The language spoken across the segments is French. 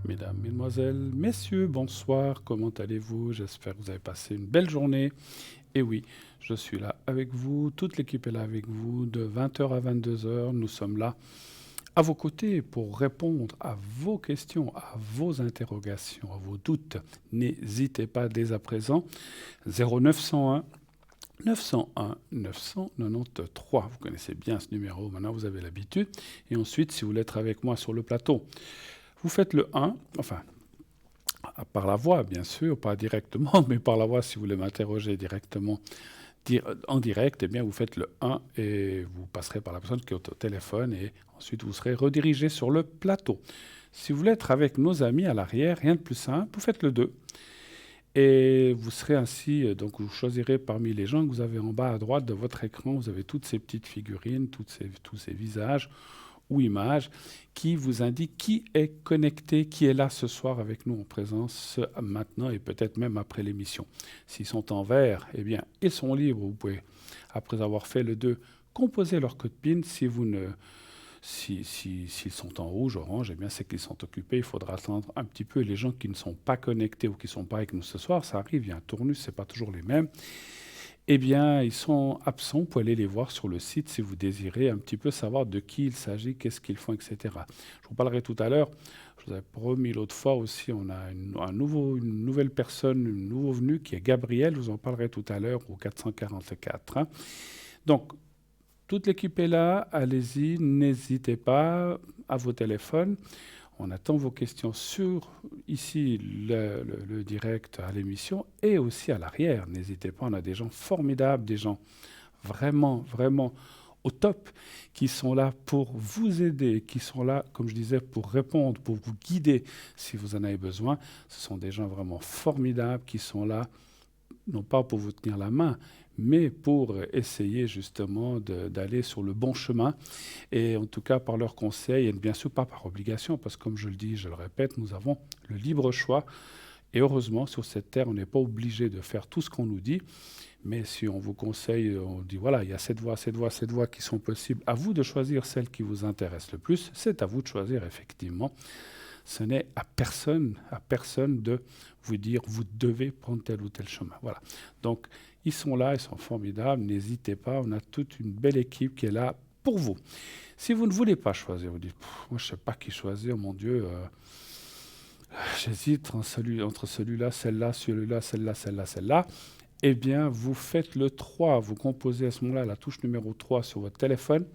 Mesdames, Mesdemoiselles, Messieurs, bonsoir, comment allez-vous? J'espère que vous avez passé une belle journée. Et oui, je suis là avec vous, toute l'équipe est là avec vous, de 20 heures à 22 heures. Nous sommes là à vos côtés pour répondre à vos questions, à vos interrogations, à vos doutes. N'hésitez pas dès à présent. 0901 901 993. Vous connaissez bien ce numéro, maintenant vous avez l'habitude. Et ensuite, si vous voulez être avec moi sur le plateau, vous faites le 1, enfin, par la voix, bien sûr, pas directement, mais par la voix, si vous voulez m'interroger directement en direct, eh bien, vous faites le 1 et vous passerez par la personne qui est au téléphone et ensuite vous serez redirigé sur le plateau. Si vous voulez être avec nos amis à l'arrière, rien de plus simple, vous faites le 2. Et vous serez ainsi, donc vous choisirez parmi les gens que vous avez en bas à droite de votre écran, vous avez toutes ces petites figurines, tous ces visages ou images qui vous indiquent qui est connecté, qui est là ce soir avec nous en présence maintenant et peut-être même après l'émission. S'ils sont en vert, eh bien, ils sont libres. Vous pouvez, après avoir fait le 2, composer leur code PIN. Si vous ne s'ils sont en rouge, orange, eh bien c'est qu'ils sont occupés. Il faudra attendre un petit peu. Et les gens qui ne sont pas connectés ou qui ne sont pas avec nous ce soir, ça arrive, il y a un tournus, ce n'est pas toujours les mêmes. Eh bien, ils sont absents. Vous pouvez aller les voir sur le site si vous désirez un petit peu savoir de qui il s'agit, qu'est-ce qu'ils font, etc. Je vous parlerai tout à l'heure. Je vous avais promis l'autre fois aussi, on a une nouvelle personne, un nouveau venu qui est Gabriel. Je vous en parlerai tout à l'heure au 444. Hein. Donc, toute l'équipe est là. Allez-y, n'hésitez pas à vos téléphones. On attend vos questions sur ici le direct à l'émission et aussi à l'arrière. N'hésitez pas, on a des gens formidables, des gens vraiment, vraiment au top qui sont là pour vous aider, qui sont là, comme je disais, pour répondre, pour vous guider si vous en avez besoin. Ce sont des gens vraiment formidables qui sont là, non pas pour vous tenir la main, mais pour essayer justement d'aller sur le bon chemin, et en tout cas par leurs conseils, et bien sûr pas par obligation, parce que comme je le dis, je le répète, nous avons le libre choix, et heureusement sur cette terre, on n'est pas obligé de faire tout ce qu'on nous dit, mais si on vous conseille, on dit voilà, il y a cette voie, cette voie, cette voie qui sont possibles, à vous de choisir celle qui vous intéresse le plus, c'est à vous de choisir effectivement. Ce n'est à personne de vous dire vous devez prendre tel ou tel chemin. Voilà. Donc, ils sont là, ils sont formidables. N'hésitez pas, on a toute une belle équipe qui est là pour vous. Si vous ne voulez pas choisir, vous dites moi je ne sais pas qui choisir, mon Dieu, j'hésite entre celui-là, celle-là, celui-là, celle-là, celle-là, celle-là. Eh bien, vous faites le 3. Vous composez à ce moment-là la touche numéro 3 sur votre téléphone.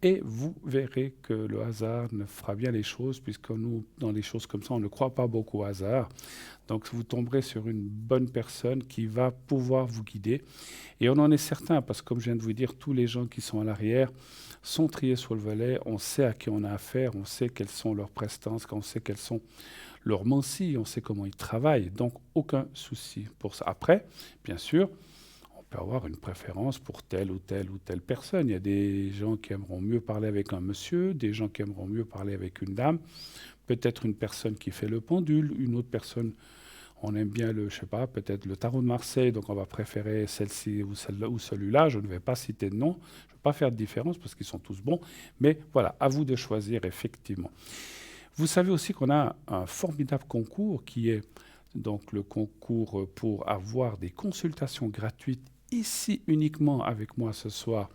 Et vous verrez que le hasard ne fera bien les choses, puisque nous, dans les choses comme ça, on ne croit pas beaucoup au hasard. Donc vous tomberez sur une bonne personne qui va pouvoir vous guider. Et on en est certain, parce que comme je viens de vous dire, tous les gens qui sont à l'arrière sont triés sur le volet. On sait à qui on a affaire, on sait quelles sont leurs prestances, on sait quelles sont leurs mancies, on sait comment ils travaillent. Donc aucun souci pour ça. Après, bien sûr, peut avoir une préférence pour telle ou telle ou telle personne. Il y a des gens qui aimeront mieux parler avec un monsieur, des gens qui aimeront mieux parler avec une dame, peut-être une personne qui fait le pendule, une autre personne, on aime bien je sais pas, peut-être le tarot de Marseille, donc on va préférer celle-ci ou celle-là ou celui-là. Je ne vais pas citer de nom, je ne vais pas faire de différence parce qu'ils sont tous bons, mais voilà, à vous de choisir effectivement. Vous savez aussi qu'on a un formidable concours qui est donc le concours pour avoir des consultations gratuites ici uniquement avec moi ce soir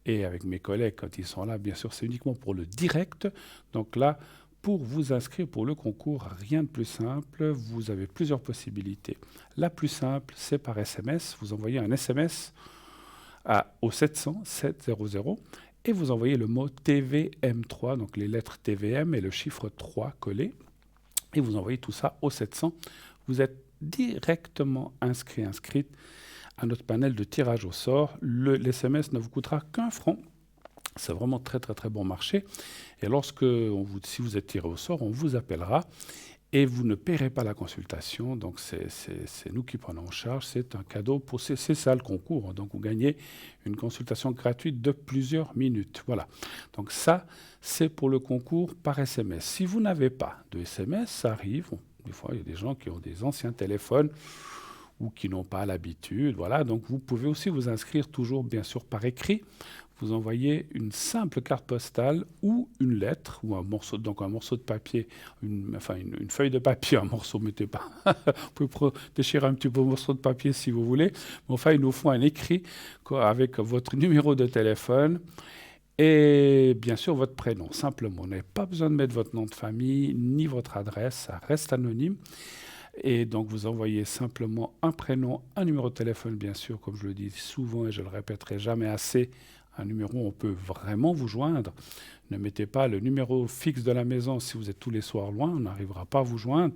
et avec mes collègues quand ils sont là. Bien sûr, c'est uniquement pour le direct. Donc là, pour vous inscrire pour le concours, rien de plus simple. Vous avez plusieurs possibilités. La plus simple, c'est par SMS. Vous envoyez un SMS au 700 700 et vous envoyez le mot TVM3, donc les lettres TVM et le chiffre 3 collés. Et vous envoyez tout ça au 700. Vous êtes directement inscrite à notre panel de tirage au sort. L'SMS ne vous coûtera qu'un franc. C'est vraiment très très très bon marché. Et si vous êtes tiré au sort, on vous appellera et vous ne paierez pas la consultation. Donc c'est nous qui prenons en charge. C'est un cadeau c'est ça le concours. Donc vous gagnez une consultation gratuite de plusieurs minutes. Voilà. Donc ça, c'est pour le concours par SMS. Si vous n'avez pas de SMS, ça arrive. Des fois, il y a des gens qui ont des anciens téléphones ou qui n'ont pas l'habitude. Voilà, donc vous pouvez aussi vous inscrire toujours, bien sûr, par écrit. vous envoyez une simple carte postale ou une lettre ou un morceau de papier, une feuille de papier, un morceau, mettez pas. Vous pouvez déchirer un petit peu un morceau de papier si vous voulez. Mais enfin, il nous faut un écrit avec votre numéro de téléphone et bien sûr votre prénom, simplement. Vous n'avez pas besoin de mettre votre nom de famille ni votre adresse, ça reste anonyme. Et donc, vous envoyez simplement un prénom, un numéro de téléphone, bien sûr, comme je le dis souvent et je le répéterai jamais assez, un numéro où on peut vraiment vous joindre. Ne mettez pas le numéro fixe de la maison si vous êtes tous les soirs loin, on n'arrivera pas à vous joindre.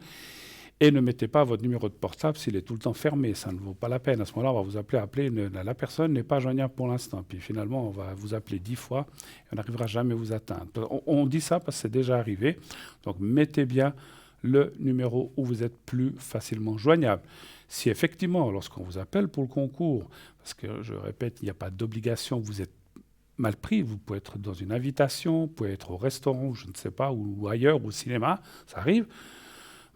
Et ne mettez pas votre numéro de portable s'il est tout le temps fermé, ça ne vaut pas la peine. À ce moment-là, on va vous appeler, la personne n'est pas joignable pour l'instant. Puis finalement, on va vous appeler 10 fois et on n'arrivera jamais à vous atteindre. On dit ça parce que c'est déjà arrivé. Donc, mettez bien le numéro où vous êtes plus facilement joignable. Si effectivement, lorsqu'on vous appelle pour le concours, parce que je répète, il n'y a pas d'obligation, vous êtes mal pris, vous pouvez être dans une invitation, vous pouvez être au restaurant, je ne sais pas, ou ailleurs, au cinéma, ça arrive,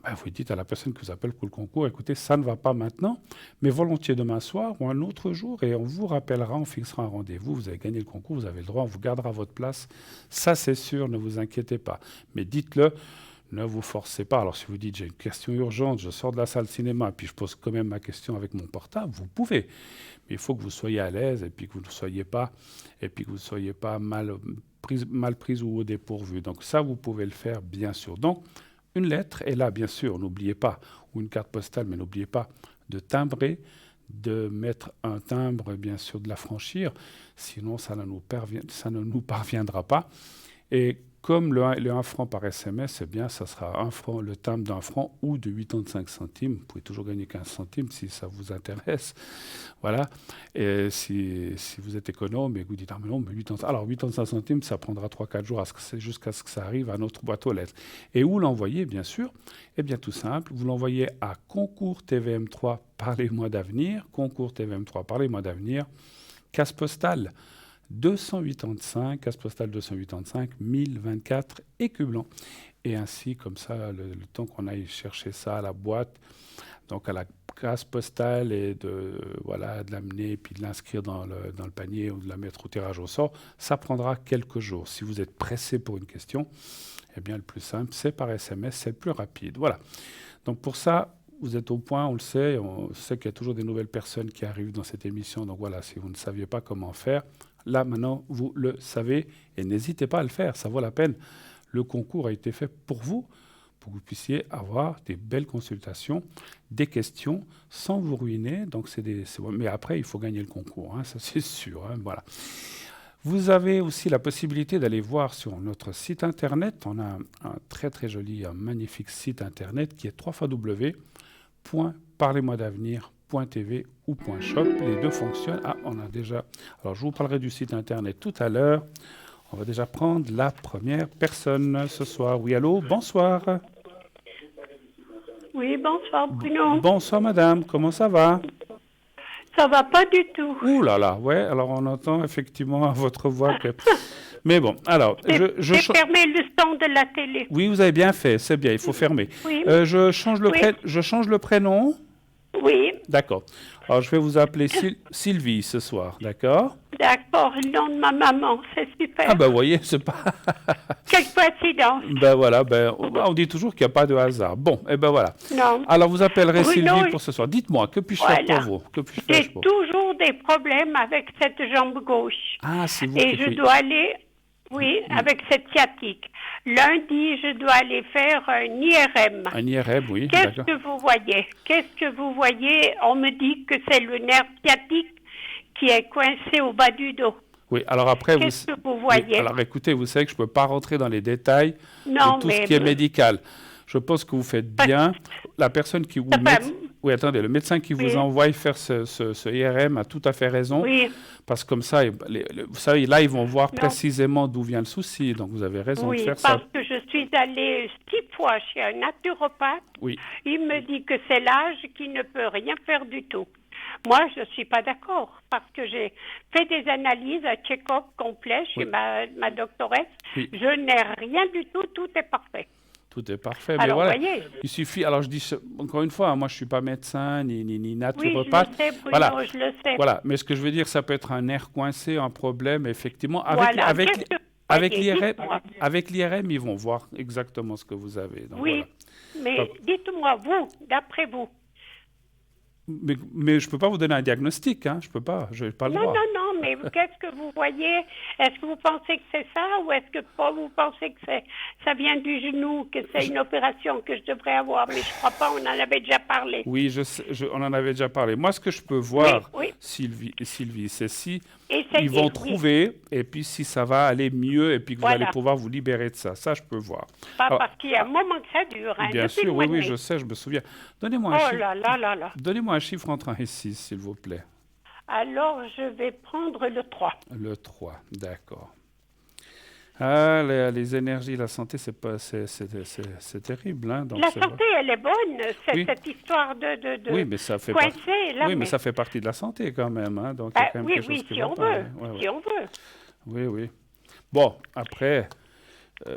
ben vous dites à la personne qui vous appelle pour le concours, écoutez, ça ne va pas maintenant, mais volontiers demain soir ou un autre jour, et on vous rappellera, on fixera un rendez-vous, vous avez gagné le concours, vous avez le droit, on vous gardera votre place, ça c'est sûr, ne vous inquiétez pas, mais dites-le. Ne vous forcez pas. Alors, si vous dites j'ai une question urgente, je sors de la salle de cinéma, puis je pose quand même ma question avec mon portable, vous pouvez. Mais il faut que vous soyez à l'aise et puis que vous ne soyez pas mal prise ou au dépourvu. Donc, ça, vous pouvez le faire, bien sûr. Donc, une lettre, et là, bien sûr, n'oubliez pas, ou une carte postale, mais n'oubliez pas de timbrer, de mettre un timbre, bien sûr, de l'affranchir. Sinon, ça ne nous parviendra pas. Et comme le 1 franc par SMS, c'est bien, ça sera 1 franc, le timbre d'1 franc ou de 85 centimes. Vous pouvez toujours gagner 15 centimes si ça vous intéresse. Voilà. Et si vous êtes économe et que vous dites, ah mais non, mais 85 centimes, ça prendra 3-4 jours jusqu'à ce que ça arrive à notre boîte aux lettres. Et où l'envoyer, bien sûr? Eh bien, tout simple, vous l'envoyez à Concours TVM3, Parlez-moi d'avenir, Concours TVM3, Parlez-moi d'avenir, case postale 285, case postale 285, 1024 Écublens. Et ainsi, comme ça, le temps qu'on aille chercher ça à la boîte, donc à la case postale, et de l'amener, puis de l'inscrire dans le panier ou de la mettre au tirage au sort, ça prendra quelques jours. Si vous êtes pressé pour une question, eh bien, le plus simple, c'est par SMS, c'est le plus rapide. Voilà. Donc pour ça, vous êtes au point, on sait qu'il y a toujours des nouvelles personnes qui arrivent dans cette émission. Donc voilà, si vous ne saviez pas comment faire, là, maintenant, vous le savez et n'hésitez pas à le faire, ça vaut la peine. Le concours a été fait pour vous puissiez avoir des belles consultations, des questions, sans vous ruiner. Donc mais après, il faut gagner le concours, hein, ça c'est sûr. Hein, voilà. Vous avez aussi la possibilité d'aller voir sur notre site internet. On a un très très joli, un magnifique site internet qui est www.parlez-moi-d'avenir.tv ou .shop. Les deux fonctionnent. On a déjà... Alors, je vous parlerai du site internet tout à l'heure. On va déjà prendre la première personne ce soir. Oui, allô, bonsoir. Oui, bonsoir Bruno. Bonsoir madame, comment ça va? Ça va pas du tout. Ouh là là, ouais, alors on entend effectivement à votre voix que... Mais bon, alors... J'ai fermé le son de la télé. Oui, vous avez bien fait, c'est bien, il faut fermer. Oui. Je change le prénom. Oui. D'accord. Alors, je vais vous appeler Sylvie ce soir, d'accord? D'accord, le nom de ma maman, c'est super. Ah ben, vous voyez, c'est pas... Quelle coïncidence. Ben voilà, on dit toujours qu'il n'y a pas de hasard. Bon, et ben voilà. Non. Alors, vous appellerez Bruno, Sylvie pour ce soir. Dites-moi, que puis-je faire pour vous? J'ai toujours des problèmes avec cette jambe gauche. Ah, c'est vous. Et je dois aller... Oui, avec cette sciatique. Lundi, je dois aller faire un IRM. Un IRM, oui. Qu'est-ce que vous voyez? On me dit que c'est le nerf sciatique qui est coincé au bas du dos. Oui, alors après, qu'est-ce que vous voyez? Oui, alors écoutez, vous savez que je ne peux pas rentrer dans les détails de tout ce qui est médical. Je pense que vous faites bien. La personne qui vous Oui, attendez, le médecin qui vous envoie faire ce IRM a tout à fait raison. Oui. Parce que comme ça, vous savez, là, ils vont voir précisément d'où vient le souci. Donc, vous avez raison de faire ça. Oui, parce que je suis allée 6 fois chez un naturopathe. Oui. Il me dit que c'est l'âge qui ne peut rien faire du tout. Moi, je ne suis pas d'accord parce que j'ai fait des analyses, un check-up complet chez ma doctoresse. Oui. Je n'ai rien du tout, tout est parfait. Tout est parfait. Mais Alors, voilà, voyez, il suffit. Alors, je dis encore une fois, moi, je ne suis pas médecin ni oui, je naturopathe. le sais, Bruno, Voilà, je le sais. voilà. Mais ce que je veux dire, ça peut être un nerf coincé, un problème, effectivement. Voilà, qu'est-ce que vous Avec voyez? l'IRM, Dites-moi. avec l'IRM, ils vont voir exactement ce que vous avez. Donc, Oui, voilà. mais Donc, dites-moi, vous, d'après vous. mais je ne peux pas vous donner un diagnostic, hein. Je peux pas. Je n'ai pas le Non, droit. non, non, mais qu'est-ce que vous voyez? Est-ce que vous pensez que c'est ça ou est-ce que pas vous pensez que ça vient du genou, que c'est une opération que je devrais avoir? Mais je crois pas, on en avait déjà parlé. Oui, on en avait déjà parlé. Moi, ce que je peux Oui, voir, oui, Sylvie, c'est si ils essayez, vont oui, trouver, et puis si ça va aller mieux, et puis que vous allez voilà. pouvoir vous libérer de ça. Ça, je peux voir. Pas Alors, parce qu'il y a un moment que ça dure, hein, bien depuis sûr, le oui, mois de oui, mai. je sais, je me souviens. Oh là là là là. Donnez-moi un chiffre entre 1 et 6, s'il vous plaît. Alors, je vais prendre le 3. Le 3, d'accord. Ah, les énergies, la santé, c'est terrible, hein, donc La c'est vrai. santé, elle est bonne, Oui, cette histoire oui, de mais ça fait partie. coincer, là, Oui, mais mais... ça fait partie de la santé quand même, hein, donc il y a quand même oui, quelque chose oui, qui si va on pas. veut, Ouais, ouais. si on veut. Oui, oui. Bon, après, Puis,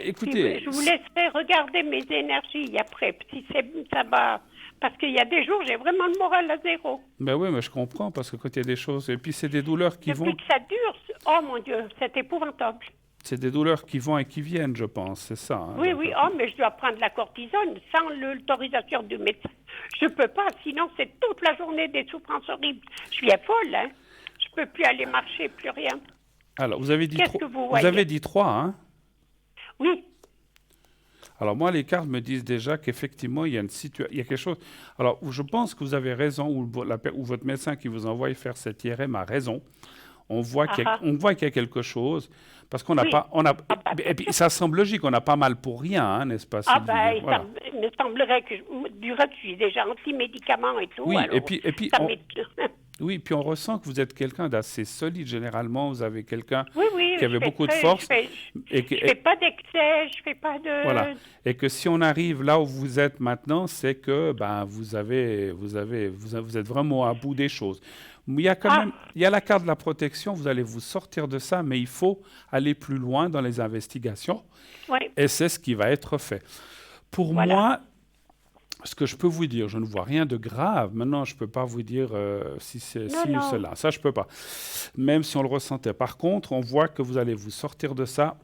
écoutez, je vous laisserai regarder mes énergies après, si ça va... Parce qu'il y a des jours, j'ai vraiment le moral à zéro. ben oui, mais je comprends parce que quand il y a des choses, et puis c'est des douleurs qui Depuis vont, que ça dure, oh mon Dieu, c'est épouvantable. c'est des douleurs qui vont et qui viennent, je pense, c'est ça, hein, Oui, donc, oui, oh, mais je dois prendre la cortisone sans l'autorisation du médecin. Je peux pas, sinon c'est toute la journée des souffrances horribles. Je suis folle, hein. Je peux plus aller marcher, plus rien. Alors, vous avez dit Qu'est-ce trois, que vous vous avez voyez? dit 3, hein? Oui, Alors moi, les cartes me disent déjà qu'effectivement, il y a il y a quelque chose. Alors, je pense que vous avez raison, ou votre médecin qui vous envoie faire cette IRM a raison. On voit ah ah, on voit qu'il y a quelque chose, parce qu'on n'a oui. pas, on a, Ah bah, bien et puis sûr. ça semble logique, on n'a pas mal pour rien, hein, n'est-ce pas, Ah Sylvie? ben, Voilà. il me semblerait que, du reste, je suis déjà anti-médicaments et tout, Oui, alors et puis, ça m'est... oui, puis on ressent que vous êtes quelqu'un d'assez solide généralement. Vous avez quelqu'un Oui, oui, qui avait beaucoup de force, je fais pas d'excès, je fais pas voilà. de... Et que si on arrive là où vous êtes maintenant, c'est que ben, vous êtes vraiment à bout des choses. Mais il y a quand Ah, même, il y a la carte de la protection, vous allez vous sortir de ça, mais il faut aller plus loin dans les investigations, oui, et c'est ce qui va être fait. Pour voilà. moi, ce que je peux vous dire, je ne vois rien de grave. Maintenant, je ne peux pas vous dire si c'est Non, ci ou non, cela. Ça, je ne peux pas. Même si on le ressentait. Par contre, on voit que vous allez vous sortir de ça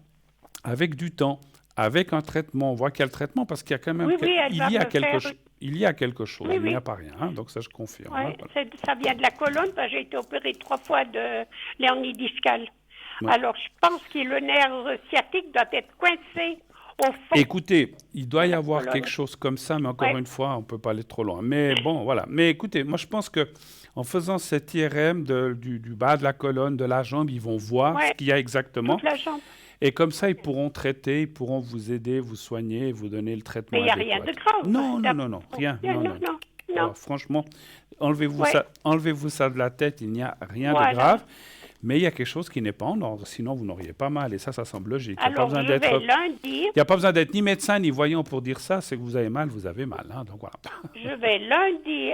avec du temps, avec un traitement. On voit qu'il y a le traitement parce qu'il y a quand même oui, oui, elle va me faire... il y a quelque chose. Oui, Il n'y oui. a pas rien, hein. Donc ça, je confirme, hein. Ouais, Voilà. ça vient de la colonne, parce que j'ai été opérée 3 fois de l'hernie discale. Ouais. Alors, je pense que le nerf sciatique doit être coincé au fond Écoutez, il doit y de la avoir colonne. quelque chose comme ça, mais encore Ouais. une fois, on ne peut pas aller trop loin. Mais bon, voilà. Mais écoutez, moi, je pense que en faisant cet IRM du bas de la colonne, de la jambe, ils vont voir ce Ouais, qu'il y a exactement. toute la jambe. Et comme ça, ils pourront traiter, ils pourront vous aider, vous soigner, et vous donner le traitement Mais il n'y a rien adéquat. de grave. Non, non, non, non, rien. Non, Non, non, non. non, non. Alors, franchement, enlevez-vous Ouais. ça, enlevez-vous ça de la tête, il n'y a rien de Voilà. grave. Mais il y a quelque chose qui n'est pas en ordre, sinon vous n'auriez pas mal. Et ça semble logique. Il n'y a pas Alors, besoin je vais d'être... lundi, Il n'y a pas besoin d'être ni médecin ni voyant pour dire ça, c'est que vous avez mal, hein, donc voilà.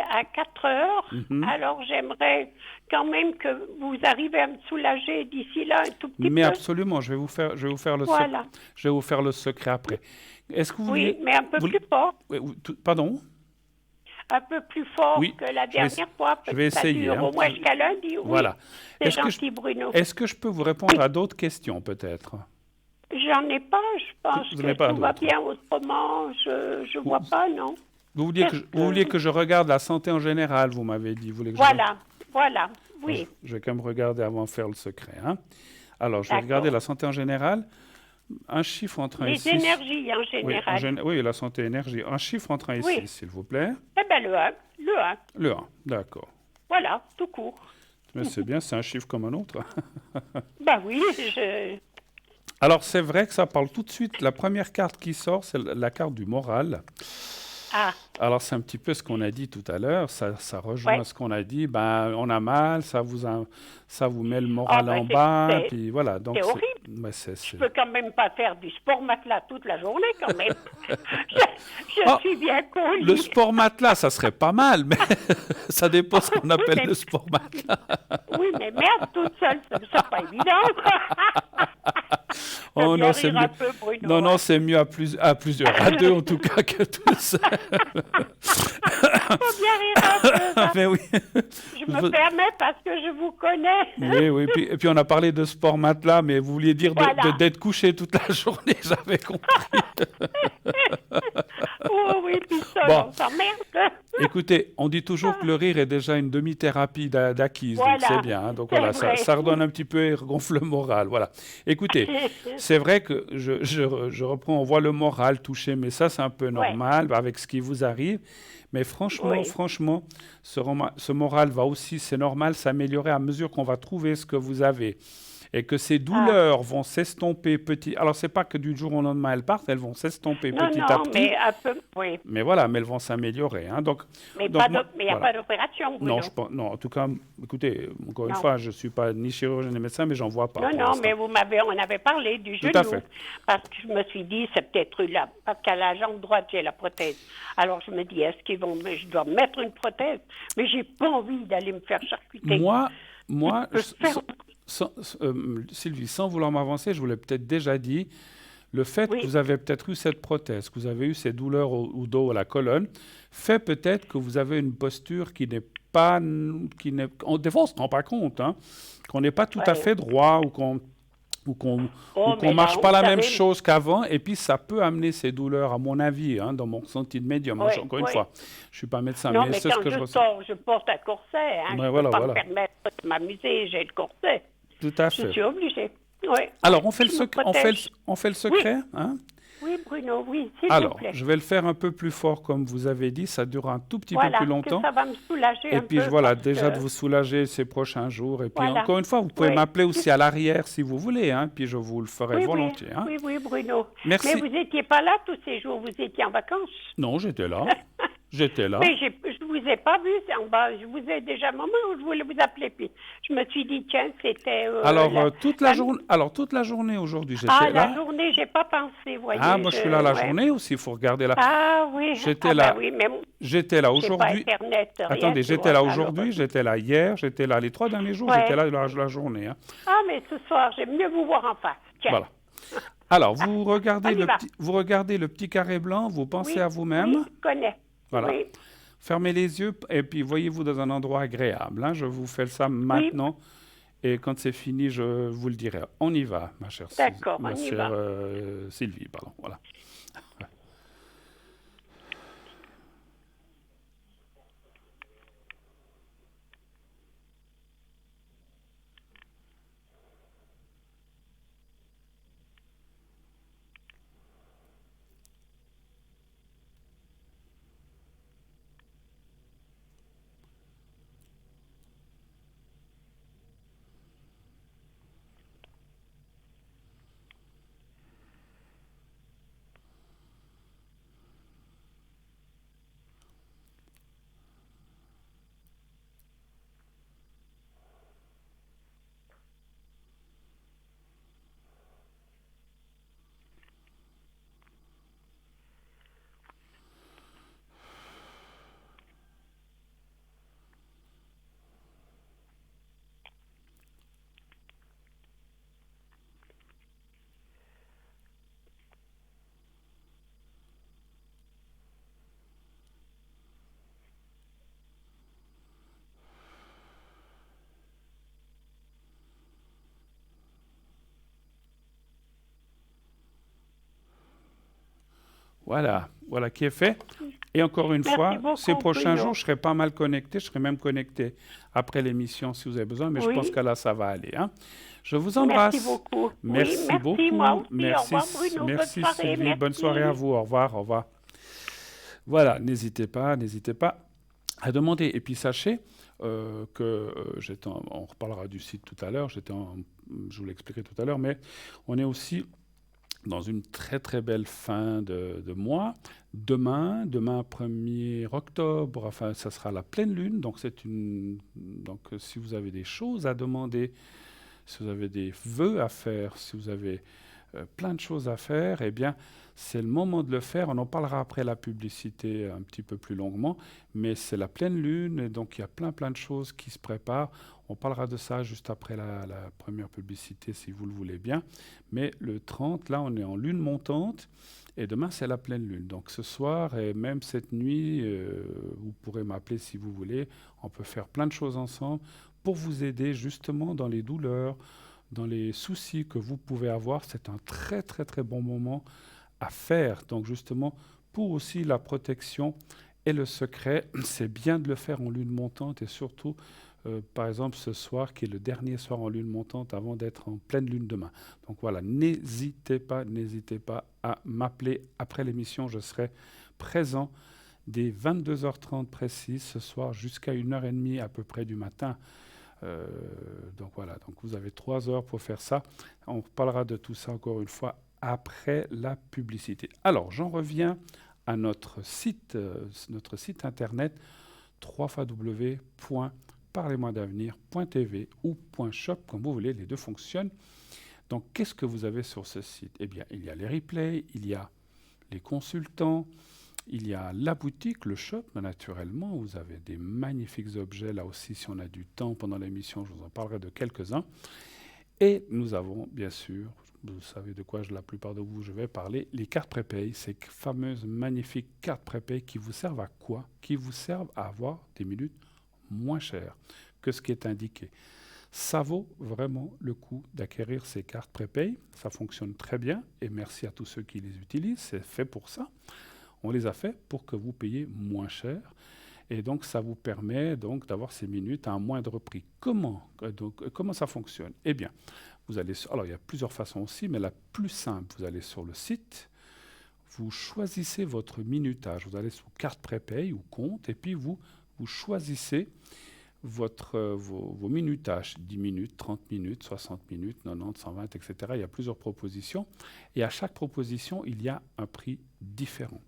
à 4 heures. Mhm. Alors, j'aimerais quand même que vous arrivez à me soulager d'ici là un tout petit Mais peu. absolument, je vais vous faire Voilà. je vais vous faire le secret après. Est-ce que vous Oui, vouliez... mais un peu vous- plus fort. Oui, pardon? Un peu plus fort Oui, que la je vais- dernière fois. je vais parce que essayer, ça dure hein. au moins jusqu'à lundi. Oui, Voilà. c'est Est-ce que gentil, Bruno. Est-ce que je peux vous répondre à d'autres questions, peut-être? J'en ai pas. Je pense Vous que n'avez pas tout va d'autres? bien autrement. Je vois pas, non. Vous vouliez Qu'est-ce vous vouliez que je regarde la santé en général, vous m'avez dit. Vous voulez que je... Voilà. Oui, Je vais quand même regarder avant de faire le secret, hein. Alors, je vais D'accord. regarder la santé en général. Un chiffre entre 1 et les 6. énergies en Oui, général. oui, la santé énergie. Un chiffre entre 1 et Oui. 6, s'il vous plaît. Eh bien, le 1. Le 1. Le 1, d'accord. Voilà, tout court. Mais c'est bien, c'est un chiffre comme un autre. Ben oui, Alors, c'est vrai que ça parle tout de suite. La première carte qui sort, c'est la carte du moral. Ah, Alors, c'est un petit peu ce qu'on a dit tout à l'heure. Ça rejoint Ouais. ce qu'on a dit. Ben, on a mal, ça vous met le moral ben, en bas. c'est- Puis voilà. Donc, c'est horrible. ben, je peux quand même pas faire du sport matelas toute la journée, quand même. je Oh, suis bien con. le sport matelas, ça serait pas mal, mais ça dépend ce qu'on appelle mais- le sport matelas. Oui, mais merde, toute seule, c'est pas évident. Oh bien non, c'est rire mieux. un peu, Bruno. Non, non, Hein. c'est mieux à plusieurs, à deux en tout cas que tout seul. Faut bien rire un peu. Ça. Mais oui. Je me permets parce que je vous connais. Oui, oui. Et puis on a parlé de sport matelas, mais vous vouliez dire Voilà. d'être couché toute la journée, j'avais compris. Oh oui, puis seul, Bon, on s'emmerde. écoutez, on dit toujours que le rire est déjà une demi-thérapie d'acquise, donc c'est Voilà, bien. Hein. Donc c'est voilà, vrai. ça redonne un petit peu et gonfle le moral. Voilà. Écoutez, c'est vrai que je reprends, on voit le moral touché, mais ça c'est un peu Ouais, normal avec ce qui vous arrive. Mais franchement, oui. franchement, ce moral va aussi, c'est normal, s'améliorer à mesure qu'on va trouver ce que vous avez. Et que ces Ah. douleurs vont s'estomper petit. Alors, c'est pas que du jour au lendemain elles partent, elles vont s'estomper Non, petit à non, petit. mais un peu, oui. Mais voilà, mais elles vont s'améliorer. Hein. Mais Donc mais moi, il n'y a voilà. pas d'opération, Non, Bruno. non, en tout cas, écoutez, encore une Non. fois, je ne suis pas ni chirurgien ni médecin, mais j'en vois pas Non, pour non, l'instant. mais on avait parlé du Tout à genou. fait. Parce que je me suis dit, c'est peut-être là, parce qu'à la jambe droite, j'ai la prothèse. Alors je me dis, je dois mettre une prothèse, mais j'ai pas envie d'aller me faire charcuter. Moi, Je peux faire... Sylvie, sans vouloir m'avancer, je vous l'ai peut-être déjà dit, le fait que Oui, vous avez peut-être eu cette prothèse, que vous avez eu ces douleurs au dos, à la colonne, fait peut-être que vous avez une posture qui n'est pas, des fois on ne se rend pas compte, hein, qu'on n'est pas tout à ouais. fait droit ou qu'on Oh, ne mais là, marche pas vous la même savez, chose qu'avant, et puis ça peut amener ces douleurs, à mon avis, hein, dans mon ressenti de médium. Moi, oui, encore une oui. fois, je ne suis pas médecin, Non, mais mais c'est ce quand que je je ressens. sors, je porte un corset. Hein. Je Ouais, ne peux voilà, pas me voilà, permettre de m'amuser, j'ai le corset. tout à Je fait. suis obligée. Oui, Alors, on fait je me protège. on fait le Oui, secret, hein? oui, Bruno, oui, s'il vous Alors, plaît. je vais le faire un peu plus fort, comme vous avez dit, ça dure un tout petit peu plus Voilà, que longtemps. ça va me soulager Et un puis peu voilà, parce déjà de que, vous soulager ces prochains jours. Et puis voilà, encore une fois, vous pouvez oui. m'appeler aussi à l'arrière si vous voulez, hein, puis je vous le ferai Oui, oui, volontiers. Hein. oui, oui, Bruno. Mais Merci. vous n'étiez pas là tous ces jours, vous étiez en vacances. Non, j'étais là. J'étais là. Mais je ne vous ai pas vu en bas. Je vous ai déjà un moment où je voulais vous appeler. Puis je me suis dit, tiens, c'était Alors, la- toute la journée aujourd'hui, Ah, j'étais la là. journée, j'ai pas pensé, Ah, voyez. moi, je suis là la Ouais. journée aussi, il faut regarder là. Ah oui, J'étais ah ben là, oui, mais j'étais là j'ai pas aujourd'hui. Internet, rien, Attendez, tu j'étais vois. là Alors, aujourd'hui, j'étais là hier, j'étais là les 3 derniers jours, ouais. j'étais là la journée. Hein. Ah, mais ce soir, j'aime mieux vous voir en face. Tiens. Voilà. Alors, On y va. vous regardez le petit carré blanc, vous pensez Oui, à oui, vous-même. je connais. Voilà. Oui, Fermez les yeux et puis voyez-vous dans un endroit agréable. Hein. Je vous fais ça oui, maintenant et quand c'est fini, je vous le dirai. On y va, ma chère, d'accord, on y va. Sylvie. Pardon. Voilà. Voilà, voilà qui est fait. Et encore une Merci fois, ces beaucoup, prochains jours, Bruno. je serai pas mal connecté. Je serai même connecté après l'émission si vous avez besoin, mais je pense Oui, que là, ça va aller. Hein. Je vous merci embrasse. beaucoup. Oui, Merci merci, moi beaucoup. aussi. Au Merci, revoir, Bruno. Bonne merci soirée, Sylvie. Bonne soirée à merci. vous. Au revoir, au revoir. Voilà, n'hésitez pas à demander. Et puis sachez que on reparlera du site tout à l'heure. Je vous l'expliquerai tout à l'heure, mais on est aussi dans une très très belle fin de mois. Demain 1er octobre, enfin, ça sera la pleine lune. Donc si vous avez des choses à demander, si vous avez des vœux à faire, si vous avez plein de choses à faire, eh bien, c'est le moment de le faire. On en parlera après la publicité un petit peu plus longuement, mais c'est la pleine lune, et donc il y a plein de choses qui se préparent. On parlera de ça juste après la première publicité, si vous le voulez bien. Mais le 30, là, on est en lune montante, et demain, c'est la pleine lune. Donc ce soir, et même cette nuit, vous pourrez m'appeler si vous voulez. On peut faire plein de choses ensemble pour vous aider justement dans les douleurs, dans les soucis que vous pouvez avoir. C'est un très bon moment à faire. Donc justement, pour aussi la protection et le secret, c'est bien de le faire en lune montante et surtout, par exemple, ce soir, qui est le dernier soir en lune montante avant d'être en pleine lune demain. Donc voilà, n'hésitez pas à m'appeler après l'émission. Je serai présent dès 22h30 précis ce soir jusqu'à 1h30 à peu près du matin. Donc voilà, donc vous avez 3 heures pour faire ça. On reparlera de tout ça encore une fois après la publicité. Alors, j'en reviens à notre site internet www.parlez-moi-d'avenir.tv ou .shop, comme vous voulez, les deux fonctionnent. Donc, qu'est-ce que vous avez sur ce site? Eh bien, il y a les replays, il y a les consultants, il y a la boutique, le shop, naturellement. Vous avez des magnifiques objets, là aussi, si on a du temps pendant l'émission, je vous en parlerai de quelques-uns. Et nous avons, bien sûr, vous savez de quoi la plupart de vous je vais parler, les cartes prépay, ces fameuses magnifiques cartes prépay qui vous servent à quoi? Qui vous servent à avoir des minutes moins chères que ce qui est indiqué. Ça vaut vraiment le coup d'acquérir ces cartes prépay. Ça fonctionne très bien et merci à tous ceux qui les utilisent. C'est fait pour ça. On les a fait pour que vous payiez moins cher. Et donc, ça vous permet donc d'avoir ces minutes à un moindre prix. Comment ça fonctionne? Eh bien, vous allez alors il y a plusieurs façons aussi, mais la plus simple, vous allez sur le site, vous choisissez votre minutage. Vous allez sur carte prépay ou compte, et puis vous choisissez vos minutages, 10 minutes, 30 minutes, 60 minutes, 90, 120, etc. Il y a plusieurs propositions. Et à chaque proposition, il y a un prix différent.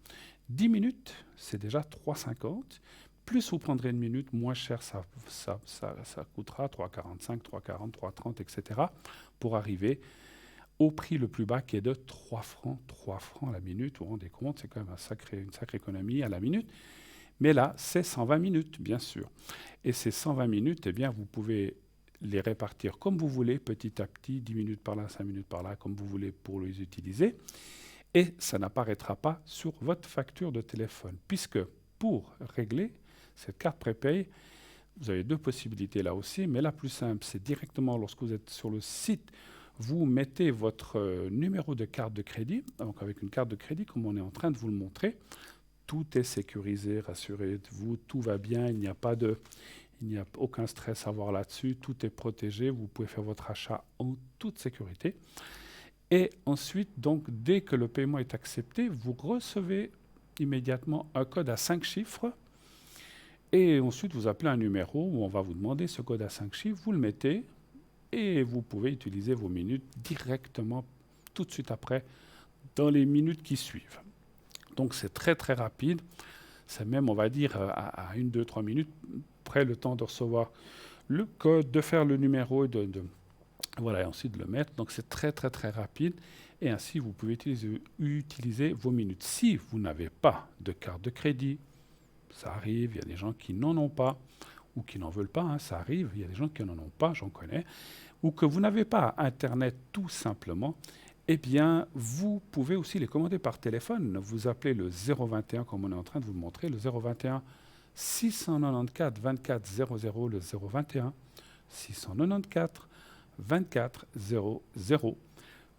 10 minutes, c'est déjà 3,50. Plus vous prendrez une minute, moins cher ça coûtera, 3,45, 3,40, 3,30, etc. pour arriver au prix le plus bas qui est de 3 francs. 3 francs la minute, vous vous rendez compte, c'est quand même une sacrée économie à la minute. Mais là, c'est 120 minutes, bien sûr. Et ces 120 minutes, eh bien, vous pouvez les répartir comme vous voulez, petit à petit, 10 minutes par là, 5 minutes par là, comme vous voulez pour les utiliser. Et ça n'apparaîtra pas sur votre facture de téléphone, puisque pour régler cette carte prépay, vous avez deux possibilités là aussi, mais la plus simple, c'est directement lorsque vous êtes sur le site, vous mettez votre numéro de carte de crédit, donc avec une carte de crédit, comme on est en train de vous le montrer. Tout est sécurisé, rassurez-vous, tout va bien, il n'y a aucun stress à avoir là-dessus, tout est protégé, vous pouvez faire votre achat en toute sécurité. Et ensuite, donc, dès que le paiement est accepté, vous recevez immédiatement un code à 5 chiffres. Et ensuite, vous appelez un numéro où on va vous demander ce code à 5 chiffres, vous le mettez et vous pouvez utiliser vos minutes directement tout de suite après, dans les minutes qui suivent. Donc c'est très rapide. C'est même, on va dire, à 1, 2, 3 minutes, près le temps de recevoir le code, de faire le numéro et voilà, et ensuite de le mettre. Donc c'est très rapide. Et ainsi, vous pouvez utiliser vos minutes. Si vous n'avez pas de carte de crédit, ça arrive, il y a des gens qui n'en ont pas, ou qui n'en veulent pas, hein, ça arrive, il y a des gens qui n'en ont pas, j'en connais, ou que vous n'avez pas Internet tout simplement, eh bien, vous pouvez aussi les commander par téléphone. Vous appelez le 021, comme on est en train de vous le montrer, le 021 694 24 00, le 021 694 24 00.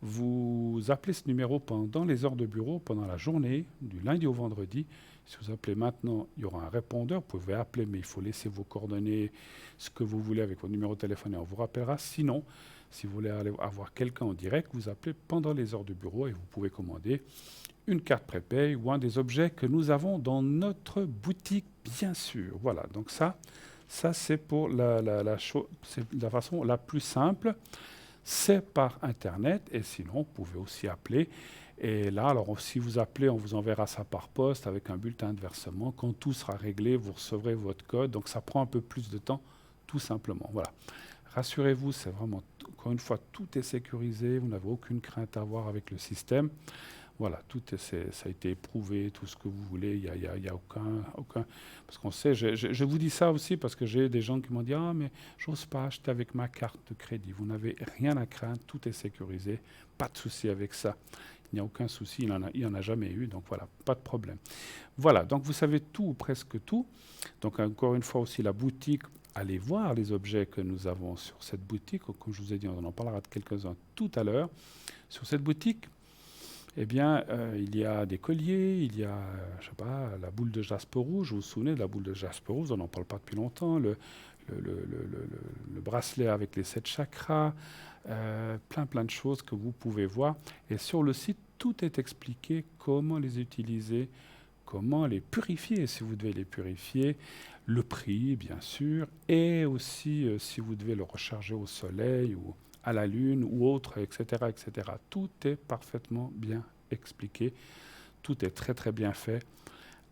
Vous appelez ce numéro pendant les heures de bureau, pendant la journée, du lundi au vendredi. Si vous appelez maintenant, il y aura un répondeur. Vous pouvez appeler, mais il faut laisser vos coordonnées, ce que vous voulez avec votre numéro de téléphone et on vous rappellera. Sinon, si vous voulez aller avoir quelqu'un en direct, vous appelez pendant les heures de bureau et vous pouvez commander une carte prépay ou un des objets que nous avons dans notre boutique, bien sûr. Voilà, donc ça c'est pour c'est la façon la plus simple. C'est par Internet et sinon, vous pouvez aussi appeler. Et là, alors si vous appelez, on vous enverra ça par poste avec un bulletin de versement. Quand tout sera réglé, vous recevrez votre code. Donc ça prend un peu plus de temps, tout simplement. Voilà. Rassurez-vous, c'est vraiment encore une fois, tout est sécurisé, vous n'avez aucune crainte à avoir avec le système. Voilà, ça a été éprouvé, tout ce que vous voulez, il y a aucun... Parce qu'on sait, je vous dis ça aussi parce que j'ai des gens qui m'ont dit «Ah, mais j'ose pas acheter avec ma carte de crédit». Vous n'avez rien à craindre, tout est sécurisé, pas de souci avec ça. Il n'y a aucun souci, il n'y en a jamais eu, donc voilà, pas de problème. Voilà, donc vous savez tout, ou presque tout. Donc encore une fois aussi, la boutique, allez voir les objets que nous avons sur cette boutique. Comme je vous ai dit, on en parlera de quelques-uns tout à l'heure. Sur cette boutique, eh bien, il y a des colliers, il y a, je sais pas, la boule de jaspe rouge. Vous vous souvenez de la boule de jaspe rouge, on n'en parle pas depuis longtemps. Le bracelet avec les 7 chakras, plein de choses que vous pouvez voir. Et sur le site, tout est expliqué, comment les utiliser, comment les purifier si vous devez les purifier, le prix bien sûr, et aussi si vous devez le recharger au soleil ou à la lune ou autre, etc., etc. Tout est parfaitement bien expliqué, tout est très très bien fait.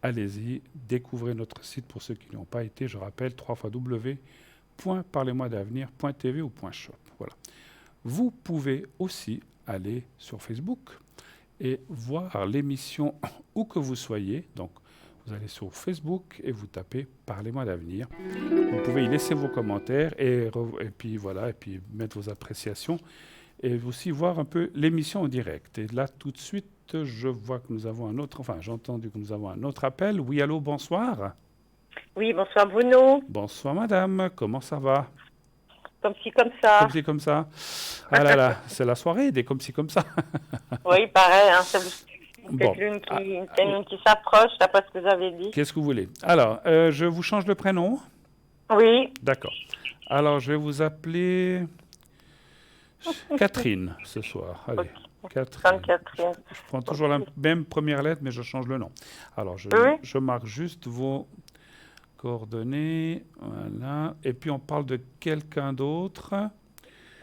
Allez-y, découvrez notre site pour ceux qui n'y ont pas été, je rappelle, www.parlez-moi-d'avenir.tv ou .shop. Voilà. Vous pouvez aussi aller sur Facebook et voir l'émission où que vous soyez. Donc, vous allez sur Facebook et vous tapez Parlez-moi d'avenir. Vous pouvez y laisser vos commentaires et puis voilà, et puis mettre vos appréciations et aussi voir un peu l'émission en direct. Et là, tout de suite, je vois que nous avons un autre, enfin, j'ai entendu que nous avons un autre appel. Oui, allô, bonsoir. Oui, bonsoir Bruno. Bonsoir madame, comment ça va? Comme ci, comme ça. Comme ci, comme ça. Ah là là, c'est la soirée des comme ci, comme ça. Oui, pareil. Hein, c'est Bon. l'une qui s'approche, d'après ce que vous avez dit. Qu'est-ce que vous voulez? Alors, je vous change le prénom? Oui. D'accord. Alors, je vais vous appeler Catherine ce soir. Allez, Catherine. Catherine. Je prends toujours la même première lettre, mais je change le nom. Alors, je marque juste vos coordonnées. Voilà. Et puis, on parle de quelqu'un d'autre.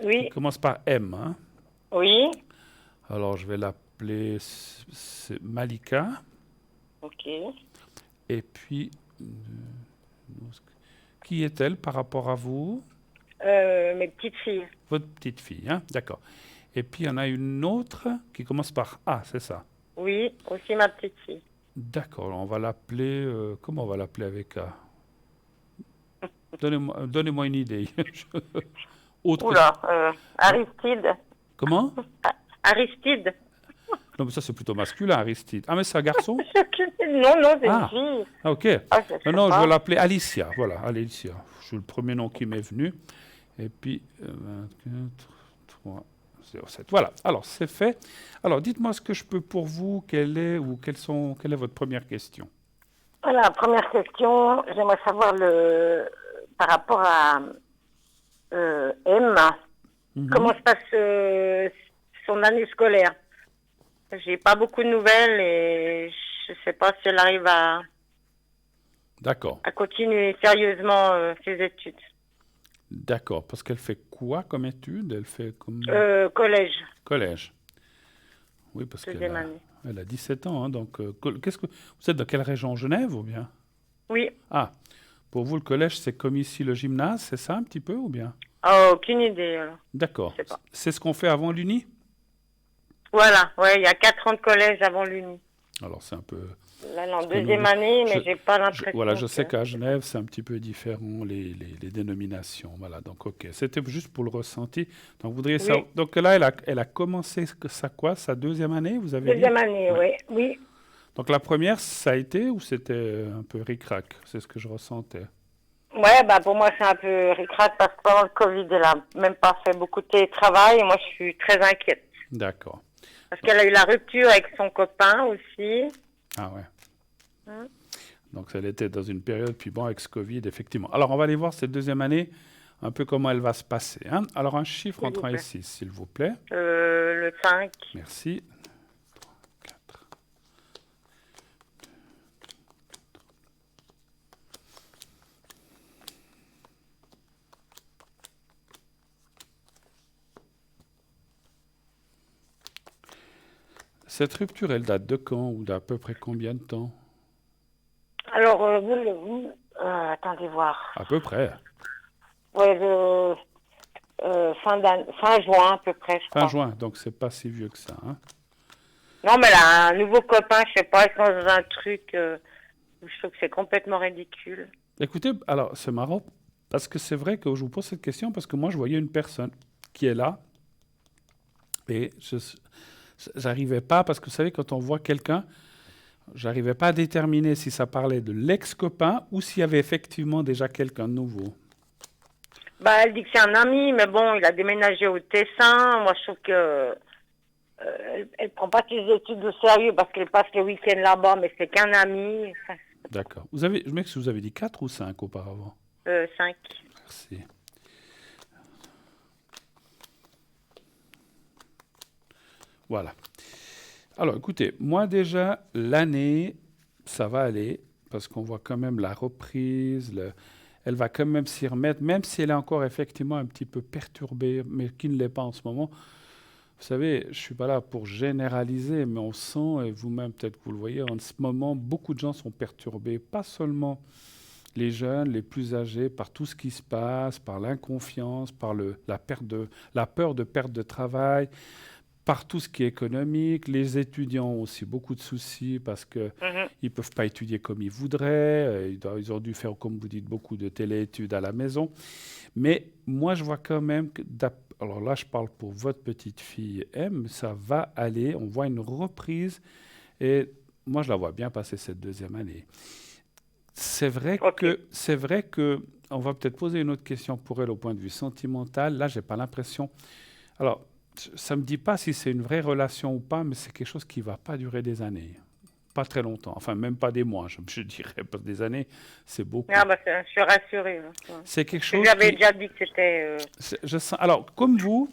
Oui. Qui commence par M. Hein? Oui. Alors, je vais l'appeler Malika. Ok. Et puis, qui est-elle par rapport à vous? Mes petites filles. Votre petite fille, hein? D'accord. Et puis, il y en a une autre qui commence par A, c'est ça? Oui, aussi ma petite fille. D'accord. On va l'appeler... comment on va l'appeler avec A? Donnez-moi une idée. Oula, Aristide. Comment? Aristide. Non, mais ça, c'est plutôt masculin, Aristide. Ah, mais c'est un garçon? Non, c'est une fille. Ah, ok. Non, je vais l'appeler Alicia. Voilà, Alicia. C'est le premier nom qui m'est venu. Et puis, 24, 3, 0, 7. Voilà. Alors, c'est fait. Alors, dites-moi ce que je peux pour vous. Quelle est votre première question? Voilà, première question. J'aimerais savoir par rapport à M. Comment se passe son année scolaire? J'ai pas beaucoup de nouvelles et je sais pas si elle arrive à continuer sérieusement ses études. D'accord, parce qu'elle fait quoi comme étude? Elle fait comme... collège. Collège. Oui, parce qu'elle a 17 ans. Hein, donc, vous êtes dans quelle région? Genève ou bien? Oui. Ah, pour vous, le collège, c'est comme ici le gymnase, c'est ça un petit peu ou bien? Aucune idée. D'accord. C'est ce qu'on fait avant l'Uni? Voilà, ouais, il y a 4 ans de collège avant l'Uni. Alors, c'est un peu... Là, en deuxième année, mais j'ai pas l'impression. Voilà, je sais qu'à Genève, c'est un petit peu différent, les dénominations. Voilà, donc, ok. C'était juste pour le ressenti. Donc, vous voudriez savoir... Donc, là, elle a commencé sa deuxième année, vous avez dit? Deuxième année, oui. Donc, la première, ça a été ou c'était un peu ric-rac? C'est ce que je ressentais. Ouais, pour moi, c'est un peu ric-rac parce que pendant le Covid, elle a même pas fait beaucoup de télétravail et moi, je suis très inquiète. D'accord. Parce qu'elle a eu la rupture avec son copain aussi. Ah ouais. Donc, elle était dans une période, puis bon, avec ce Covid, effectivement. Alors, on va aller voir cette deuxième année, un peu comment elle va se passer. Hein. Alors, un chiffre entre 1 et 6, s'il vous plaît. Le 5. Merci. 3, 4. Cette rupture, elle date de quand ou d'à peu près combien de temps? Alors, attendez voir. À peu près. Ouais, fin juin à peu près, je Fin crois. juin, donc c'est pas si vieux que ça. Hein. Non, mais elle a un nouveau copain, je sais pas, elle est dans un truc où je trouve que c'est complètement ridicule. Écoutez, alors c'est marrant, parce que c'est vrai que je vous pose cette question, parce que moi je voyais une personne qui est là, et j'arrivais pas, parce que vous savez, quand on voit quelqu'un, j'arrivais pas à déterminer si ça parlait de l'ex-copain ou s'il y avait effectivement déjà quelqu'un de nouveau. Bah, elle dit que c'est un ami, mais bon, il a déménagé au Tessin. Moi, je trouve que elle prend pas ses études au sérieux parce qu'elle passe le week-end là-bas, mais c'est qu'un ami. Enfin, D'accord. Je m'excuse, vous avez dit 4 ou 5 auparavant? 5. Merci. Voilà. Alors, écoutez, moi déjà, l'année, ça va aller, parce qu'on voit quand même la reprise, elle va quand même s'y remettre, même si elle est encore effectivement un petit peu perturbée, mais qui ne l'est pas en ce moment. Vous savez, je ne suis pas là pour généraliser, mais on sent, et vous-même peut-être que vous le voyez, en ce moment, beaucoup de gens sont perturbés, pas seulement les jeunes, les plus âgés, par tout ce qui se passe, par l'inconfiance, par la peur de perte de travail, par tout ce qui est économique. Les étudiants ont aussi beaucoup de soucis parce qu'ils ne peuvent pas étudier comme ils voudraient. Ils ont dû faire, comme vous dites, beaucoup de téléétudes à la maison. Mais moi, je vois quand même que, alors là, je parle pour votre petite fille M, ça va aller. On voit une reprise et moi, je la vois bien passer cette deuxième année. C'est vrai que, on va peut-être poser une autre question pour elle au point de vue sentimental. Là, j'ai pas l'impression. Alors, ça me dit pas si c'est une vraie relation ou pas, mais c'est quelque chose qui va pas durer des années, pas très longtemps. Enfin, même pas des mois, je dirais. Parce que des années, c'est beaucoup. Ah, bah, je suis rassurée. Hein. C'est quelque chose. J'avais déjà dit que c'était. Alors, comme vous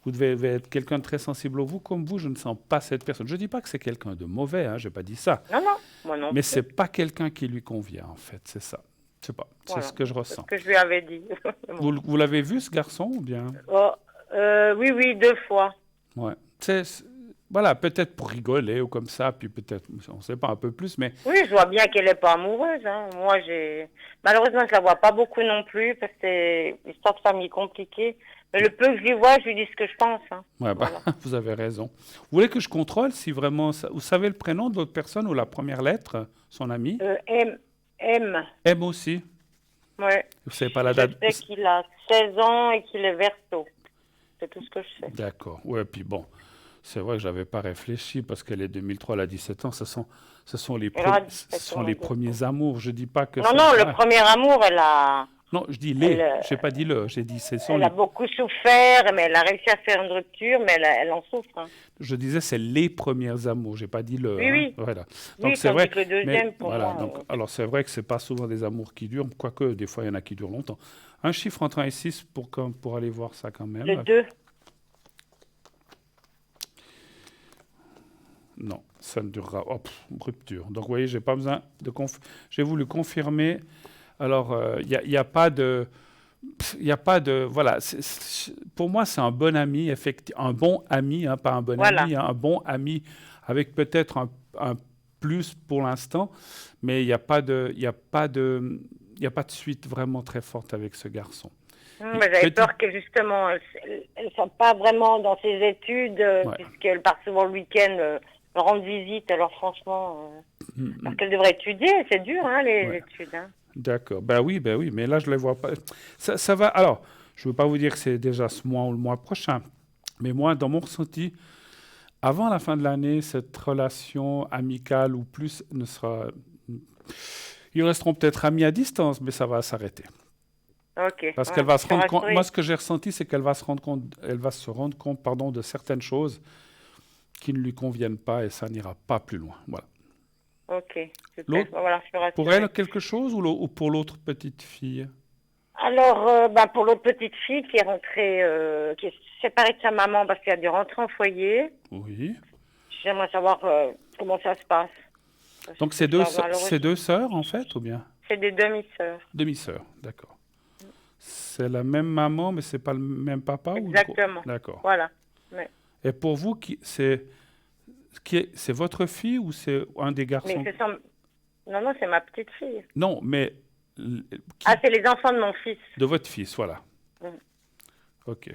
devez être quelqu'un de très sensible au vous. Comme vous, je ne sens pas cette personne. Je ne dis pas que c'est quelqu'un de mauvais, hein, je n'ai pas dit ça. Non, moi non. Mais ce n'est pas quelqu'un qui lui convient, en fait. C'est ça. Je sais pas. Voilà. C'est ce que je ressens. C'est ce que je lui avais dit. Vous l'avez vu, ce garçon, ou bien? Oui, 2 fois. Ouais. Voilà, peut-être pour rigoler ou comme ça, puis peut-être, on ne sait pas, un peu plus, mais... Oui, je vois bien qu'elle n'est pas amoureuse. Hein. Moi, malheureusement, je la vois pas beaucoup non plus, parce que c'est une histoire de famille compliquée. Mais le peu que je lui vois, je lui dis ce que je pense. Hein. Ouais, bah, voilà. Vous avez raison. Vous voulez que je contrôle si vraiment... Vous savez le prénom de l'autre personne ou la première lettre, son ami? M. M aussi? Ouais. Vous savez pas la date? Je sais qu'il a 16 ans et qu'il est verso. C'est tout ce que je sais. D'accord. Ouais, puis bon... C'est vrai que je n'avais pas réfléchi parce qu'elle est 2003, elle a 17 ans. Ce sont les premiers amours. Je dis pas que... Non, le premier amour, elle a... Non, je dis les. Je n'ai pas dit le. J'ai dit Elle a beaucoup souffert, mais elle a réussi à faire une rupture, mais elle en souffre. Hein. Je disais c'est les premiers amours. J'ai pas dit le. Oui. Voilà. Donc c'est vrai que le deuxième, pour voilà. moi, Donc, alors c'est vrai que c'est pas souvent des amours qui durent, quoique des fois il y en a qui durent longtemps. Un chiffre entre 1 et 6 pour aller voir ça quand même. Le 2. Non, ça ne durera. Rupture. Donc, vous voyez, j'ai pas besoin de j'ai voulu confirmer. Alors, il n'y a pas de. Il n'y a pas de. Voilà. Pour moi, c'est un bon ami, un bon ami, hein, pas un bon ami, hein, un bon ami avec peut-être un plus pour l'instant, mais il n'y a pas de suite vraiment très forte avec ce garçon. Mais j'avais peur que justement, elle ne soit pas vraiment dans ses études, puisqu'elle part souvent le week-end. Rendre visite, alors franchement, parce qu'elle devrait étudier, c'est dur, hein, les études. Hein. D'accord, ben oui, mais là, je ne les vois pas. Ça va, alors, je ne veux pas vous dire que c'est déjà ce mois ou le mois prochain, mais moi, dans mon ressenti, avant la fin de l'année, cette relation amicale ou plus ne sera... Ils resteront peut-être amis à distance, mais ça va s'arrêter. Ok. Parce qu'elle va se rendre compte... Moi, ce que j'ai ressenti, c'est qu'elle va se rendre compte, de certaines choses qui ne lui conviennent pas et ça n'ira pas plus loin. Voilà. Ok. Voilà, pour elle, quelque chose ou pour l'autre petite fille? Alors, pour l'autre petite fille qui est rentrée, qui est séparée de sa maman parce qu'elle a dû rentrer en foyer. Oui. J'aimerais savoir comment ça se passe. Donc, c'est deux sœurs, en fait, ou bien? C'est des demi-sœurs. Demi-sœurs, d'accord. C'est la même maman, mais c'est pas le même papa? Exactement. D'accord. Voilà. Ouais. Et pour vous, c'est votre fille ou c'est un des garçons? Mais non, c'est ma petite fille. Non, mais... c'est les enfants de mon fils. De votre fils, voilà. Ok.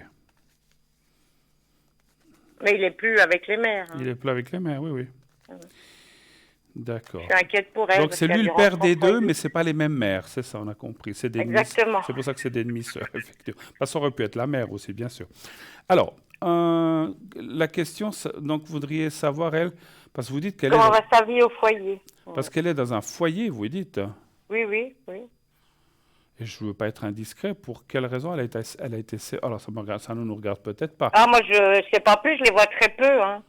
Mais il n'est plus avec les mères. Hein. Il est plus avec les mères, oui, oui. Mhm. D'accord. Je suis inquiète pour elle. Donc parce c'est qu'elle lui le lui père rentre des en deux, foyer. mais c'est pas les mêmes mères, c'est ça, on a compris. C'est des demi. Exactement. C'est pour ça que c'est des demi-sœurs, effectivement. Parce que ça aurait pu être la mère aussi, bien sûr. Alors, la question, donc vous voudriez savoir, elle, parce que vous dites qu'elle est, Comment va sa vie au foyer? parce qu'elle est dans un foyer, vous dites. Oui, oui, oui. Et je ne veux pas être indiscret, pour quelle raison elle a été alors ça ne nous regarde peut-être pas, Ah, moi, je sais pas plus, je les vois très peu. Hein.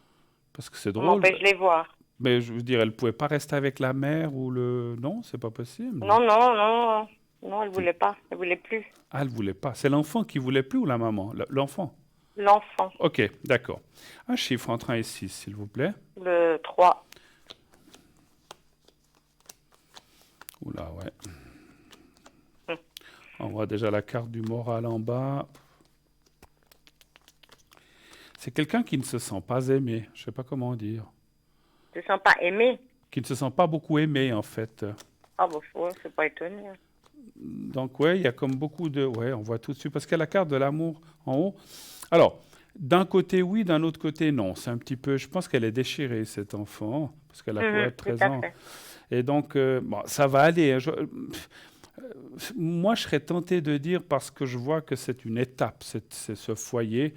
parce que c'est On drôle, m'empêche de les voir. mais je veux dire, elle ne pouvait pas rester avec la mère ou le... Non, c'est pas possible. Non, non, non. Non, elle voulait pas. Elle voulait plus. Ah, elle ne voulait pas. C'est l'enfant qui voulait plus ou la maman? L'enfant. L'enfant, Ok, d'accord. Un chiffre entre 1 et 6, s'il vous plaît. le 3. Oula, ouais. Hum. On voit déjà la carte du moral en bas. C'est quelqu'un qui ne se sent pas aimé. Je ne sais pas comment dire. Tu te sens pas aimé? Qui ne se sent pas beaucoup aimé, en fait. Ah, bon, ouais, c'est pas étonné. Hein. Donc, ouais, il y a comme beaucoup de... Ouais, on voit tout de suite. Parce qu'il y a la carte de l'amour en haut. Alors, d'un côté, oui, d'un autre côté, non. C'est un petit peu... Je pense qu'elle est déchirée, cet enfant. Parce qu'elle a pour être Tout 13 à ans. fait. Et donc, bon, ça va aller. Hein. Moi, je serais tenté de dire, parce que je vois que c'est une étape, c'est ce foyer,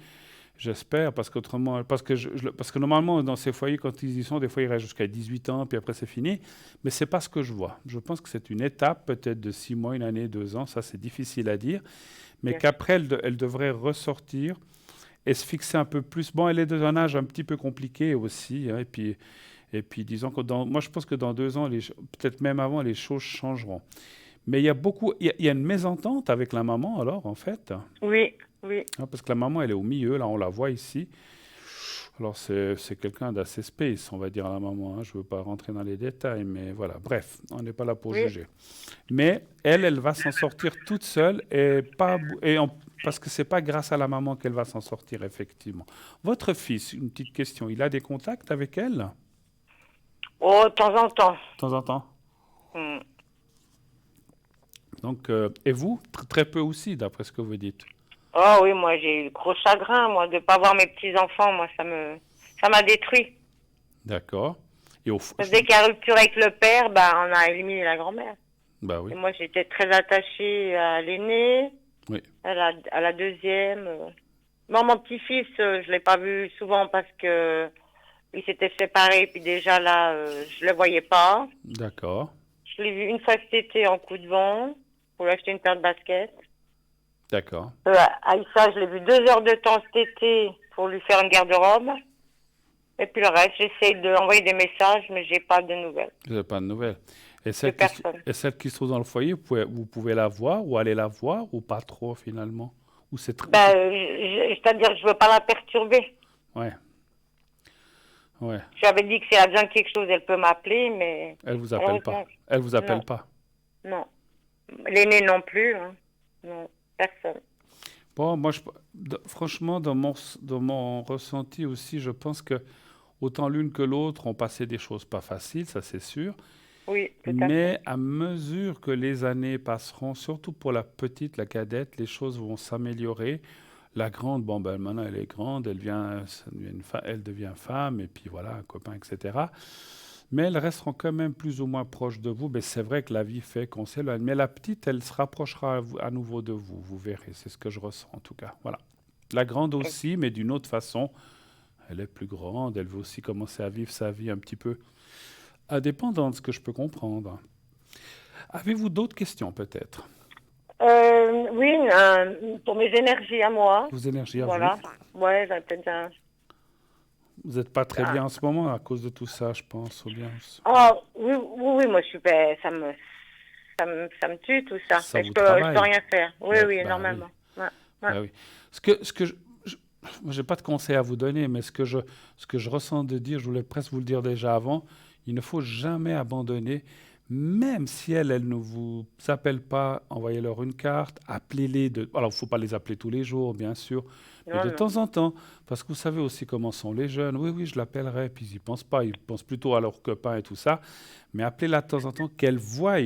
j'espère, parce qu'autrement, parce que normalement, dans ces foyers, quand ils y sont, des fois, ils restent jusqu'à 18 ans, puis après, c'est fini. Mais c'est pas ce que je vois. Je pense que c'est une étape, peut-être de 6 mois, une année, 2 ans, ça, c'est difficile à dire, mais Bien. qu'après, elle devrait ressortir et se fixer un peu plus. Bon, elle est dans un âge un petit peu compliqué aussi, hein, et puis, disons que moi, je pense que dans 2 ans, peut-être même avant, les choses changeront. Mais il y a il y a une mésentente avec la maman, alors, en fait. Oui, oui. Hein, parce que la maman, elle est au milieu, là, on la voit ici. Alors, c'est quelqu'un d'assez space, on va dire, la maman. Hein. Je ne veux pas rentrer dans les détails, mais voilà. Bref, on n'est pas là pour Oui. juger. Mais elle va s'en sortir toute seule, parce que ce n'est pas grâce à la maman qu'elle va s'en sortir, effectivement. Votre fils, une petite question, il a des contacts avec elle? Oh, de temps en temps. De temps en temps. Hmm. Donc, et vous, très peu aussi, d'après ce que vous dites. Oh oui, moi, j'ai eu le gros chagrin, moi, de ne pas voir mes petits-enfants. Moi, ça m'a détruit. D'accord. Et Dès qu'il y a rupture avec le père, bah, on a éliminé la grand-mère. bah oui. Et moi, j'étais très attachée à l'aîné, Oui. à la deuxième. Bon, mon petit-fils, je ne l'ai pas vu souvent parce que il s'était séparé, puis déjà là, je ne le voyais pas. D'accord. Je l'ai vu une fois cet été en coup de vent, pour lui acheter une paire de baskets. D'accord. Aïssa, je l'ai vu 2 heures de temps cet été pour lui faire une garde-robe. Et puis le reste, j'essaie d'envoyer des messages, mais j'ai pas de nouvelles. Vous n'avez pas de nouvelles. Et De celle, personne. celle qui se trouve dans le foyer, vous pouvez la voir ou aller la voir ou pas trop finalement? Ou c'est très... Ben, c'est-à-dire que je veux pas la perturber. Ouais. Ouais. Je lui avais dit que si elle a besoin de quelque chose, elle peut m'appeler, mais... Elle vous appelle pas. Elle vous appelle pas. Non. L'aîné non plus. Hein. Non, personne. Bon, moi, franchement, dans mon ressenti aussi, je pense que autant l'une que l'autre ont passé des choses pas faciles, ça c'est sûr. Oui, tout à fait. Mais à mesure que les années passeront, surtout pour la petite, la cadette, les choses vont s'améliorer. La grande, bon, ben, maintenant elle est grande, elle devient femme, et puis voilà, un copain, etc. Mais elles resteront quand même plus ou moins proches de vous. Mais c'est vrai que la vie fait qu'on s'éloigne. Mais la petite, elle se rapprochera à nouveau de vous, vous verrez. C'est ce que je ressens en tout cas. Voilà. La grande aussi, mais d'une autre façon. Elle est plus grande, elle veut aussi commencer à vivre sa vie un petit peu indépendante, ce que je peux comprendre. Avez-vous d'autres questions peut-être? Oui, pour mes énergies à moi. Vos énergies à Voilà. vous? Ouais, j'avais peut-être un... Vous n'êtes pas très bien en ce moment à cause de tout ça, je pense. Ou bien... Oh, oui, oui, oui, moi, je suis... ça me tue, tout ça. Ça Mais vous je peux travaille. rien faire. Oui, Ouais, oui, bah énormément. Ouais, ouais. Ah oui. Ce que moi, j'ai pas de conseil à vous donner, mais ce que je ressens de dire, je voulais presque vous le dire déjà avant, il ne faut jamais abandonner, même si elle ne vous appelle pas, envoyez-leur une carte, appelez-les. Alors, il ne faut pas les appeler tous les jours, bien sûr, mais Non, de non. temps en temps, parce que vous savez aussi comment sont les jeunes. Oui, oui, je l'appellerai, puis ils n'y pensent pas, ils pensent plutôt à leurs copains et tout ça. Mais appelez-la de temps en temps, qu'elle voie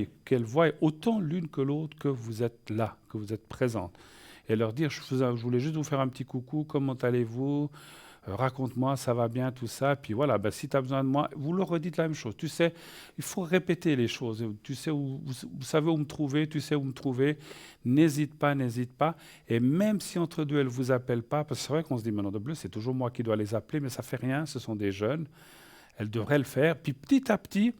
autant l'une que l'autre que vous êtes là, que vous êtes présente. et leur dire, je voulais juste vous faire un petit coucou, comment allez-vous? Raconte-moi, ça va bien, tout ça. Puis voilà, ben, si tu as besoin de moi, vous leur redites la même chose. Tu sais, il faut répéter les choses. Tu sais vous savez où me trouver, tu sais où me trouver. N'hésite pas, n'hésite pas. Et même si entre deux, elles ne vous appellent pas, parce que c'est vrai qu'on se dit, maintenant de bleu, c'est toujours moi qui dois les appeler, mais ça fait rien, ce sont des jeunes. Elles devraient le faire. Puis petit à petit,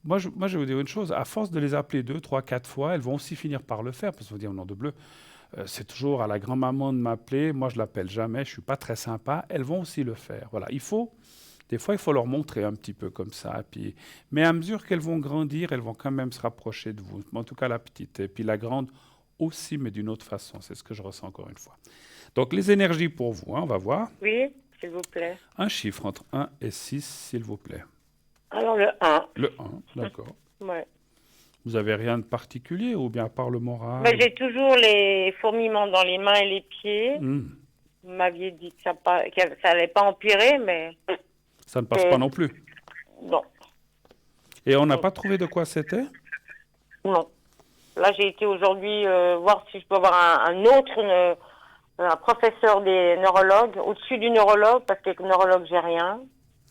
moi, je vais vous dire une chose, à force de les appeler 2, 3, 4 fois, elles vont aussi finir par le faire, parce qu'on va dire, nom de bleu, c'est toujours à la grand-maman de m'appeler. Moi, je l'appelle jamais. Je suis pas très sympa. Elles vont aussi le faire. Voilà. Des fois, il faut leur montrer un petit peu comme ça. Puis, mais à mesure qu'elles vont grandir, elles vont quand même se rapprocher de vous. En tout cas, la petite. Et puis la grande aussi, mais d'une autre façon. C'est ce que je ressens encore une fois. Donc, les énergies pour vous, hein, on va voir. Oui, s'il vous plaît. Un chiffre entre 1 et 6, s'il vous plaît. Alors, le 1. Le 1, d'accord. Ouais. Vous avez rien de particulier ou bien à part le moral? Ben, j'ai toujours les fourmillements dans les mains et les pieds. Hmm. Vous m'aviez dit que ça allait pas empirer, mais Ça ne passe pas non plus. non. Et on n'a pas trouvé de quoi c'était? Non. Là, j'ai été aujourd'hui voir si je peux avoir un autre un professeur des neurologues, au-dessus du neurologue, parce que le neurologue, j'ai rien.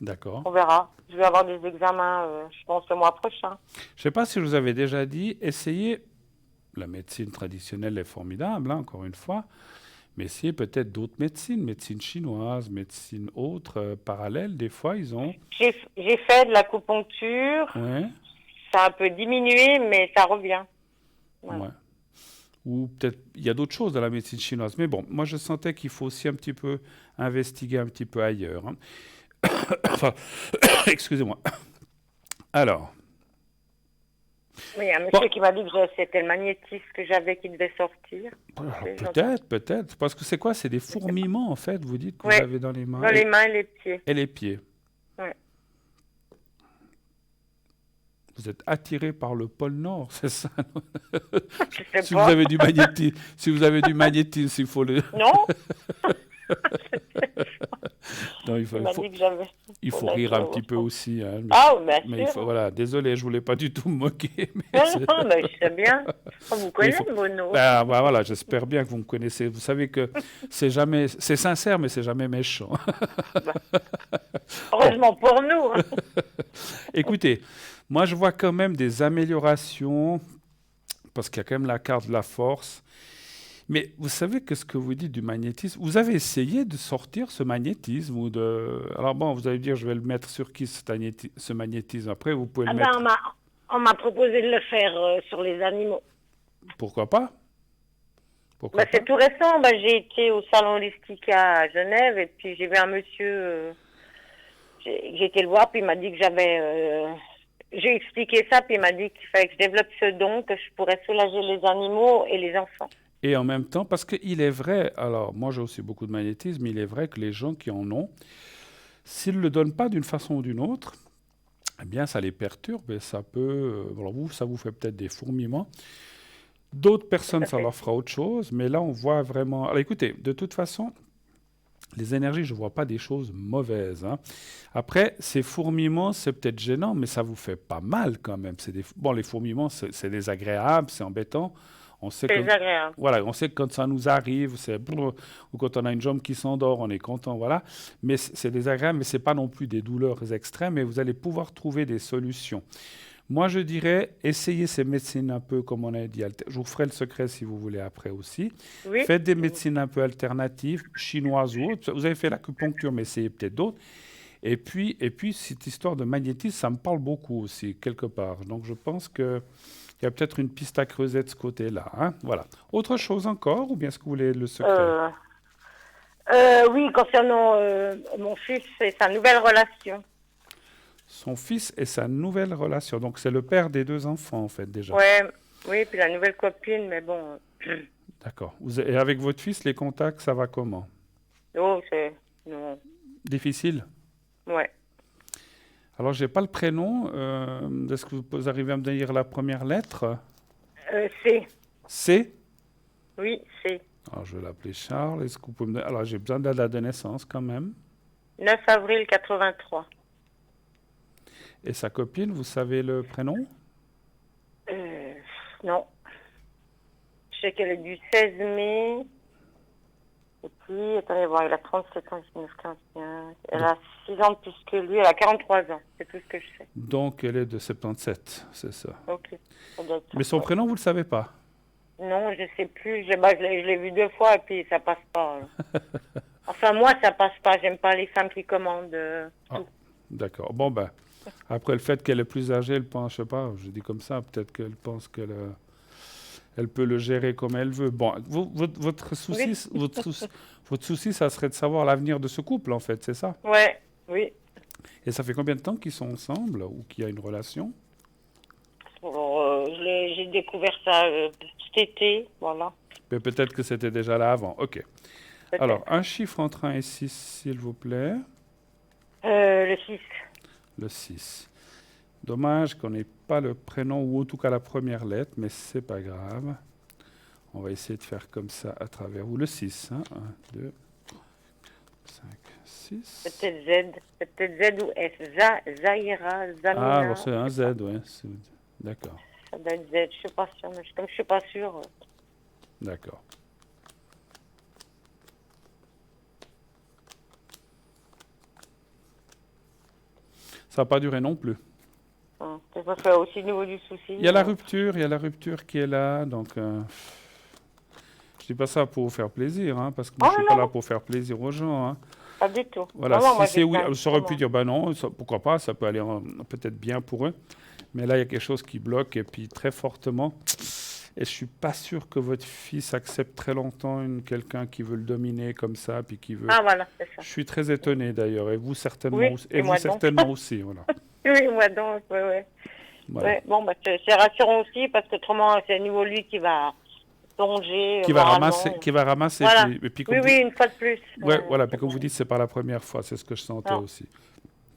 D'accord. On verra. Je vais avoir des examens, je pense, le mois prochain. Je ne sais pas si je vous avais déjà dit, essayez, la médecine traditionnelle est formidable, hein, encore une fois, mais essayez peut-être d'autres médecines, médecine chinoise, médecine autre, parallèle, des fois ils ont... J'ai fait de l'acupuncture, Ouais, ça a un peu diminué, mais ça revient. Voilà. ouais. Ou peut-être, il y a d'autres choses dans la médecine chinoise, mais bon, moi je sentais qu'il faut aussi un petit peu investiguer un petit peu ailleurs, hein. Enfin, excusez-moi. Alors, Oui, il y a un monsieur qui m'a dit que c'était le magnétisme que j'avais qui devait sortir. alors, peut-être, parce que c'est quoi? C'est des fourmillements, en fait, vous dites que Ouais. vous avez dans les mains Dans les mains et les pieds. et les pieds. Ouais. Vous êtes attiré par le pôle Nord, c'est ça? Je sais Si pas. vous avez du magnétisme, si vous avez du magnétisme, il faut le... Non. Non, Il m'a dit que j'avais. il faut rire un petit peu aussi, hein, Ah, bien mais il sûr. faut, voilà, désolé, je voulais pas du tout me moquer. Mais Non, c'est- non, mais je sais bien. Vous mais il connaissez, faut- Bono. Ben, voilà, j'espère bien que vous me connaissez. Vous savez que c'est sincère, mais c'est jamais méchant. Heureusement pour nous. Hein. Écoutez, moi je vois quand même des améliorations, parce qu'il y a quand même la carte de la force. Mais vous savez que ce que vous dites du magnétisme, vous avez essayé de sortir ce magnétisme ou de... Alors bon, vous allez dire, je vais le mettre sur qui ce magnétisme? Après, vous pouvez le Ah ben, mettre... on m'a proposé de le faire sur les animaux. Pourquoi pas? Pourquoi Bah, c'est tout récent. Bah, j'ai été au salon Listica à Genève et puis j'ai vu un monsieur. J'ai été le voir puis il m'a dit que j'avais. J'ai expliqué ça puis il m'a dit qu'il fallait que je développe ce don, que je pourrais soulager les animaux et les enfants. Et en même temps, parce qu'il est vrai, alors moi j'ai aussi beaucoup de magnétisme, il est vrai que les gens qui en ont, s'ils ne le donnent pas d'une façon ou d'une autre, eh bien ça les perturbe et ça peut... alors vous, ça vous fait peut-être des fourmillements. D'autres personnes, ça leur fera autre chose, mais là on voit vraiment... Alors écoutez, de toute façon, les énergies, je ne vois pas des choses mauvaises, hein. Après, ces fourmillements, c'est peut-être gênant, mais ça vous fait pas mal quand même. Bon, les fourmillements, c'est désagréable, c'est embêtant. On sait C'est que, désagréable. voilà, on sait que quand ça nous arrive, ou quand on a une jambe qui s'endort, on est content, voilà. Mais c'est désagréable, mais ce n'est pas non plus des douleurs extrêmes, et vous allez pouvoir trouver des solutions. Moi, je dirais, essayez ces médecines un peu, comme on a dit. Je vous ferai le secret si vous voulez après aussi. Oui. Faites des médecines un peu alternatives, chinoises ou autres. Vous avez fait l'acupuncture, mais essayez peut-être d'autres. Et puis, cette histoire de magnétisme, ça me parle beaucoup aussi, quelque part. Donc, je pense qu'il y a peut-être une piste à creuser de ce côté-là, hein. Voilà. Autre chose encore, ou bien est-ce que vous voulez le secret? Oui, concernant mon fils et sa nouvelle relation. Son fils et sa nouvelle relation. Donc, c'est le père des 2 enfants, en fait, déjà. Ouais, oui, puis la nouvelle copine, mais bon. D'accord. Et avec votre fils, les contacts, ça va comment? Oh, c'est. Non. Difficile? Ouais. Alors, j'ai pas le prénom. Est-ce que vous arrivez à me dire la première lettre? C'est. C? Oui, c'est. Alors, je vais l'appeler Charles. Est-ce que vous pouvez me... Alors, j'ai besoin de la date de naissance quand même. 9 avril 83. Et sa copine, vous savez le prénom? Non. Je sais qu'elle est du 16 mai. Et puis, attendez voir, il a 37 ans, 19, 41. Elle a 6 ans de plus que lui, elle a 43 ans. C'est tout ce que je sais. Donc, elle est de 77, c'est ça. Ok. Ça doit être ça, Mais son ouais. prénom, vous le savez pas? Non, je sais plus. Je l'ai vu 2 fois et puis ça passe pas. Enfin, moi, ça passe pas. J'aime pas les femmes qui commandent Ah, tout. d'accord. Bon, ben, après le fait qu'elle est plus âgée, elle pense, je sais pas, je dis comme ça, peut-être qu'elle pense qu'elle elle peut le gérer comme elle veut. Bon, votre Oui. souci, votre souci, ça serait de savoir l'avenir de ce couple, en fait, c'est ça? Ouais, oui. Et ça fait combien de temps qu'ils sont ensemble ou qu'il y a une relation? Bon, j'ai découvert ça cet été, voilà. Mais peut-être que c'était déjà là avant. OK. Alors, Peut-être. un chiffre entre 1 et 6, s'il vous plaît. Le 6. Le 6. Dommage qu'on n'ait pas le prénom ou en tout cas la première lettre, mais c'est pas grave. On va essayer de faire comme ça à travers vous. Le 6, hein. 1, 2, 5, 6. Peut-être Z ou S. Zahira, Ah, Zamina. alors c'est un Je sais pas. Z, ouais. D'accord, Ça doit être Z, je suis pas sûre. Mais comme je suis pas sûre. d'accord. Ça n'a pas duré non plus. C'est parce que aussi au niveau du souci. Il y a la rupture qui est là, donc je dis pas ça pour vous faire plaisir, hein, parce que moi Oh je suis pas là non, pour faire plaisir aux gens, hein. pas du tout. Voilà, Non, non, si moi c'est j'ai oui, plein de ça aurait pu commandes. dire bah non, pourquoi pas, ça peut aller peut-être bien pour eux, mais là il y a quelque chose qui bloque et puis très fortement. Et je suis pas sûr que votre fils accepte très longtemps quelqu'un qui veut le dominer comme ça, puis qui veut. Ah voilà, c'est ça. Je suis très étonné d'ailleurs, et vous certainement, Oui, et et vous moi donc. certainement aussi, voilà. Oui, moi donc, ouais, ouais. Voilà. Ouais, bon, bah, c'est rassurant aussi parce que autrement, c'est à nouveau lui qui va plonger Qui va moralement. ramasser, Voilà. et puis Oui, comme oui, vous, une fois de plus. ouais, voilà, puis comme vous dites, c'est pas la première fois, c'est ce que je sentais Non, aussi.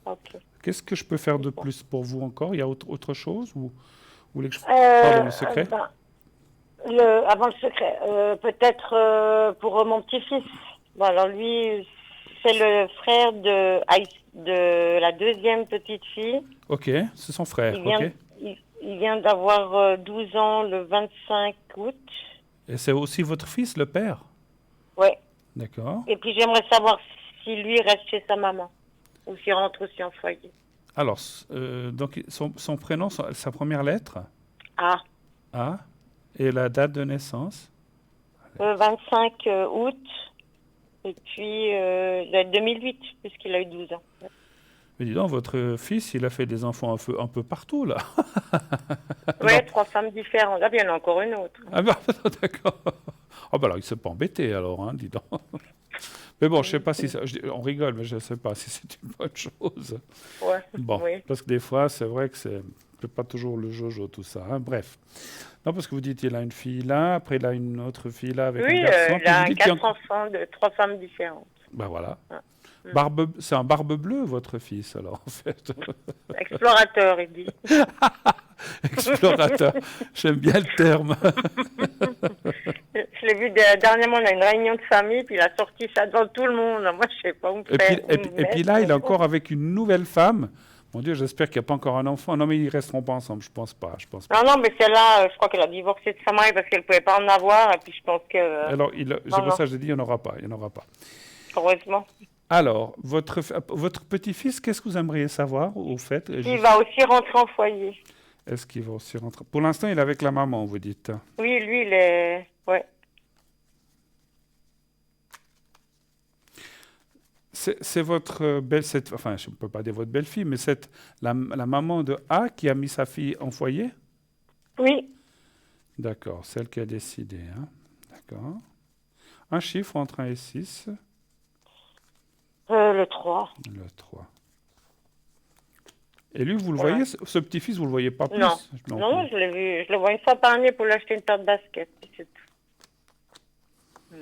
ok. Qu'est-ce que je peux faire de Bon. plus pour vous encore? Il y a autre chose ou vous voulez que je pardon, le secret? Ben, avant le secret, peut-être pour mon petit-fils. Bon, alors lui, c'est le frère de la deuxième petite fille. Ok, c'est son frère, Il ok. vient, il vient d'avoir 12 ans le 25 août. Et c'est aussi votre fils, le père? Ouais. D'accord. Et puis j'aimerais savoir si lui reste chez sa maman ou s'il rentre aussi en foyer. Alors, donc son prénom, sa première lettre, Ah, A, et la date de naissance. 25 août. Et puis, il doit être 2008, puisqu'il a eu 12 ans. Mais dis donc, votre fils, il a fait des enfants un peu partout, là. Oui, Non. 3 femmes différentes. Là, il y en a encore une autre. Ah bah, d'accord. Ah bah alors, il ne s'est pas embêté, alors, hein, dis donc. Mais bon, je sais pas si ça, on rigole, mais je ne sais pas si c'est une bonne chose. Ouais, Bon, oui. parce que des fois, c'est vrai que c'est pas toujours le jojo, tout ça, hein. Bref. Non, parce que vous dites, il a une fille là, après il a une autre fille là avec un Oui, garçon, il puis vous a dites qu'il y a 4 enfants de 3 femmes différentes. ben voilà. Ah. C'est un barbe bleue, votre fils, alors, en fait. Explorateur, il dit. Explorateur. J'aime bien le terme. Je l'ai vu dernièrement, on a une réunion de famille, puis il a sorti ça devant tout le monde. Moi, je sais pas où me Et puis, faire. et puis là, il est encore avec une nouvelle femme. Mon Dieu, j'espère qu'il n'y a pas encore un enfant. Non, mais ils resteront pas ensemble, je pense pas. Je pense pas. Non, non, mais celle-là, je crois qu'elle a divorcé de sa mari parce qu'elle pouvait pas en avoir, et puis je pense que, Alors, c'est pour non. ça que j'ai dit, il n'y en aura pas. Il n'y en aura pas. heureusement. Alors, votre petit-fils, qu'est-ce que vous aimeriez savoir, au fait? Il va aussi rentrer en foyer. Est-ce qu'il va aussi rentrer? Pour l'instant, il est avec la maman, vous dites. Oui, lui, il est, ouais. C'est votre enfin, je ne peux pas dire votre belle-fille, mais c'est la maman de A qui a mis sa fille en foyer? Oui, D'accord, celle qui a décidé, hein. D'accord. Un chiffre entre 1 et 6, le 3. le 3. Et lui, vous le Voilà. voyez, ce petit-fils, vous le voyez pas plus? Non, Non non, plus. je l'ai vu, je le vois une fois par année pour lui acheter une paire de basket, puis c'est tout.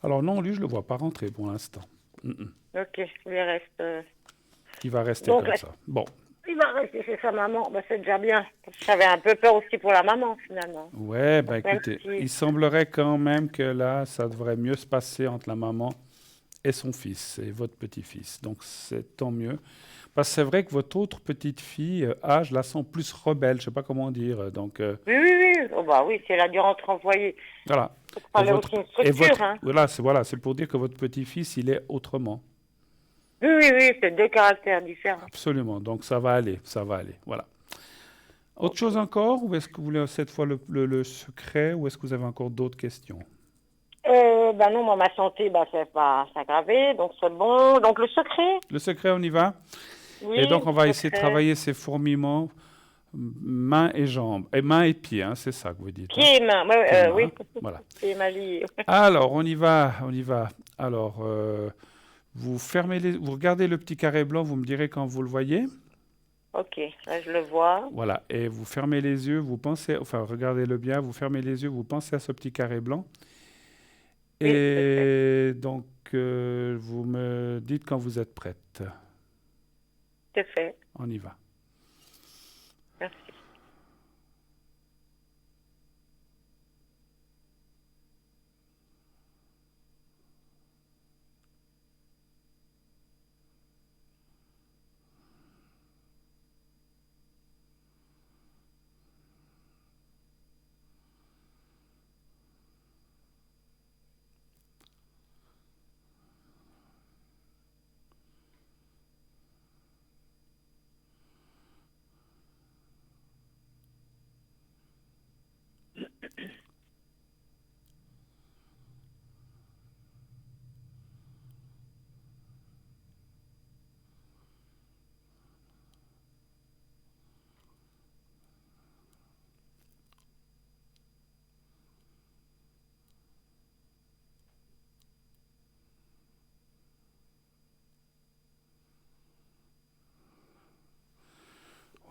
Alors non, lui, je le vois pas rentrer pour l'instant. Ok, il reste, Il va rester Donc, comme là- ça. Bon, il va rester chez sa maman, bah, c'est déjà bien. J'avais un peu peur aussi pour la maman, finalement. ouais, bah Même écoutez, si- il semblerait quand même que là, ça devrait mieux se passer entre la maman et son fils, et votre petit-fils. Donc c'est tant mieux. Parce que c'est vrai que votre autre petite fille, je la sens plus rebelle, je ne sais pas comment dire. Donc Oui. Oh, bah oui, si elle a dû rentrer en foyer. voilà. Il fallait aussi une structure, hein. Voilà, c'est pour dire que votre petit-fils, il est autrement. Oui, c'est deux caractères différents. Absolument. Donc ça va aller, Voilà. Autre chose encore, ou est-ce que vous voulez cette fois le secret, ou est-ce que vous avez encore d'autres questions? Non, moi, ma santé, c'est pas aggravé, donc c'est bon. Donc le secret? Le secret, on y va. Oui, Et donc on va le essayer de secret. travailler ces fourmillements, mains et jambes, et mains et pieds, hein, c'est ça que vous dites. Pieds et mains, Pieds et mains, oui. hein. Voilà. Pieds et mains liés. Alors, on y va. Alors, vous regardez le petit carré blanc, vous me direz quand vous le voyez. Ok, là je le vois. Voilà, et vous fermez les yeux, regardez-le bien, vous fermez les yeux, vous pensez à ce petit carré blanc. Oui, Et donc, vous me dites quand vous êtes prête. c'est fait. On y va. Merci.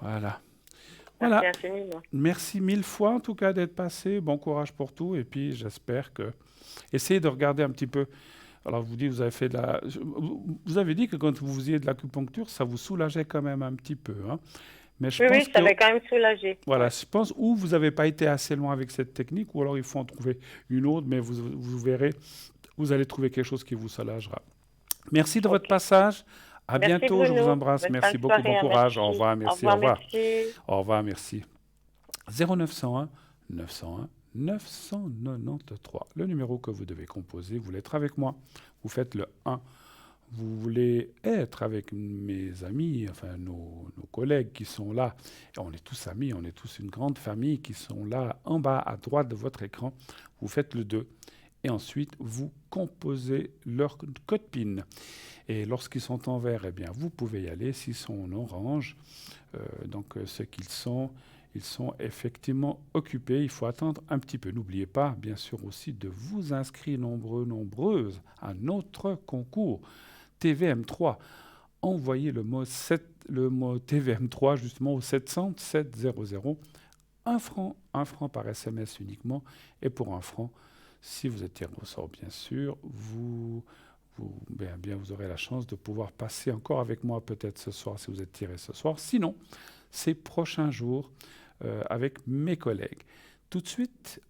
Voilà. Merci Voilà. infiniment. Merci mille fois en tout cas d'être passé. Bon courage pour tout. Et puis j'espère que. Essayez de regarder un petit peu. Alors je vous dis, vous avez fait de la. Vous avez dit que quand vous faisiez de l'acupuncture, ça vous soulageait quand même un petit peu, hein. Mais je Oui, pense ça que. m'avait quand même soulagé. Voilà, je pense ou vous n'avez pas été assez loin avec cette technique, ou alors il faut en trouver une autre, mais vous verrez, vous allez trouver quelque chose qui vous soulagera. Merci de votre Ok. passage. À Merci bientôt, je vous Bruno. embrasse. Bonne Merci fin de beaucoup, soirée, bon hein, courage. Au merci. revoir, Au merci, revoir, au revoir. merci. Au revoir, merci. 0901 901 993. Le numéro que vous devez composer, vous voulez être avec moi, vous faites le 1. Vous voulez être avec mes amis, enfin nos collègues qui sont là. Et on est tous amis, on est tous une grande famille qui sont là en bas à droite de votre écran. Vous faites le 2. Et ensuite, vous composez leur code PIN. Et lorsqu'ils sont en vert, eh bien, vous pouvez y aller. S'ils sont en orange, ce qu'ils sont, ils sont effectivement occupés. Il faut attendre un petit peu. N'oubliez pas, bien sûr, aussi de vous inscrire nombreuses à notre concours TVM3. Envoyez le mot TVM3 justement au 700 700. 1 franc par SMS uniquement. Et pour 1 franc, si vous êtes tiré au sort, bien sûr, vous aurez la chance de pouvoir passer encore avec moi peut-être ce soir si vous êtes tiré ce soir. Sinon, ces prochains jours avec mes collègues. Tout de suite,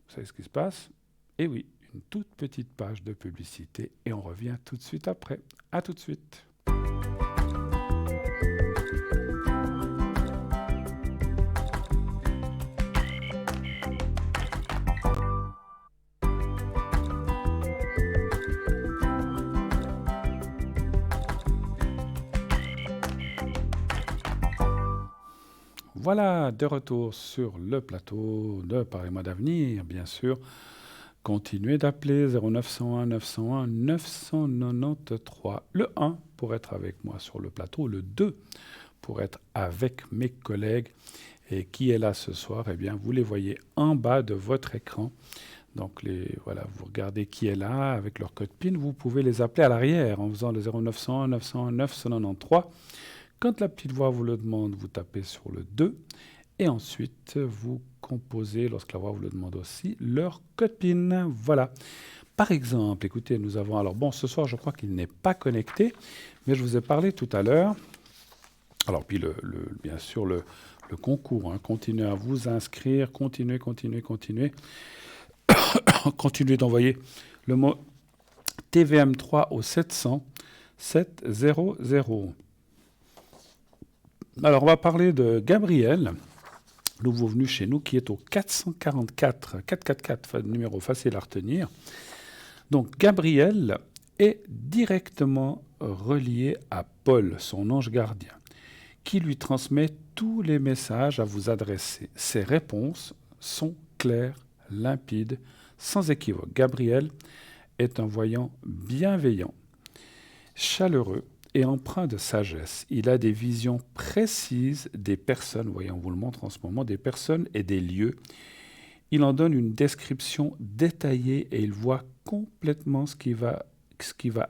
vous savez ce qui se passe? Eh oui, une toute petite page de publicité et on revient tout de suite après. À tout de suite. Voilà, de retour sur le plateau de Parlez-moi d'avenir, bien sûr. Continuez d'appeler 0901 901 993. Le 1 pour être avec moi sur le plateau, le 2 pour être avec mes collègues. Et qui est là ce soir? Eh bien, vous les voyez en bas de votre écran. Donc, vous regardez qui est là avec leur code PIN. Vous pouvez les appeler à l'arrière en faisant le 0901 901 993. Quand la petite voix vous le demande, vous tapez sur le 2 et ensuite vous composez, lorsque la voix vous le demande aussi, leur code PIN. Voilà. Par exemple, écoutez, nous avons... Alors bon, ce soir, je crois qu'il n'est pas connecté, mais je vous ai parlé tout à l'heure. Alors puis, bien sûr, le concours. Hein, continuez à vous inscrire, continuez. Continuez d'envoyer le mot TVM3 au 700 700. Alors, on va parler de Gabriel, nouveau venu chez nous, qui est au 444, numéro facile à retenir. Donc, Gabriel est directement relié à Paul, son ange gardien, qui lui transmet tous les messages à vous adresser. Ses réponses sont claires, limpides, sans équivoque. Gabriel est un voyant bienveillant, chaleureux et empreint de sagesse. Il a des visions précises des personnes, voyez, on vous le montre en ce moment, des personnes et des lieux. Il en donne une description détaillée et il voit complètement ce qui va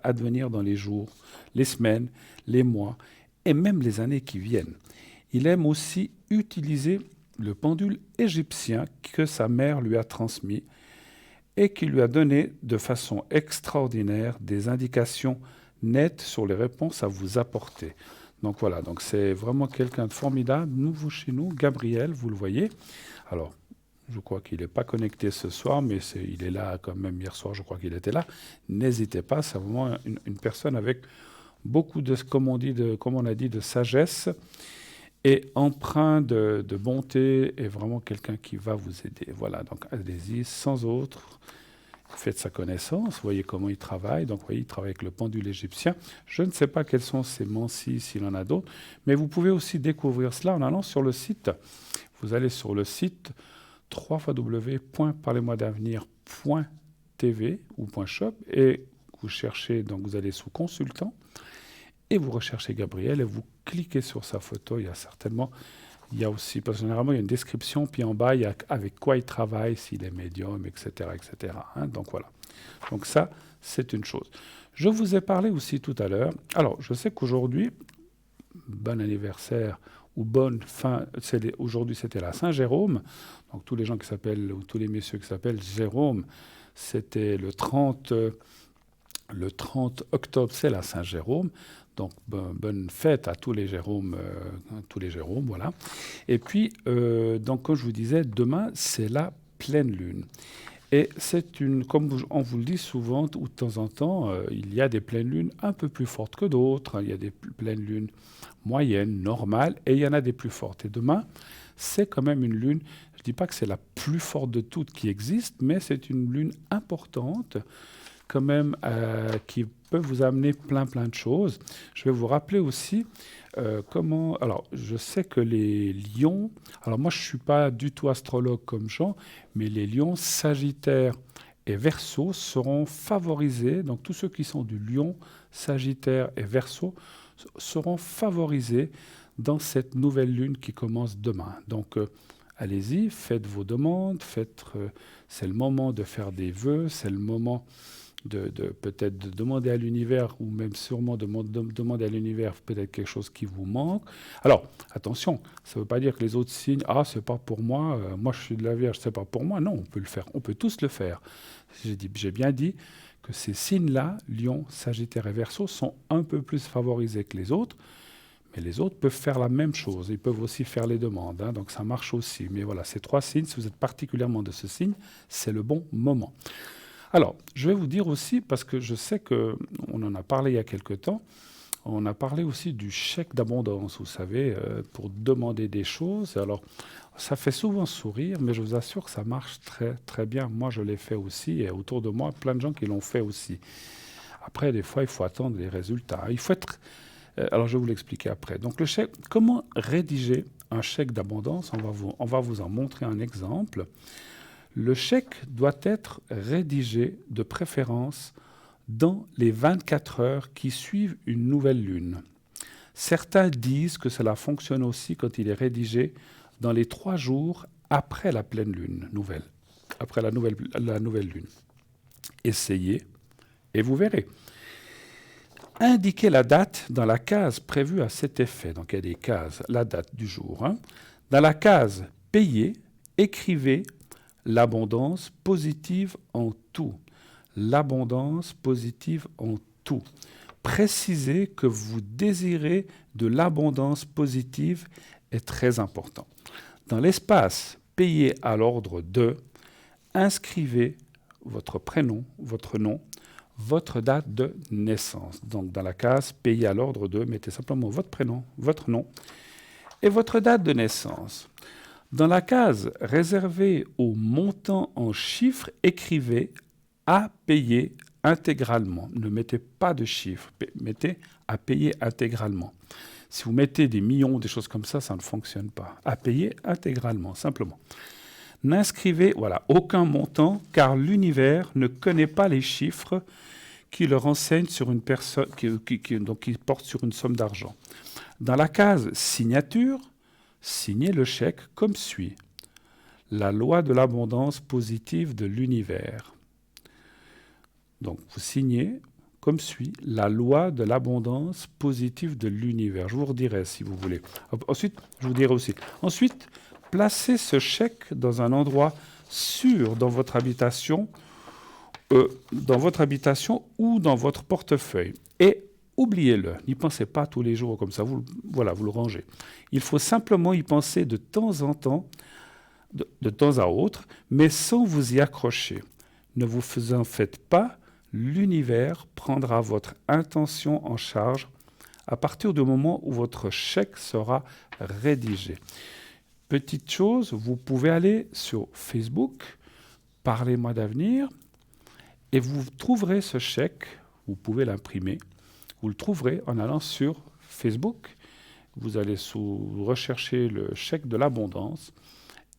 advenir dans les jours, les semaines, les mois et même les années qui viennent. Il aime aussi utiliser le pendule égyptien que sa mère lui a transmis et qui lui a donné de façon extraordinaire des indications nettes sur les réponses à vous apporter. Donc voilà, donc c'est vraiment quelqu'un de formidable, nouveau chez nous, Gabriel, vous le voyez. Alors, je crois qu'il n'est pas connecté ce soir, mais il est là quand même. Hier soir, je crois qu'il était là. N'hésitez pas, c'est vraiment une personne avec beaucoup de, comme on a dit, de sagesse et empreint de bonté, et vraiment quelqu'un qui va vous aider. Voilà, donc allez-y, sans autre. Faites sa connaissance, voyez comment il travaille. Donc, vous voyez, il travaille avec le pendule égyptien. Je ne sais pas quels sont ses mansis, s'il en a d'autres, mais vous pouvez aussi découvrir cela en allant sur le site. Vous allez sur le site www.parlez-moi-d'avenir.tv ou .shop et vous cherchez, donc vous allez sous consultant et vous recherchez Gabriel et vous cliquez sur sa photo. Il y a aussi, parce que généralement, il y a une description, puis en bas, il y a avec quoi il travaille, s'il est médium, etc. etc. Donc voilà. Donc ça, c'est une chose. Je vous ai parlé aussi tout à l'heure. Alors, je sais qu'aujourd'hui, bon anniversaire ou bonne fin, aujourd'hui c'était la Saint-Jérôme. Donc tous les gens qui s'appellent, ou tous les messieurs qui s'appellent Jérôme, c'était le 30 octobre, c'est la Saint-Jérôme. Donc, bonne fête à tous les Jérômes, voilà. Et puis, donc, comme je vous disais, demain, c'est la pleine lune. Et c'est comme on vous le dit souvent, ou de temps en temps, il y a des pleines lunes un peu plus fortes que d'autres. Il y a des pleines lunes moyennes, normales, et il y en a des plus fortes. Et demain, c'est quand même une lune, je ne dis pas que c'est la plus forte de toutes qui existent, mais c'est une lune importante, quand même, qui peut vous amener plein de choses. Je vais vous rappeler aussi comment... Alors, je sais que les lions... Alors, moi, je ne suis pas du tout astrologue comme Jean, mais les lions, Sagittaire et Verseau seront favorisés. Donc, tous ceux qui sont du lion, Sagittaire et Verseau seront favorisés dans cette nouvelle lune qui commence demain. Donc, allez-y, faites vos demandes, c'est le moment de faire des vœux, c'est le moment... peut-être de demander à l'univers, ou même sûrement de demander à l'univers peut-être quelque chose qui vous manque. Alors, attention, ça ne veut pas dire que les autres signes, c'est pas pour moi, moi je suis de la Vierge, c'est pas pour moi. Non, on peut le faire, on peut tous le faire. J'ai bien dit que ces signes-là, Lion, Sagittaire et Verseau, sont un peu plus favorisés que les autres, mais les autres peuvent faire la même chose, ils peuvent aussi faire les demandes, donc ça marche aussi. Mais voilà, ces trois signes, si vous êtes particulièrement de ce signe, c'est le bon moment. Alors, je vais vous dire aussi, parce que je sais qu'on en a parlé il y a quelque temps, on a parlé aussi du chèque d'abondance, vous savez, pour demander des choses. Alors, ça fait souvent sourire, mais je vous assure que ça marche très, très bien. Moi, je l'ai fait aussi, et autour de moi, plein de gens qui l'ont fait aussi. Après, des fois, il faut attendre les résultats. Il faut être... alors, je vais vous l'expliquer après. Donc, le chèque, comment rédiger un chèque d'abondance ? On va vous en montrer un exemple. Le chèque doit être rédigé de préférence dans les 24 heures qui suivent une nouvelle lune. Certains disent que cela fonctionne aussi quand il est rédigé dans les 3 jours après la pleine lune nouvelle, après la nouvelle lune. Essayez et vous verrez. Indiquez la date dans la case prévue à cet effet. Donc il y a des cases, la date du jour. Dans la case « Payer », écrivez l'abondance positive en tout. L'abondance positive en tout. Préciser que vous désirez de l'abondance positive est très important. Dans l'espace « Payer à l'ordre de », inscrivez votre prénom, votre nom, votre date de naissance. Donc, dans la case « Payé à l'ordre de », mettez simplement votre prénom, votre nom et votre date de naissance. Dans la case réservée au montant en chiffres, écrivez « à payer intégralement ». Ne mettez pas de chiffres, mettez « à payer intégralement ». Si vous mettez des millions, des choses comme ça ne fonctionne pas. À payer intégralement, simplement. N'inscrivez aucun montant, car l'univers ne connaît pas les chiffres qui le renseignent sur une personne, qui portent sur une somme d'argent. Dans la case « Signature », signez le chèque comme suit. La loi de l'abondance positive de l'univers. Donc, vous signez comme suit. La loi de l'abondance positive de l'univers. Je vous redirai si vous voulez. Ensuite, je vous dirai aussi. Ensuite, placez ce chèque dans un endroit sûr dans votre habitation ou dans votre portefeuille. Et oubliez-le, n'y pensez pas tous les jours comme ça, vous le rangez. Il faut simplement y penser de temps en temps, de temps à autre, mais sans vous y accrocher. Ne vous en faites pas, l'univers prendra votre intention en charge à partir du moment où votre chèque sera rédigé. Petite chose, vous pouvez aller sur Facebook, Parlez-moi d'avenir, et vous trouverez ce chèque, vous pouvez l'imprimer. Vous le trouverez en allant sur Facebook. Vous allez rechercher le chèque de l'abondance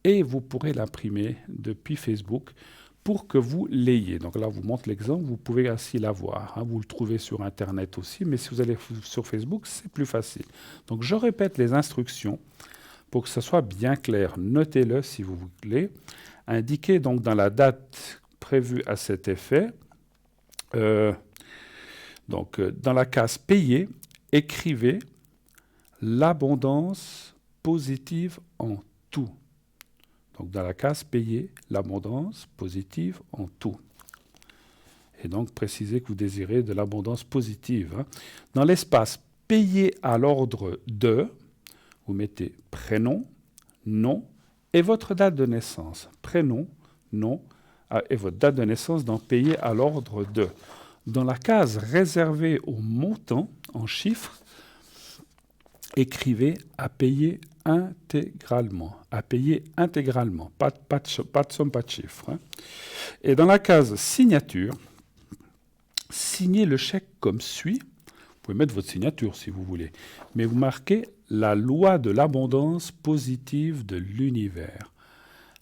et vous pourrez l'imprimer depuis Facebook pour que vous l'ayez. Donc là, je vous montre l'exemple. Vous pouvez ainsi l'avoir. Vous le trouvez sur Internet aussi, mais si vous allez sur Facebook, c'est plus facile. Donc je répète les instructions pour que ce soit bien clair. Notez-le si vous voulez. Indiquez donc dans la date prévue à cet effet. Donc, dans la case « Payer », écrivez « l'abondance positive en tout ». Donc, dans la case « Payer », l'abondance positive en tout. Et donc, précisez que vous désirez de l'abondance positive. Dans l'espace « Payer à l'ordre de », vous mettez prénom, nom et votre date de naissance. Prénom, nom et votre date de naissance dans « Payer à l'ordre de ». Dans la case réservée au montant en chiffres, écrivez « à payer intégralement ». À payer intégralement, pas de somme, pas de chiffre. Et dans la case signature, signez le chèque comme suit. Vous pouvez mettre votre signature si vous voulez, mais vous marquez « la loi de l'abondance positive de l'univers ».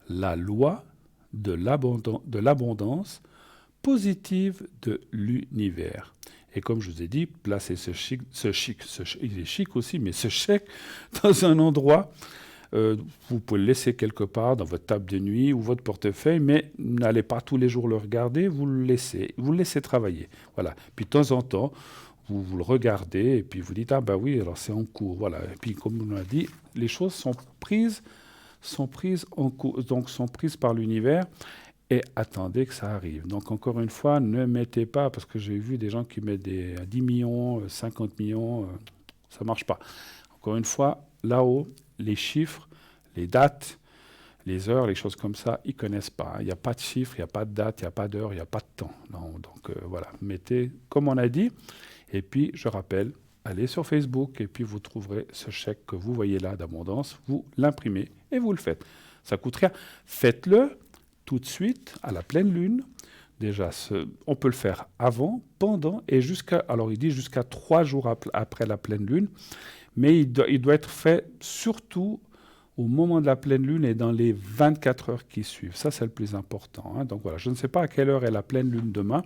La loi de l'abondance positive de l'univers. Et comme je vous ai dit, placez il est chic aussi, mais ce chèque dans un endroit, vous pouvez le laisser quelque part dans votre table de nuit ou votre portefeuille, mais n'allez pas tous les jours le regarder, vous le laissez travailler. Voilà. Puis de temps en temps, vous le regardez et puis vous dites « Ah ben oui, alors c'est en cours. » Voilà. Et puis comme on l'a dit, les choses sont prises en cours, donc sont prises par l'univers. Et attendez que ça arrive. Donc, encore une fois, ne mettez pas, parce que j'ai vu des gens qui mettent des 10 millions, 50 millions, ça ne marche pas. Encore une fois, là-haut, les chiffres, les dates, les heures, les choses comme ça, ils ne connaissent pas. Il n'y a pas de chiffres, il n'y a pas de date, il n'y a pas d'heure, il n'y a pas de temps. Non, donc, voilà, mettez comme on a dit. Et puis, je rappelle, allez sur Facebook et puis vous trouverez ce chèque que vous voyez là d'abondance. Vous l'imprimez et vous le faites. Ça ne coûte rien. Faites-le tout de suite, à la pleine lune. Déjà, on peut le faire avant, pendant et jusqu'à... Alors, il dit jusqu'à 3 jours après la pleine lune, mais il doit être fait surtout au moment de la pleine lune et dans les 24 heures qui suivent. Ça, c'est le plus important. Donc voilà, je ne sais pas à quelle heure est la pleine lune demain.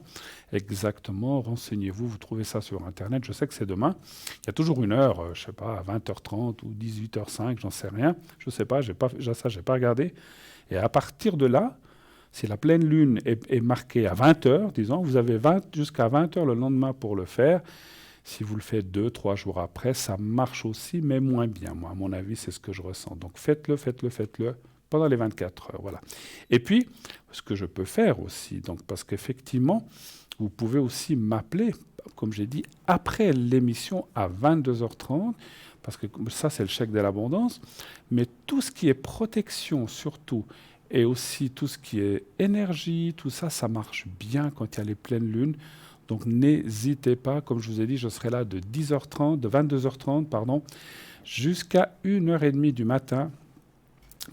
Exactement, renseignez-vous, vous trouvez ça sur Internet. Je sais que c'est demain. Il y a toujours une heure, je ne sais pas, à 20h30 ou 18h05, j'en sais rien. Je ne sais pas, je n'ai pas regardé. Et à partir de là, si la pleine lune est marquée à 20h, disons, vous avez jusqu'à 20h le lendemain pour le faire. Si vous le faites 2-3 jours après, ça marche aussi, mais moins bien. Moi, à mon avis, c'est ce que je ressens. Donc faites-le pendant les 24 heures. Voilà. Et puis, ce que je peux faire aussi, donc, parce qu'effectivement, vous pouvez aussi m'appeler, comme j'ai dit, après l'émission à 22h30, parce que ça, c'est le chèque de l'abondance. Mais tout ce qui est protection, surtout, et aussi tout ce qui est énergie, tout ça, ça marche bien quand il y a les pleines lunes. Donc n'hésitez pas, comme je vous ai dit, je serai là de 10h30, de 22h30, pardon, jusqu'à 1h30 du matin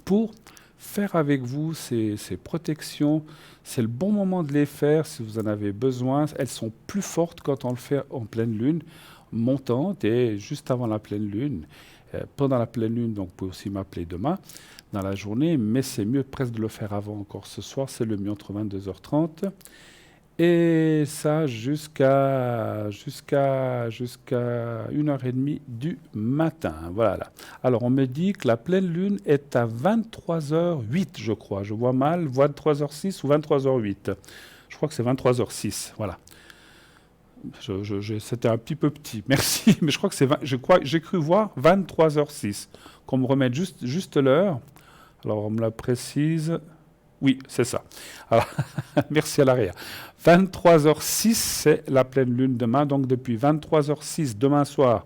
pour faire avec vous ces protections. C'est le bon moment de les faire si vous en avez besoin. Elles sont plus fortes quand on le fait en pleine lune montante et juste avant la pleine lune. Pendant la pleine lune, donc vous pouvez aussi m'appeler demain dans la journée, mais c'est mieux presque de le faire avant encore ce soir, c'est le mieux entre 22h30. Et ça jusqu'à 1h30 du matin. Voilà. Alors, on me dit que la pleine lune est à 23h08, je crois. Je vois mal, 23h06 ou 23h08. Je crois que c'est 23h06, voilà. C'était un petit peu petit, merci, mais je crois que j'ai cru voir 23h06. Qu'on me remette juste l'heure. Alors, on me la précise. Oui, c'est ça. Alors, merci à l'arrière. 23h06, c'est la pleine lune demain. Donc, depuis 23h06 demain soir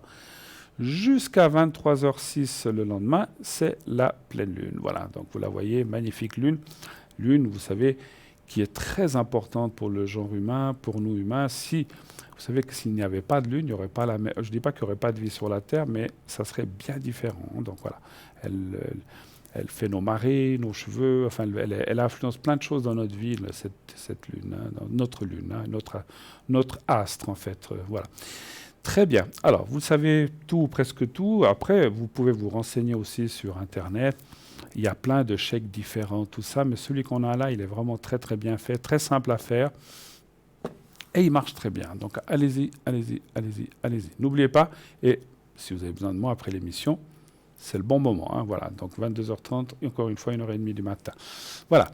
jusqu'à 23h06 le lendemain, c'est la pleine lune. Voilà, donc vous la voyez, magnifique lune. Lune, vous savez, qui est très importante pour le genre humain, pour nous humains. Vous savez que s'il n'y avait pas de lune, il n'y aurait pas je ne dis pas qu'il n'y aurait pas de vie sur la Terre, mais ça serait bien différent. Donc voilà, elle fait nos marées, nos cheveux, enfin, elle influence plein de choses dans notre vie, cette lune, hein, dans notre lune, hein, notre astre, en fait. Voilà. Très bien. Alors, vous savez tout, presque tout. Après, vous pouvez vous renseigner aussi sur Internet. Il y a plein de chèques différents, tout ça, mais celui qu'on a là, il est vraiment très, très bien fait, très simple à faire. Et il marche très bien. Donc, allez-y. N'oubliez pas, et si vous avez besoin de moi après l'émission, c'est le bon moment, hein, voilà. Donc 22h30, et encore une fois 1h30 du matin. Voilà.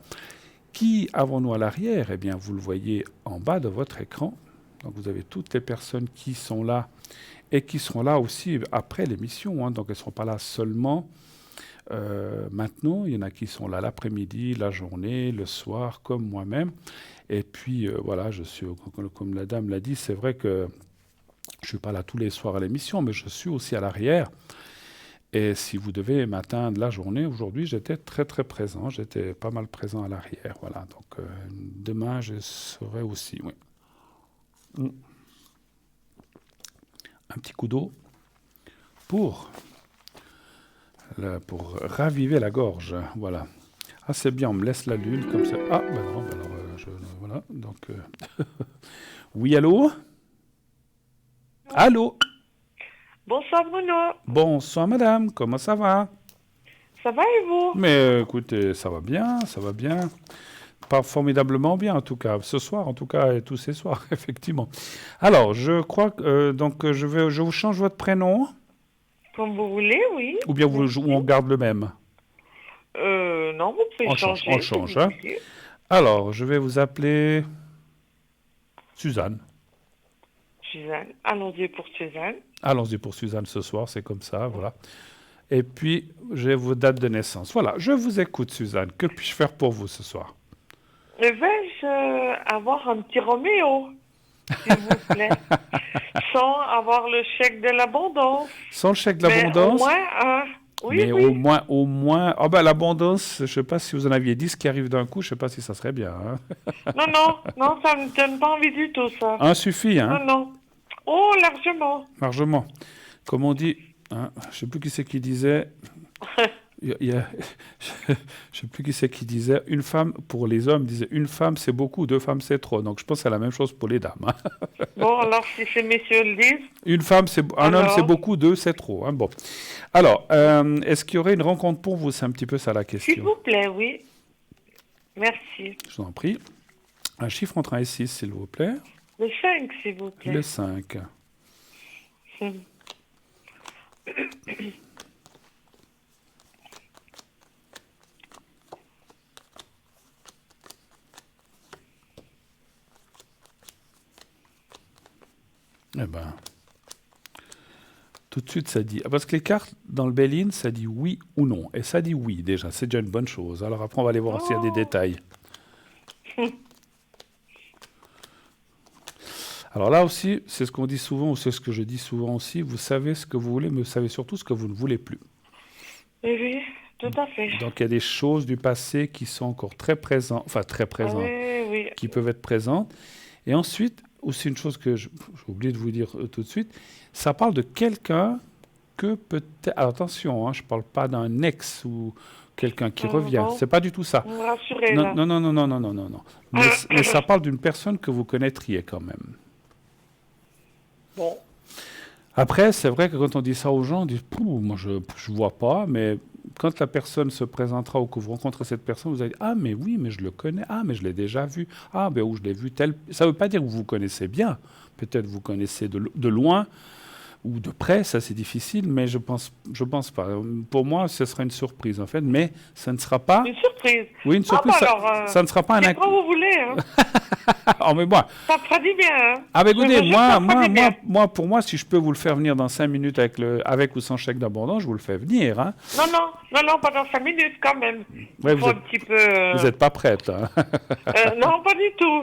Qui avons-nous à l'arrière? Eh bien, vous le voyez en bas de votre écran. Donc vous avez toutes les personnes qui sont là et qui seront là aussi après l'émission. Hein. Donc elles ne seront pas là seulement maintenant. Il y en a qui sont là l'après-midi, la journée, le soir, comme moi-même. Et puis voilà, comme la dame l'a dit, c'est vrai que je ne suis pas là tous les soirs à l'émission, mais je suis aussi à l'arrière. Et si vous devez m'atteindre la journée, aujourd'hui, j'étais très, très présent. J'étais pas mal présent à l'arrière. Voilà. Donc, demain, je serai aussi. Oui. Un petit coup d'eau pour raviver la gorge. Voilà. Ah, c'est bien, on me laisse la lune comme ça. Ah, ben non, ben alors, voilà. Donc, oui, allô? Allô? Bonsoir Bruno. Bonsoir madame, comment ça va? Ça va et vous? Mais écoutez, ça va bien. Pas formidablement bien en tout cas, ce soir en tout cas et tous ces soirs, effectivement. Alors, je crois que je vous change votre prénom? Comme vous voulez, oui. Ou bien on garde le même? Non, vous pouvez changer. On change, hein. Alors, je vais vous appeler Suzanne. Suzanne, allons-y pour Suzanne. Allons-y pour Suzanne ce soir, c'est comme ça, voilà. Et puis, j'ai vos dates de naissance. Voilà, je vous écoute Suzanne. Que puis-je faire pour vous ce soir? Vais-je avoir un petit Roméo, s'il vous plaît, sans avoir le chèque de l'abondance? Sans le chèque de l'abondance? Mais au moins, oui, mais oui. au moins... Ah ben l'abondance, je ne sais pas si vous en aviez 10 qui arrivent d'un coup, je ne sais pas si ça serait bien. Hein. Non, ça ne me donne pas envie du tout, ça. Un suffit, hein? Non. Oh, largement. Largement. Comme on dit, hein, je ne sais plus qui c'est qui disait... je ne sais plus qui c'est qui disait, une femme, pour les hommes, disait une femme c'est beaucoup, deux femmes c'est trop. Donc je pense que c'est la même chose pour les dames. Hein. Bon, alors si ces messieurs le disent. Un homme c'est beaucoup, deux c'est trop. Hein. Bon. Alors, est-ce qu'il y aurait une rencontre pour vous? C'est un petit peu ça la question. S'il vous plaît, oui. Merci. Je vous en prie. Un chiffre entre 1 et 6, s'il vous plaît. Le 5, s'il vous plaît. Le 5. Eh ben, tout de suite, ça dit... Parce que les cartes, dans le Béline, ça dit oui ou non. Et ça dit oui, déjà. C'est déjà une bonne chose. Alors après, on va aller voir s'il y a des détails. Alors là aussi, c'est ce qu'on dit souvent, ou c'est ce que je dis souvent aussi. Vous savez ce que vous voulez, mais vous savez surtout ce que vous ne voulez plus. Oui, tout à fait. Donc il y a des choses du passé qui sont encore très présentes, oui. qui peuvent être présentes. Et ensuite, aussi une chose que j'ai oublié de vous dire tout de suite, ça parle de quelqu'un que peut-être... Alors, attention, hein, je ne parle pas d'un ex ou quelqu'un qui revient. Bon, C'est pas du tout ça. vous me rassurez, Non, là. non, non, non, non, non, non, non, non. Mais ça parle d'une personne que vous connaîtriez quand même. Bon. Après, c'est vrai que quand on dit ça aux gens, on dit Pouh, moi je ne vois pas, mais quand la personne se présentera ou que vous rencontrez cette personne, vous allez dire ah, mais oui, mais je le connais, ah, mais je l'ai déjà vu, ah, ben où je l'ai vu tel. Ça ne veut pas dire que vous connaissez bien, peut-être vous connaissez de loin ou de près, ça c'est difficile, mais je pense pas. Pour moi, ce sera une surprise en fait, mais ça ne sera pas. Une surprise. Oui, une surprise, bah ça, alors, ça ne sera pas un c'est quand vous voulez, hein. Oh, mais moi, Ça me fera du bien, hein. ah ben écoutez, Je ça me fera du bien. pour moi, si je peux vous le faire venir dans 5 minutes avec ou sans chèque d'abondance, je vous le fais venir. Hein. Non, pas dans 5 minutes, quand même. Ouais, Il faut un petit peu... vous n'êtes pas prête. Hein. Non, pas du tout.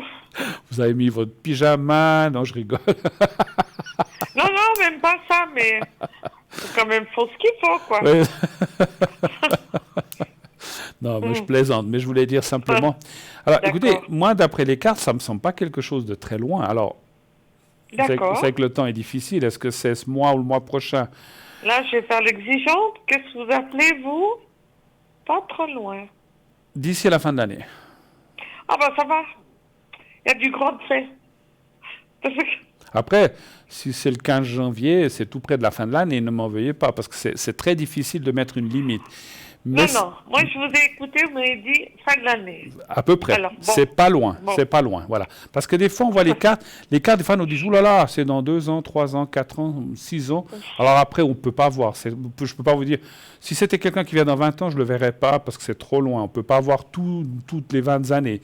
Vous avez mis votre pyjama. Non, je rigole. Non, même pas ça, mais... Quand même, faut ce qu'il faut, quoi. Ouais. Non, mais je plaisante. Mais je voulais dire simplement... Alors, D'accord. écoutez, moi, d'après les cartes, ça ne me semble pas quelque chose de très loin. Alors, D'accord. vous savez que le temps est difficile. Est-ce que c'est ce mois ou le mois prochain? Là, je vais faire l'exigeante. Qu'est-ce que vous appelez, vous? Pas trop loin. D'ici à la fin de l'année. Ah, bah, ça va. Il y a du grand fait. Parce que... Après, si c'est le 15 janvier, c'est tout près de la fin de l'année, ne m'en veuillez pas, parce que c'est très difficile de mettre une limite. Mais Non, moi je vous ai écouté, vous m'avez dit fin de l'année. à peu près. Alors, bon. C'est pas loin, Bon. c'est pas loin, voilà. Parce que des fois, on voit les cartes, des fois, on nous dit, oulala, c'est dans 2 ans, 3 ans, 4 ans, 6 ans. Alors après, on peut pas voir. Je peux pas vous dire, si c'était quelqu'un qui vient dans 20 ans, je le verrais pas, parce que c'est trop loin. On peut pas voir toutes les 20 années.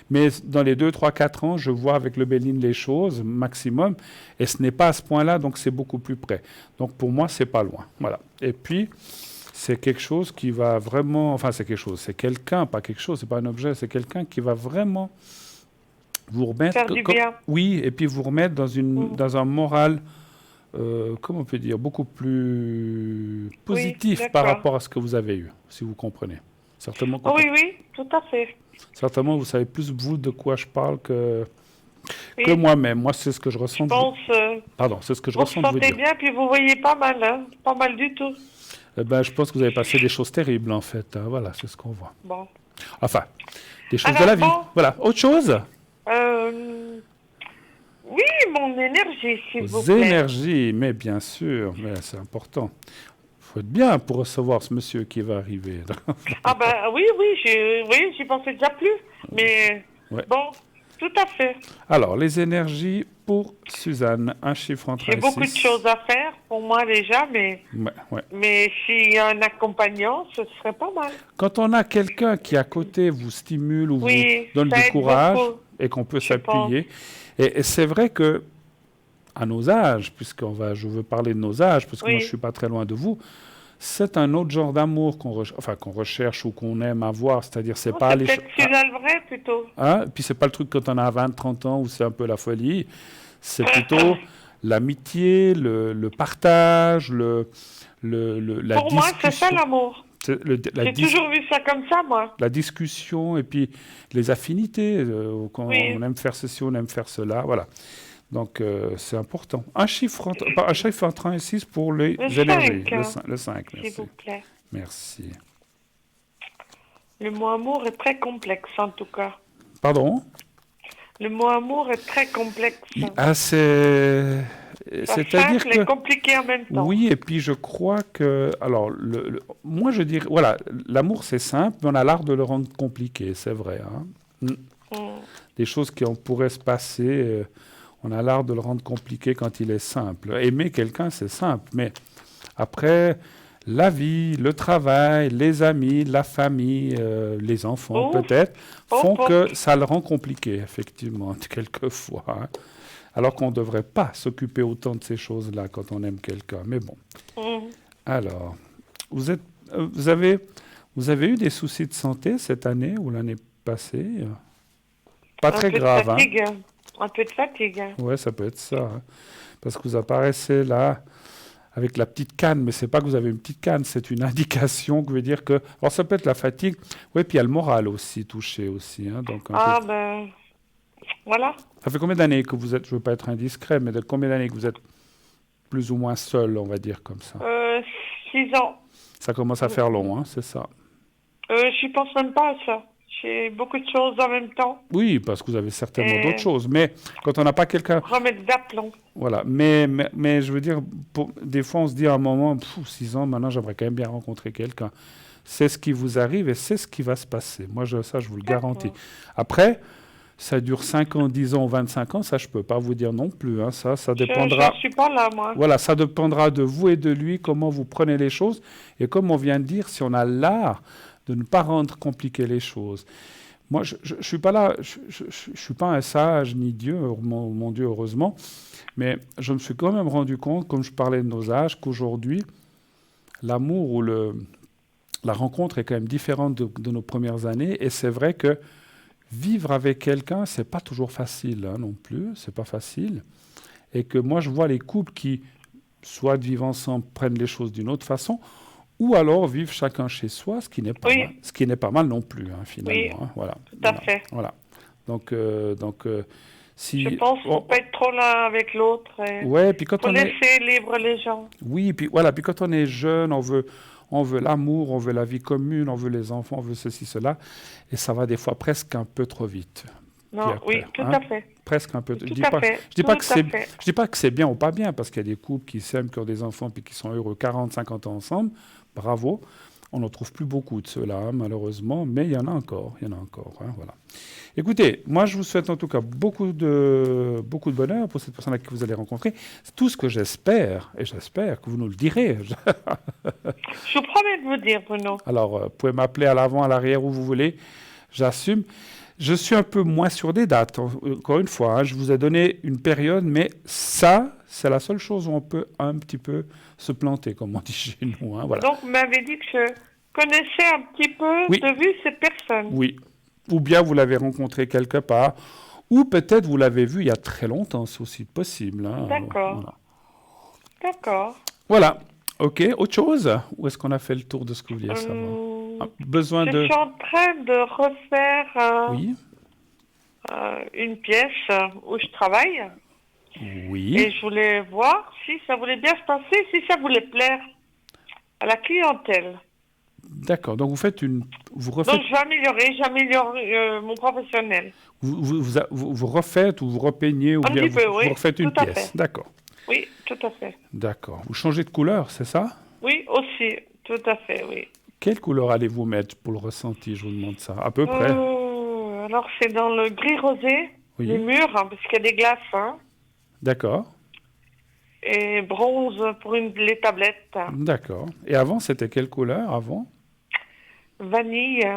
Mais dans les 2, 3, 4 ans, je vois avec le Béline les choses, maximum, et ce n'est pas à ce point-là, donc c'est beaucoup plus près. Donc pour moi, c'est pas loin, voilà. Et puis... c'est quelque chose qui va vraiment... Enfin, c'est quelque chose. C'est quelqu'un, pas quelque chose, c'est pas un objet. C'est quelqu'un qui va vraiment vous remettre... Faire du bien. Oui, et puis vous remettre dans un moral, comment on peut dire, beaucoup plus positif par d'accord. rapport à ce que vous avez eu, si vous comprenez. Certainement, Oh, oui, tout à fait. certainement, vous savez plus, vous, de quoi je parle que Oui. moi-même. Moi, c'est ce que je ressens. Je pense... Pardon, c'est ce que je vous ressens de vous sentez dire. bien, puis vous voyez pas mal, hein. Pas mal du tout. Eh ben, je pense que vous avez passé des choses terribles, en fait. Hein. Voilà, c'est ce qu'on voit. Bon. Enfin, des choses Alors, de la vie. bon. Voilà. Autre chose? Oui, mon énergie, s'il vous Vos plaît. énergies, mais bien sûr, mais c'est important. Il faut être bien pour recevoir ce monsieur qui va arriver. Ah ben oui, j'y pensais déjà plus. Mais Ouais. bon, tout à fait. Alors, les énergies pour Suzanne, un chiffre entre 1 J'ai et beaucoup de 6. choses à faire pour moi déjà, Ouais. mais s'il y a un accompagnant, ce serait pas mal. Quand on a quelqu'un qui à côté vous stimule ou Oui, vous donne ça du aide courage beaucoup, et qu'on peut je s'appuyer, et c'est vrai que à nos âges, je veux parler de nos âges, parce que Oui. moi je suis pas très loin de vous, c'est un autre genre d'amour qu'on recherche ou qu'on aime avoir, c'est-à-dire c'est Non, pas c'est les peut-être Suzanne vrai plutôt. hein, puis c'est pas le truc quand on a 20, 30 ans où c'est un peu la folie, c'est plutôt l'amitié, le partage, la Pour moi, c'est ça discussion. l'amour. J'ai toujours vu ça comme ça, moi. La discussion et puis les affinités, quand Oui. on aime faire ceci, on aime faire cela, voilà. Donc c'est important. Un chiffre entre 1 et 6 pour les Le énergies. 5, Le 5, s'il merci. vous plaît. Merci. Le mot amour est très complexe, en tout cas. Pardon? Le mot amour est très complexe. Ah, c'est... C'est-à-dire simple et que... compliqué en même temps. Oui, et puis je crois que... Alors, moi je dirais... Voilà, l'amour c'est simple, mais on a l'art de le rendre compliqué, c'est vrai. Hein. Mm. Des choses qui pourraient se passer, on a l'art de le rendre compliqué quand il est simple. Aimer quelqu'un, c'est simple, mais après, la vie, le travail, les amis, la famille, les enfants Oh. peut-être, font Oh. que ça le rend compliqué, effectivement, quelquefois. Hein. Alors qu'on ne devrait pas s'occuper autant de ces choses-là quand on aime quelqu'un. Mais bon. Mm. Alors, vous avez eu des soucis de santé cette année ou l'année passée? Pas très grave, hein? Un peu de fatigue. Hein. Ouais, ça peut être ça. Hein. Parce que vous apparaissez là avec la petite canne, mais c'est pas que vous avez une petite canne, c'est une indication qui veut dire que... Alors ça peut être la fatigue, oui, puis il y a le moral aussi touché aussi. Hein, donc Ah ben, Voilà. Ça fait combien d'années que vous êtes, je ne veux pas être indiscret, mais de combien d'années que vous êtes plus ou moins seul, on va dire comme ça? 6 ans. Ça commence à faire long, hein, c'est ça? Je pense même pas à ça. J'ai beaucoup de choses en même temps. Oui, parce que vous avez certainement Et d'autres choses. Mais quand on n'a pas quelqu'un... remettre d'aplomb. Voilà. Mais je veux dire, des fois, on se dit à un moment, 6 ans, maintenant, j'aimerais quand même bien rencontrer quelqu'un. C'est ce qui vous arrive et c'est ce qui va se passer. Moi, ça, je vous le garantis. D'accord. Après, ça dure 5 ans, 10 ans ou 25 ans, ça, je ne peux pas vous dire non plus. Hein. Ça dépendra... J'en suis pas là, moi. Voilà, ça dépendra de vous et de lui, comment vous prenez les choses. Et comme on vient de dire, si on a l'art de ne pas rendre compliquées les choses. Moi, je suis pas là, je suis pas un sage ni Dieu, mon Dieu, heureusement, mais je me suis quand même rendu compte, comme je parlais de nos âges, qu'aujourd'hui, l'amour ou la rencontre est quand même différente de nos premières années. Et c'est vrai que vivre avec quelqu'un, c'est pas toujours facile hein, non plus, c'est pas facile. Et que moi, je vois les couples qui, soit vivent ensemble, prennent les choses d'une autre façon, ou alors vivre chacun chez soi, ce qui n'est pas mal, ce qui n'est pas mal non plus, hein, finalement. Oui, hein, voilà. tout à fait. Voilà. Donc, si... Je pense qu'il ne faut pas être trop l'un avec l'autre. Ouais, puis quand faut on laisser libre les gens. Oui, puis voilà, puis quand on est jeune, on veut l'amour, on veut la vie commune, on veut les enfants, on veut ceci, cela, et ça va des fois presque un peu trop vite. Non, oui, tout à fait. Presque un peu. Je dis pas que c'est bien ou pas bien, parce qu'il y a des couples qui s'aiment, qui ont des enfants, puis qui sont heureux 40, 50 ans ensemble. Bravo. On n'en trouve plus beaucoup de ceux-là, hein, malheureusement, mais il y en a encore. Hein, voilà. Écoutez, moi, je vous souhaite en tout cas beaucoup de bonheur pour cette personne que vous allez rencontrer. C'est tout ce que j'espère, et j'espère que vous nous le direz. Je vous promets de vous dire, Bruno. Alors, vous pouvez m'appeler à l'avant, à l'arrière, où vous voulez. J'assume. Je suis un peu moins sur des dates, encore une fois. Hein, je vous ai donné une période, mais ça, c'est la seule chose où on peut un petit peu se planter, comme on dit chez nous. Hein, voilà. Donc, vous m'avez dit que je connaissais un petit peu de vue cette personne. Oui. Ou bien vous l'avez rencontré quelque part, ou peut-être vous l'avez vu il y a très longtemps, c'est aussi possible. Hein, d'accord. Voilà. D'accord. Voilà. OK. Autre chose? Ou est-ce qu'on a fait le tour de ce que vous vouliez savoir? Je suis en train de refaire une pièce où je travaille. Oui. Et je voulais voir si ça voulait bien se passer, si ça voulait plaire à la clientèle. D'accord. Donc vous faites vous refaites. Donc j'améliore mon professionnel. Vous refaites ou vous repeignez ou un bien petit peu, vous refaites une tout à pièce. fait. D'accord. Oui, tout à fait. D'accord. Vous changez de couleur, c'est ça? Oui, aussi, tout à fait, oui. Quelle couleur allez-vous mettre pour le ressenti? Je vous demande ça. À peu près. Alors c'est dans le gris rosé, les murs, hein, parce qu'il y a des glaces. Hein. D'accord. Et bronze pour les tablettes. D'accord. Et avant, c'était quelle couleur avant? Vanille.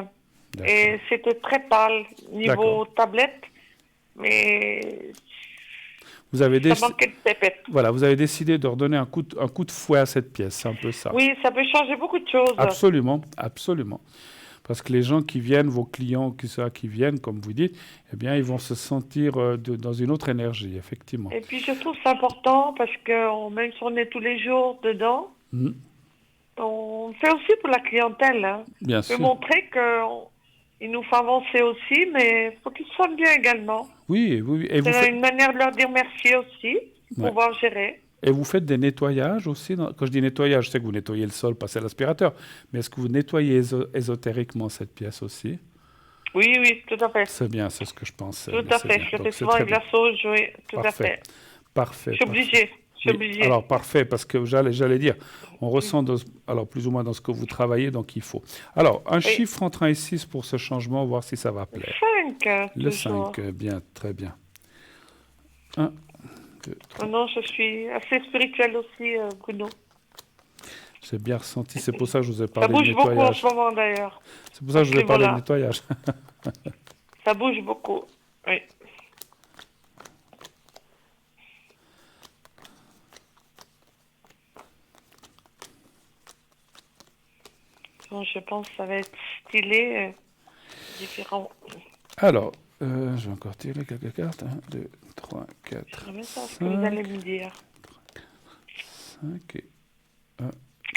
Et c'était très pâle niveau tablette, mais ça manquait de pépette. Voilà, vous avez décidé de redonner un coup de fouet à cette pièce, c'est un peu ça. Oui, ça peut changer beaucoup de choses. Absolument, absolument. Parce que les gens qui viennent, vos clients qui viennent, comme vous dites, eh bien, ils vont se sentir dans une autre énergie, effectivement. Et puis, je trouve ça important parce que même si on est tous les jours dedans, on fait aussi pour la clientèle. Hein. Bien sûr. On peut montrer qu'il nous fait avancer aussi, mais il faut qu'ils se sentent bien également. Oui. Et c'est une manière de leur dire merci aussi, pouvoir gérer. Et vous faites des nettoyages aussi Quand je dis nettoyage, je sais que vous nettoyez le sol, passez l'aspirateur, mais est-ce que vous nettoyez ésotériquement cette pièce aussi? Oui, tout à fait. C'est bien, c'est ce que je pensais. Tout à fait, je le fais souvent avec la sauge, oui, tout à fait. Parfait. Je suis obligée. Alors, parfait, parce que j'allais dire, on ressent plus ou moins dans ce que vous travaillez, donc il faut. Alors, un chiffre entre 1 et 6 pour ce changement, voir si ça va plaire. 5. Le 5, bien, très bien. 1, 2, 3. Non, je suis assez spirituelle aussi, Bruno. J'ai bien ressenti, c'est pour ça que je vous ai parlé de nettoyage. Ça bouge beaucoup en ce moment, d'ailleurs. C'est pour ça que je vous ai parlé de nettoyage. Ça bouge beaucoup, oui. Donc, je pense que ça va être stylé, différent. Alors, je vais encore tirer quelques cartes. 1, 2, 3, 4, J'aimerais savoir ce que vous allez me dire. 5 et 1,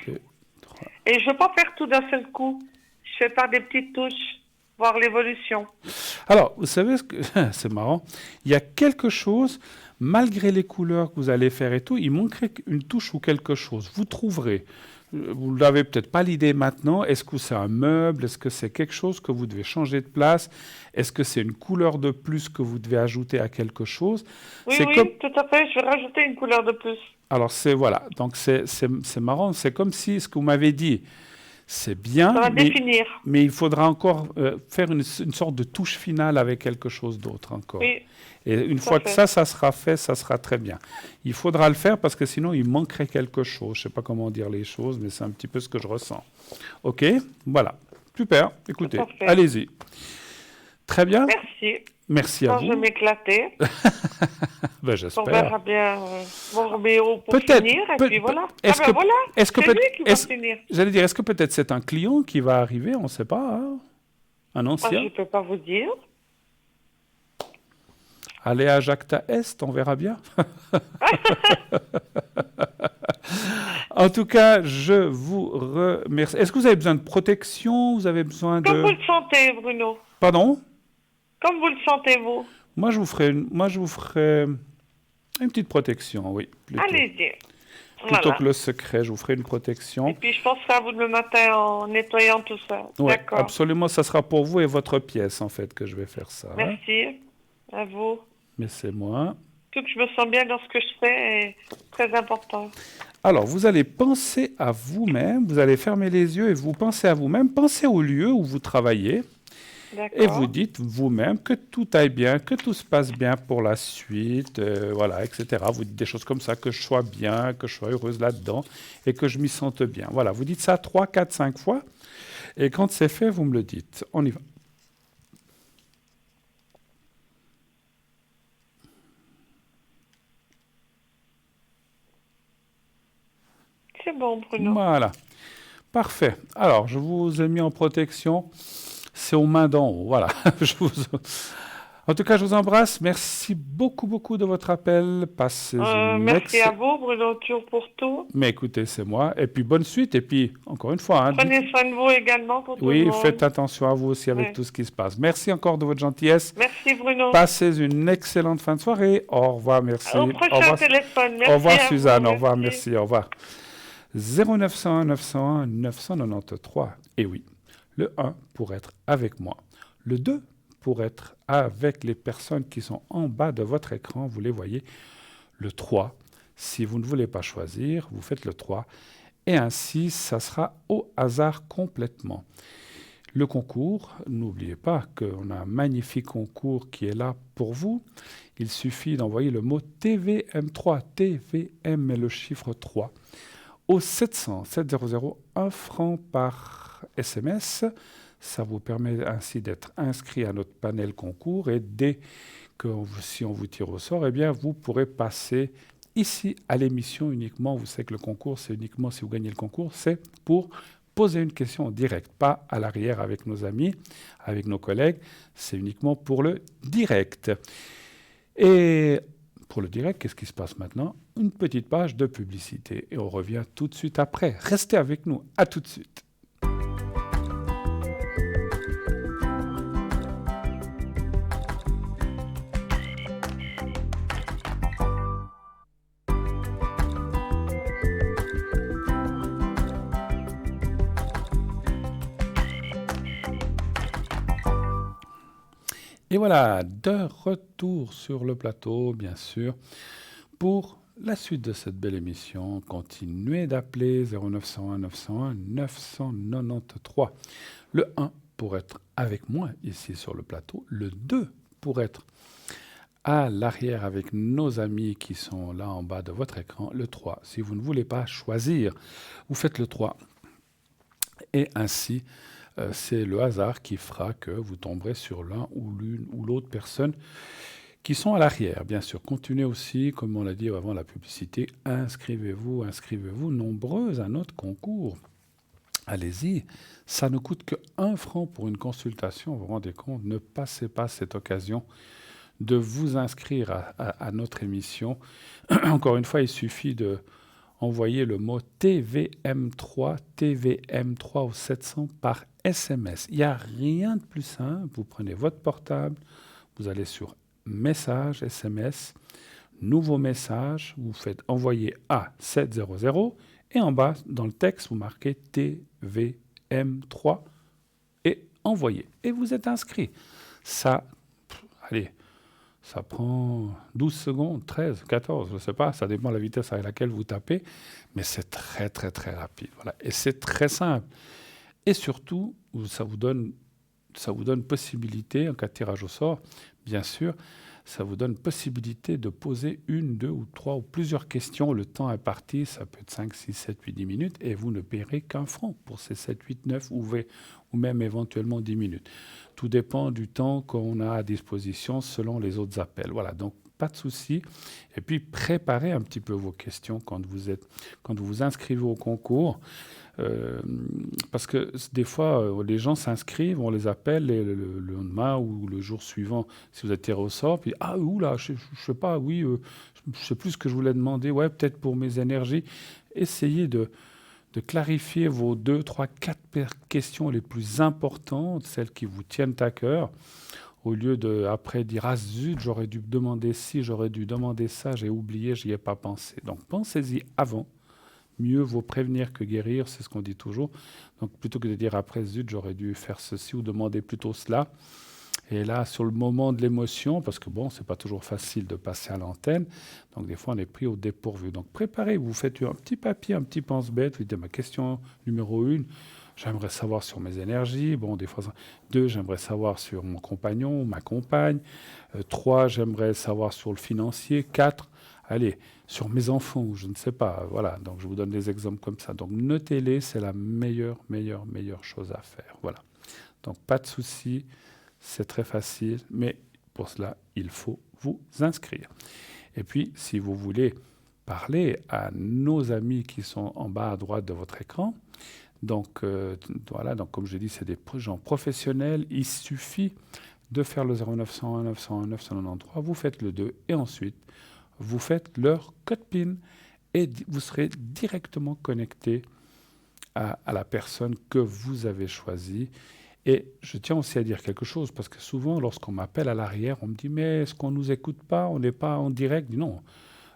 2, 3. Et je ne veux pas faire tout d'un seul coup. Je fais par des petites touches, voir l'évolution. Alors, vous savez, c'est marrant, il y a quelque chose, malgré les couleurs que vous allez faire et tout, il manquerait une touche ou quelque chose. Vous trouverez. Vous n'avez peut-être pas l'idée maintenant. Est-ce que c'est un meuble? Est-ce que c'est quelque chose que vous devez changer de place? Est-ce que c'est une couleur de plus que vous devez ajouter à quelque chose? Oui, tout à fait. Je vais rajouter une couleur de plus. Alors, voilà. Donc, c'est marrant. C'est comme si ce que vous m'avez dit, c'est bien, ça va définir. Mais il faudra encore faire une sorte de touche finale avec quelque chose d'autre encore. Oui. Et une fois que ça sera fait, ça sera très bien. Il faudra le faire parce que sinon, il manquerait quelque chose. Je ne sais pas comment dire les choses, mais c'est un petit peu ce que je ressens. OK? Voilà. Super. Écoutez, allez-y. Très bien. Merci. Merci à vous. Je vais m'éclater. Ben, j'espère. On verra bien mon Roméo pour finir. Et puis voilà. Voilà. Est-ce que c'est lui qui va finir. J'allais dire, est-ce que peut-être c'est un client qui va arriver? On ne sait pas. Hein? Un ancien? Je ne peux pas vous dire. Allez à Jacta Est, on verra bien. En tout cas, je vous remercie. Est-ce que vous avez besoin de protection? Vous avez besoin de... Comme vous le sentez, Bruno. Pardon? Comme vous le sentez, vous. Moi, je vous ferai une petite protection, oui. Allez-y. Plutôt que le secret, je vous ferai une protection. Et puis, je penserai à vous le matin en nettoyant tout ça. Oui, d'accord. Absolument. Ça sera pour vous et votre pièce, en fait, que je vais faire ça. Merci. À vous. Mais c'est moi. Tout que je me sens bien dans ce que je fais est très important. Alors, vous allez penser à vous-même, vous allez fermer les yeux et vous pensez à vous-même. Pensez au lieu où vous travaillez. Et vous dites vous-même que tout aille bien, que tout se passe bien pour la suite, voilà, etc. Vous dites des choses comme ça, que je sois bien, que je sois heureuse là-dedans et que je m'y sente bien. Voilà, vous dites ça 3, 4, 5 fois. Et quand c'est fait, vous me le dites. On y va. C'est bon, Bruno. Voilà. Parfait. Alors, je vous ai mis en protection. C'est aux mains d'en haut. Voilà. En tout cas, je vous embrasse. Merci beaucoup, beaucoup de votre appel. Passez merci à vous, Bruno, toujours pour tout. Mais écoutez, c'est moi. Et puis, bonne suite. Et puis, encore une fois... Hein, prenez soin de vous également pour tout le monde. Oui, faites attention à vous aussi avec tout ce qui se passe. Merci encore de votre gentillesse. Merci, Bruno. Passez une excellente fin de soirée. Au revoir, merci. Au prochain téléphone. Merci. Au revoir, Suzanne. Au revoir, merci. Au revoir. 0901 901 993. Et oui, le 1 pour être avec moi. Le 2 pour être avec les personnes qui sont en bas de votre écran. Vous les voyez. Le 3, si vous ne voulez pas choisir, vous faites le 3. Et ainsi, ça sera au hasard complètement. Le concours, n'oubliez pas qu'on a un magnifique concours qui est là pour vous. Il suffit d'envoyer le mot TVM3. TVM est le chiffre 3. Au 700 700 1 franc par SMS. Ça vous permet ainsi d'être inscrit à notre panel concours et dès que si on vous tire au sort, eh bien vous pourrez passer ici à l'émission uniquement. Vous savez que le concours, c'est uniquement si vous gagnez le concours, c'est pour poser une question en direct, pas à l'arrière avec nos amis, avec nos collègues. C'est uniquement pour le direct. Et pour le direct, qu'est-ce qui se passe maintenant? Une petite page de publicité et on revient tout de suite après. Restez avec nous, à tout de suite. Et voilà, de retour sur le plateau, bien sûr, pour la suite de cette belle émission. Continuez d'appeler 0901 901 993. Le 1 pour être avec moi ici sur le plateau. Le 2 pour être à l'arrière avec nos amis qui sont là en bas de votre écran. Le 3, si vous ne voulez pas choisir, vous faites le 3. Et ainsi... c'est le hasard qui fera que vous tomberez sur l'un ou l'une ou l'autre personne qui sont à l'arrière. Bien sûr, continuez aussi, comme on l'a dit avant la publicité, inscrivez-vous nombreux à notre concours. Allez-y, ça ne coûte que 1 franc pour une consultation, vous vous rendez compte, ne passez pas cette occasion de vous inscrire à notre émission. Encore une fois, il suffit de... envoyez le mot TVM3 au 700 par SMS. Il n'y a rien de plus simple. Vous prenez votre portable, vous allez sur Messages, SMS, Nouveau message, vous faites envoyer à 700 et en bas, dans le texte, vous marquez TVM3 et envoyer. Et vous êtes inscrit. Ça, ça prend 12 secondes, 13, 14, je ne sais pas, ça dépend de la vitesse avec laquelle vous tapez, mais c'est très, très, très rapide. Voilà. Et c'est très simple. Et surtout, ça vous donne possibilité, en cas de tirage au sort, bien sûr, ça vous donne possibilité de poser 1, 2 ou 3 ou plusieurs questions. Le temps imparti, ça peut être 5, 6, 7, 8, 10 minutes, et vous ne paierez qu'un franc pour ces 7, 8, 9 ou même éventuellement 10 minutes. Tout dépend du temps qu'on a à disposition selon les autres appels. Voilà, donc pas de souci. Et puis, préparez un petit peu vos questions quand vous vous inscrivez au concours. Parce que des fois, les gens s'inscrivent, on les appelle le lendemain ou le jour suivant, si vous êtes tiré au sort, puis je sais pas, je sais plus ce que je voulais demander, ouais, peut-être pour mes énergies. Essayez de clarifier vos 2, 3, 4 questions les plus importantes, celles qui vous tiennent à cœur, au lieu de après dire ah zut, j'aurais dû demander ci, j'aurais dû demander ça, j'ai oublié, j'y ai pas pensé. Donc pensez-y avant. Mieux vaut prévenir que guérir, c'est ce qu'on dit toujours. Donc plutôt que de dire après, zut, j'aurais dû faire ceci ou demander plutôt cela. Et là, sur le moment de l'émotion, parce que bon, c'est pas toujours facile de passer à l'antenne, donc des fois on est pris au dépourvu. Donc préparez, vous faites un petit papier, un petit pense-bête, vous dites ma question numéro 1, j'aimerais savoir sur mes énergies. Bon, des fois 2, j'aimerais savoir sur mon compagnon, ma compagne. 3, j'aimerais savoir sur le financier. 4, allez, sur mes enfants, je ne sais pas. Voilà, donc je vous donne des exemples comme ça. Donc notez-les, c'est la meilleure chose à faire. Voilà. Donc pas de souci, c'est très facile, mais pour cela, il faut vous inscrire. Et puis, si vous voulez parler à nos amis qui sont en bas à droite de votre écran, donc voilà, donc comme je dis, c'est des gens professionnels, il suffit de faire le 0901 901 993, vous faites le 2 et ensuite vous faites leur code PIN et vous serez directement connecté à la personne que vous avez choisie. Et je tiens aussi à dire quelque chose, parce que souvent, lorsqu'on m'appelle à l'arrière, on me dit « Mais est-ce qu'on ne nous écoute pas? On n'est pas en direct ?» Non,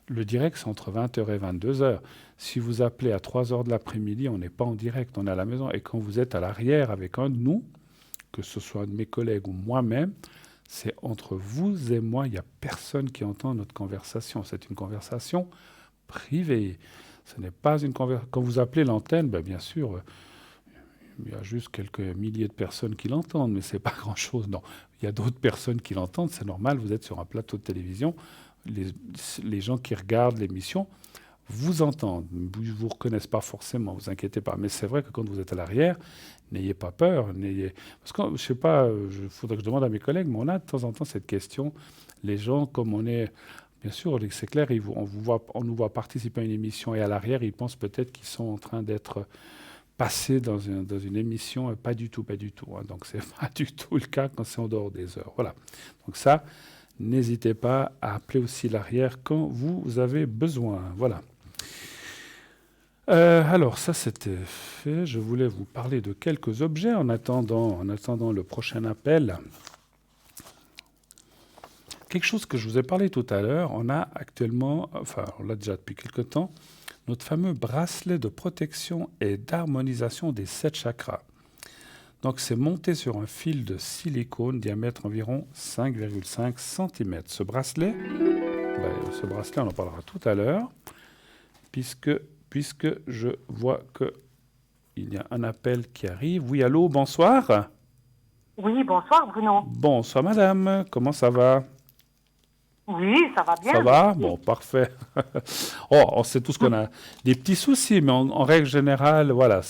le direct, c'est entre 20h et 22h. Si vous appelez à 3h de l'après-midi, on n'est pas en direct, on est à la maison. Et quand vous êtes à l'arrière avec un de nous, que ce soit un de mes collègues ou moi-même, c'est entre vous et moi, il n'y a personne qui entend notre conversation. C'est une conversation privée. Ce n'est pas une conversation. Quand vous appelez l'antenne, bien sûr, il y a juste quelques milliers de personnes qui l'entendent, mais ce n'est pas grand-chose. Non, il y a d'autres personnes qui l'entendent, c'est normal, vous êtes sur un plateau de télévision, les gens qui regardent l'émission vous entendent, ne vous reconnaissent pas forcément, vous inquiétez pas. Mais c'est vrai que quand vous êtes à l'arrière, n'ayez pas peur. Parce que, je ne sais pas, il faudrait que je demande à mes collègues, mais on a de temps en temps cette question. Les gens, comme on est... Bien sûr, c'est clair, on nous voit participer à une émission et à l'arrière, ils pensent peut-être qu'ils sont en train d'être passés dans une émission, et pas du tout. Hein. Donc, ce n'est pas du tout le cas quand c'est en dehors des heures. Voilà. Donc ça, n'hésitez pas à appeler aussi l'arrière quand vous avez besoin. Voilà. Alors, ça, c'était fait. Je voulais vous parler de quelques objets en attendant le prochain appel. Quelque chose que je vous ai parlé tout à l'heure, on a actuellement, on l'a déjà depuis quelque temps, notre fameux bracelet de protection et d'harmonisation des 7 chakras. Donc, c'est monté sur un fil de silicone, diamètre environ 5,5 cm. Ce bracelet, on en parlera tout à l'heure, puisque je vois qu'il y a un appel qui arrive. Oui, allô, bonsoir. Oui, bonsoir Bruno. Bonsoir madame, comment ça va? Oui, ça va bien. Ça va? Bon, parfait. On sait tous qu'on a des petits soucis, mais en règle générale, voilà,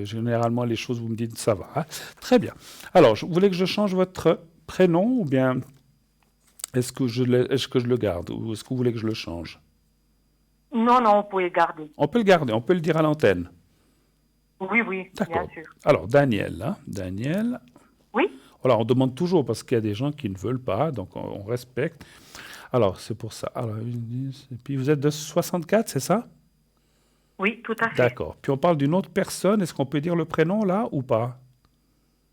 généralement les choses, vous me dites, ça va. Hein? Très bien. Alors, vous voulez que je change votre prénom ou bien est-ce que je le garde ou est-ce que vous voulez que je le change? Non, on peut le garder. On peut le garder, on peut le dire à l'antenne. Oui, d'accord. Bien sûr. Alors, Daniel, hein? Daniel. Oui. Voilà, on demande toujours parce qu'il y a des gens qui ne veulent pas, donc on respecte. Alors, c'est pour ça. Alors, et puis, vous êtes de 64, c'est ça? Oui, tout à fait. D'accord. Puis, on parle d'une autre personne. Est-ce qu'on peut dire le prénom, là, ou pas?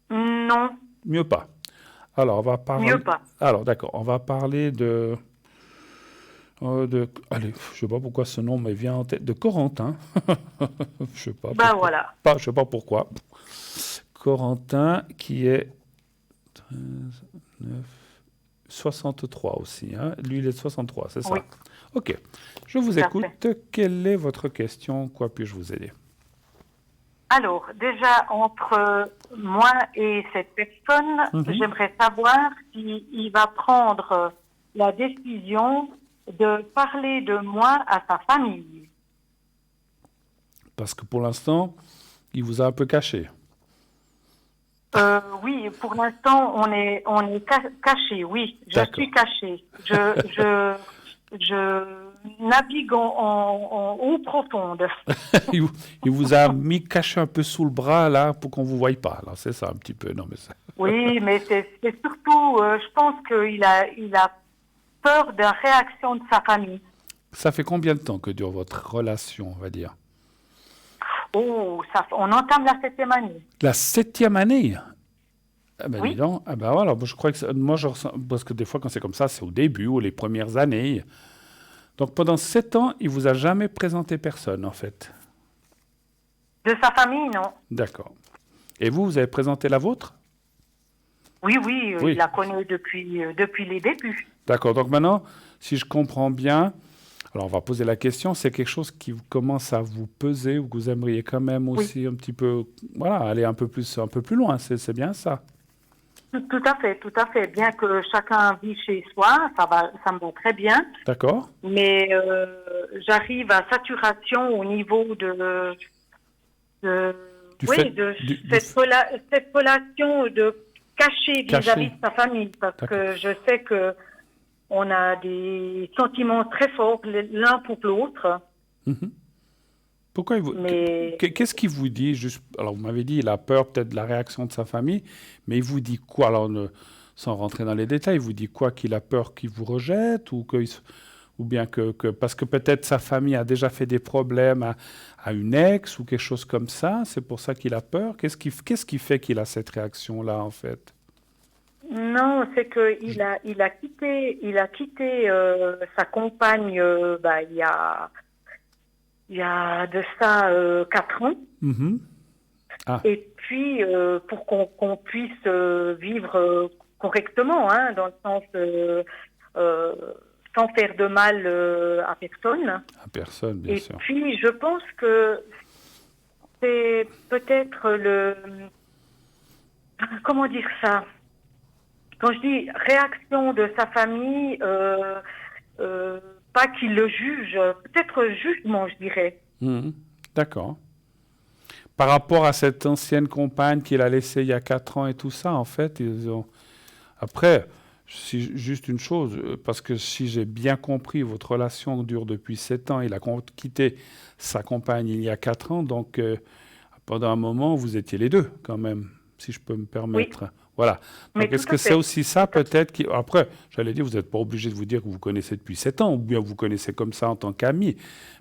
Non, Mieux pas. Alors, on va parler... mieux pas. Alors, d'accord, on va parler allez, je sais pas pourquoi ce nom me vient en tête, de Corentin. Je sais pas Ben pourquoi. voilà. Je sais pas pourquoi. Corentin, qui est 13, 9, 63 aussi. Hein. Lui, il est de 63, c'est ça? Oui. Ok. Je vous Tout à écoute. Quelle est votre question? Quoi puis-je vous aider? Alors, déjà, entre moi et cette personne, j'aimerais savoir s'il va prendre la décision de parler de moi à sa famille. Parce que pour l'instant, il vous a un peu caché. Oui, pour l'instant, on est caché, oui. Je D'accord. suis cachée. Je navigue en eau profonde. Il vous a mis caché un peu sous le bras, là, pour qu'on ne vous voie pas. Alors, c'est ça, un petit peu. Non, mais ça... Oui, mais c'est surtout, je pense qu'il a peur de la réaction de sa famille. Ça fait combien de temps que dure votre relation, on va dire? Oh, on entame la 7e année. La 7e année? Ah ben, Oui. dis donc. Ah ben voilà, je crois que moi, je ressens... Parce que des fois, quand c'est comme ça, c'est au début ou les premières années. Donc, pendant 7 ans, il vous a jamais présenté personne, en fait. De sa famille, non. D'accord. Et vous avez présenté la vôtre? Oui, Oui. il la connaît depuis les débuts. D'accord. Donc maintenant, si je comprends bien, alors on va poser la question, c'est quelque chose qui commence à vous peser ou que vous aimeriez quand même aussi un petit peu, voilà, aller un peu plus loin, c'est bien ça? Tout à fait. Bien que chacun vit chez soi, ça me va très bien. D'accord. Mais j'arrive à saturation au niveau de cette relation de cacher vis-à-vis de sa famille, parce que je sais que on a des sentiments très forts l'un pour l'autre. Pourquoi qu'est-ce qu'il vous dit juste? Alors vous m'avez dit il a peur peut-être de la réaction de sa famille, mais il vous dit quoi? Alors sans rentrer dans les détails, il vous dit quoi? Qu'il a peur qu'il vous rejette ou bien que parce que peut-être sa famille a déjà fait des problèmes à une ex ou quelque chose comme ça, c'est pour ça qu'il a peur? Qu'est-ce qui fait qu'il a cette réaction-là, en fait? Non, c'est que il a quitté sa compagne il y a de ça 4 ans. Ah. Et puis pour qu'on puisse vivre correctement, hein, dans le sens sans faire de mal à personne. À personne, bien sûr. Et puis, je pense que c'est peut-être comment dire ça? Quand je dis réaction de sa famille, pas qu'il le juge, peut-être jugement, je dirais. D'accord. Par rapport à cette ancienne compagne qu'il a laissée il y a 4 ans et tout ça, en fait, après... juste une chose, parce que si j'ai bien compris, votre relation dure depuis 7 ans. Il a quitté sa compagne il y a 4 ans, donc pendant un moment, vous étiez les deux, quand même, si je peux me permettre. Oui. Voilà. Donc, est-ce que c'est aussi ça, peut-être après, j'allais dire, vous n'êtes pas obligé de vous dire que vous connaissez depuis 7 ans, ou bien vous connaissez comme ça en tant qu'ami,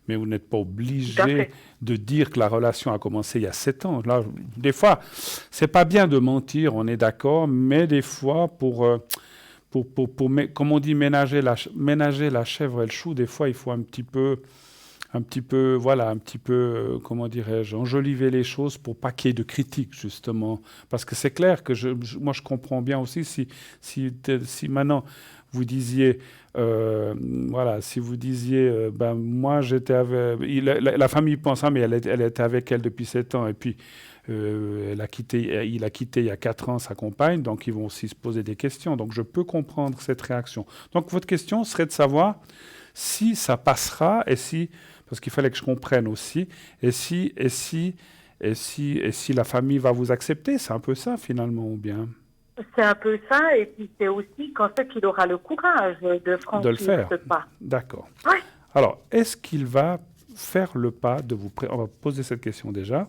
mais vous n'êtes pas obligé de dire que la relation a commencé il y a 7 ans. Là, des fois, c'est pas bien de mentir, on est d'accord, mais des fois, comme on dit, ménager la chèvre et le chou, des fois, il faut un petit peu, comment dirais-je, enjoliver les choses pour pas qu'il y ait de critiques, justement. Parce que c'est clair que moi, je comprends bien aussi si maintenant vous disiez, si vous disiez, moi, j'étais avec... La famille pense ça, mais elle était avec elle depuis 7 ans, et puis... il a quitté il y a 4 ans sa compagne, donc ils vont aussi se poser des questions. Donc je peux comprendre cette réaction. Donc votre question serait de savoir si ça passera parce qu'il fallait que je comprenne aussi, et si la famille va vous accepter, c'est un peu ça finalement, ou bien? C'est un peu ça, et puis c'est aussi quand c'est qu'il aura le courage de franchir ce pas. D'accord. Ouais. Alors, est-ce qu'il va faire le pas de vous... On va poser cette question déjà.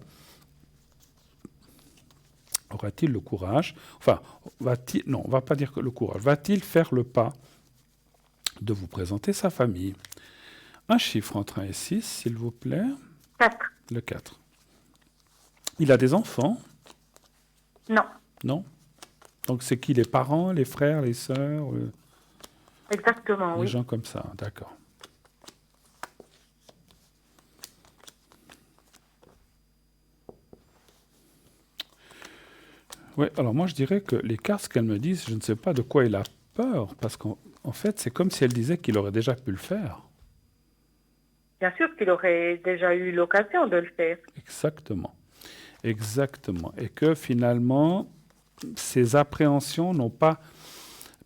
Aura-t-il le courage? Enfin, non, on ne va pas dire que le courage. Va-t-il faire le pas de vous présenter sa famille? Un chiffre entre 1 et 6, s'il vous plaît. 4. Le 4. Il a des enfants? Non. Non? Donc c'est qui? Les parents, les frères, les sœurs, Exactement, les oui. gens comme ça, d'accord. Oui, alors moi je dirais que les cartes, ce qu'elles me disent, je ne sais pas de quoi il a peur, parce qu'en fait, c'est comme si elle disait qu'il aurait déjà pu le faire. Bien sûr qu'il aurait déjà eu l'occasion de le faire. Exactement. Exactement. Et que finalement, ses appréhensions n'ont pas...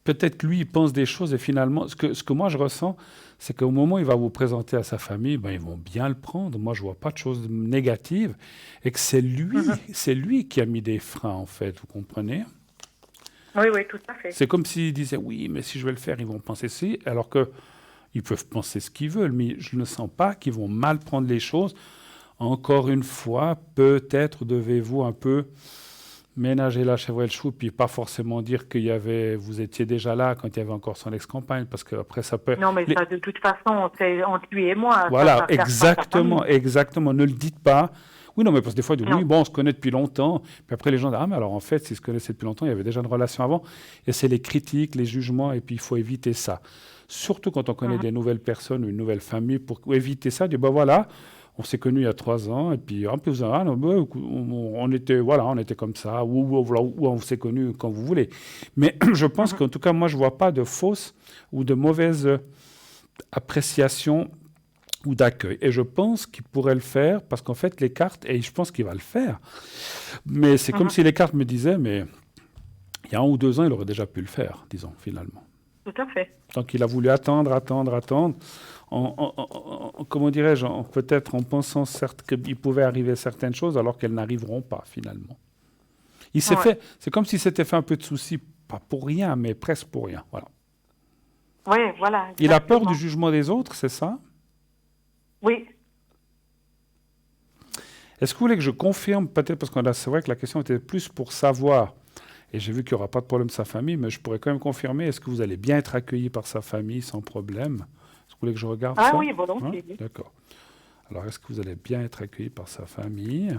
Peut-être lui, il pense des choses et finalement, ce que moi je ressens, c'est qu'au moment où il va vous présenter à sa famille, ben, ils vont bien le prendre. Moi, je vois pas de choses négatives et que c'est lui qui a mis des freins, en fait. Vous comprenez? Oui, oui, tout à fait. C'est comme s'il disait, oui, mais si je vais le faire, ils vont penser ci, alors que ils peuvent penser ce qu'ils veulent, mais je ne sens pas qu'ils vont mal prendre les choses. Encore une fois, peut-être devez-vous un peu ménager la chèvre et le chou, puis pas forcément dire vous étiez déjà là quand il y avait encore son ex-compagne, parce qu'après ça peut... Non, mais ça, de toute façon, c'est entre lui et moi. Voilà, ça regarde pas sa famille. exactement. Ne le dites pas. Oui, non, mais parce que des fois, ils disent, Non. oui, bon, on se connaît depuis longtemps. Puis après, les gens disent, ah, mais alors en fait, s'ils se connaissaient depuis longtemps, il y avait déjà une relation avant. Et c'est les critiques, les jugements, et puis il faut éviter ça. Surtout quand on connaît des nouvelles personnes ou une nouvelle famille, pour éviter ça, dire, ben voilà, on s'est connus il y a 3 ans, et puis en plus, on était comme ça, ou on s'est connus quand vous voulez. Mais je pense qu'en tout cas, moi, je ne vois pas de fausses ou de mauvaises appréciations ou d'accueil. Et je pense qu'il pourrait le faire, parce qu'en fait, les cartes, et je pense qu'il va le faire, mais c'est comme si les cartes me disaient, mais il y a 1 ou 2 ans, il aurait déjà pu le faire, disons, finalement. Tout à fait. Donc il a voulu attendre, comment dirais-je, peut-être en pensant certes qu'il pouvait arriver certaines choses alors qu'elles n'arriveront pas finalement. Il s'est fait, c'est comme s'il s'était fait un peu de soucis, pas pour rien, mais presque pour rien. Voilà. Oui, voilà. Exactement. Il a peur du jugement des autres, c'est ça? Oui. Est-ce que vous voulez que je confirme, peut-être, parce que c'est vrai que la question était plus pour savoir, et j'ai vu qu'il n'y aura pas de problème de sa famille, mais je pourrais quand même confirmer, est-ce que vous allez bien être accueilli par sa famille sans problème? Est-ce que vous voulez que je regarde ça? Ah oui, volontiers. Hein? D'accord. Alors, est-ce que vous allez bien être accueilli par sa famille?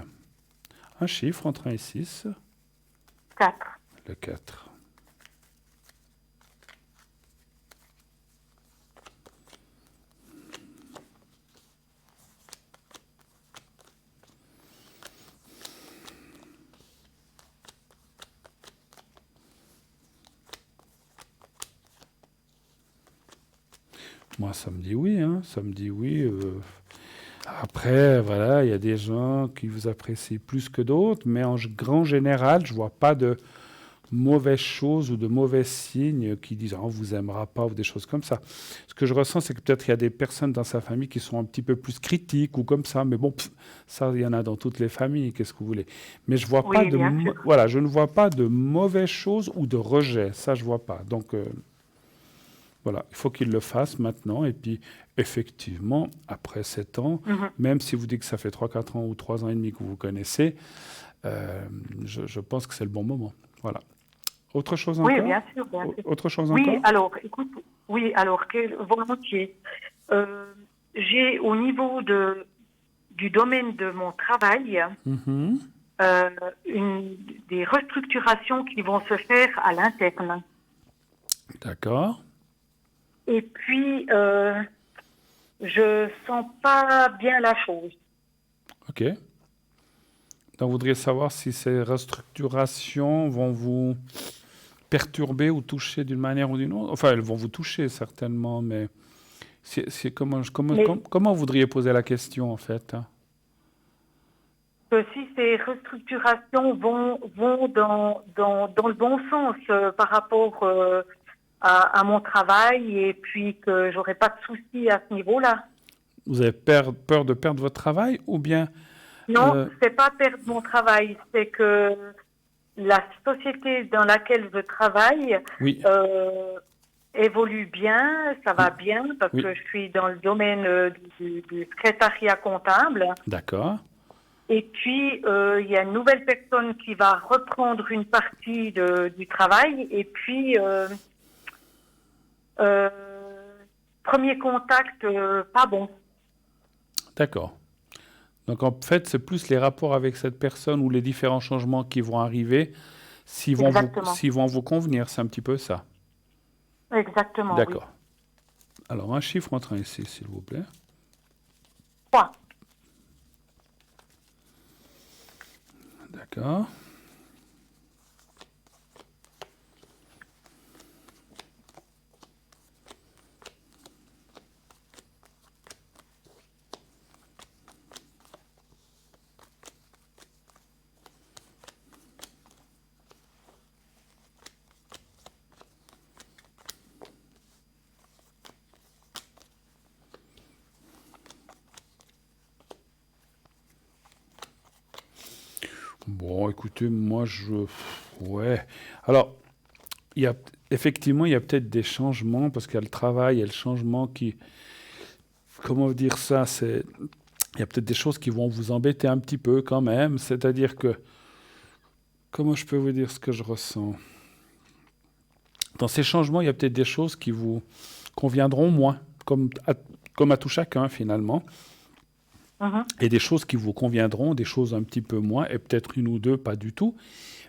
Un chiffre entre 1 et 6. 4. Le 4. Moi, ça me dit oui, hein. Ça me dit oui. Après, voilà, il y a des gens qui vous apprécient plus que d'autres, mais en grand général, je ne vois pas de mauvaises choses ou de mauvais signes qui disent « on ne vous aimera pas » ou des choses comme ça. Ce que je ressens, c'est que peut-être il y a des personnes dans sa famille qui sont un petit peu plus critiques ou comme ça, mais bon, ça, il y en a dans toutes les familles, qu'est-ce que vous voulez. Mais je vois pas voilà, je ne vois pas de mauvaises choses ou de rejet, ça, je ne vois pas. Donc, voilà, il faut qu'il le fasse maintenant. Et puis, effectivement, après 7 ans, même si vous dites que ça fait 3-4 ans ou 3 ans et demi que vous vous connaissez, je pense que c'est le bon moment. Voilà. Autre chose encore? Oui, bien sûr. Autre chose encore? Oui, alors, écoute, volontiers. J'ai, au niveau du domaine de mon travail, des restructurations qui vont se faire à l'interne. D'accord. Et puis, je sens pas bien la chose. OK. Donc, vous voudriez savoir si ces restructurations vont vous perturber ou toucher d'une manière ou d'une autre? Enfin, elles vont vous toucher certainement, mais comment vous voudriez poser la question, en fait? Que si ces restructurations vont dans le bon sens par rapport à mon travail, et puis que j'aurai pas de soucis à ce niveau-là. Vous avez peur de perdre votre travail ou bien... Non, c'est pas perdre mon travail, c'est que la société dans laquelle je travaille évolue bien, ça va bien, parce que je suis dans le domaine du secrétariat comptable. D'accord. Et puis, il y a une nouvelle personne qui va reprendre une partie du travail, et puis... premier contact, pas bon. D'accord. Donc en fait, c'est plus les rapports avec cette personne ou les différents changements qui vont arriver. Exactement. s'ils vont vous convenir, c'est un petit peu ça. Exactement. D'accord. Oui. Alors, un chiffre entre 1 et 6, s'il vous plaît. 3. D'accord. Bon, écoutez, ouais. Alors, effectivement, il y a peut-être des changements, parce qu'il y a le travail, il y a le changement qui... Comment dire ça? Il y a peut-être des choses qui vont vous embêter un petit peu quand même. C'est-à-dire que... Comment je peux vous dire ce que je ressens? Dans ces changements, il y a peut-être des choses qui vous conviendront moins, comme à tout chacun finalement. Et des choses qui vous conviendront, des choses un petit peu moins, et peut-être une ou deux, pas du tout.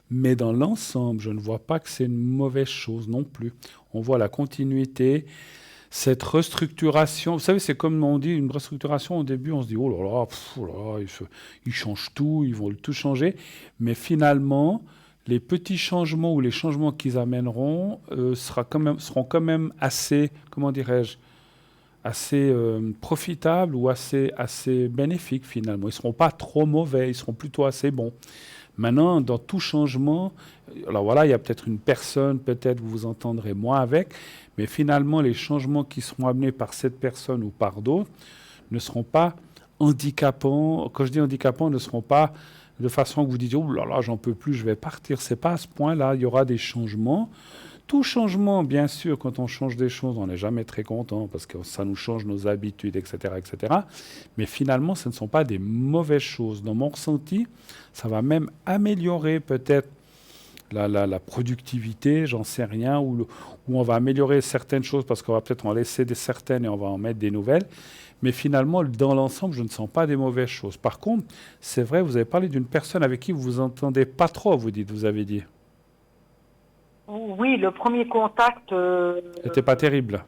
Mais dans l'ensemble, je ne vois pas que c'est une mauvaise chose non plus. On voit la continuité, cette restructuration. Vous savez, c'est comme on dit, une restructuration au début, on se dit, oh là là, ils changent tout, ils vont tout changer. Mais finalement, les petits changements ou les changements qu'ils amèneront seront quand même assez, comment dirais-je, assez profitables ou assez bénéfiques finalement. Ils ne seront pas trop mauvais, ils seront plutôt assez bons. Maintenant, dans tout changement, alors voilà, il y a peut-être une personne, peut-être vous vous entendrez moins avec, mais finalement, les changements qui seront amenés par cette personne ou par d'autres ne seront pas handicapants. Quand je dis handicapants, ne seront pas de façon que vous dites, oh là là, j'en peux plus, je vais partir. Ce n'est pas à ce point-là, il y aura des changements. Tout changement, bien sûr, quand on change des choses, on n'est jamais très content parce que ça nous change nos habitudes, etc., etc. Mais finalement, ce ne sont pas des mauvaises choses. Dans mon ressenti, ça va même améliorer peut-être la productivité, j'en sais rien, ou on va améliorer certaines choses parce qu'on va peut-être en laisser certaines et on va en mettre des nouvelles. Mais finalement, dans l'ensemble, je ne sens pas des mauvaises choses. Par contre, c'est vrai, vous avez parlé d'une personne avec qui vous vous entendez pas trop, vous avez dit. Oui, le premier contact... C'était pas terrible.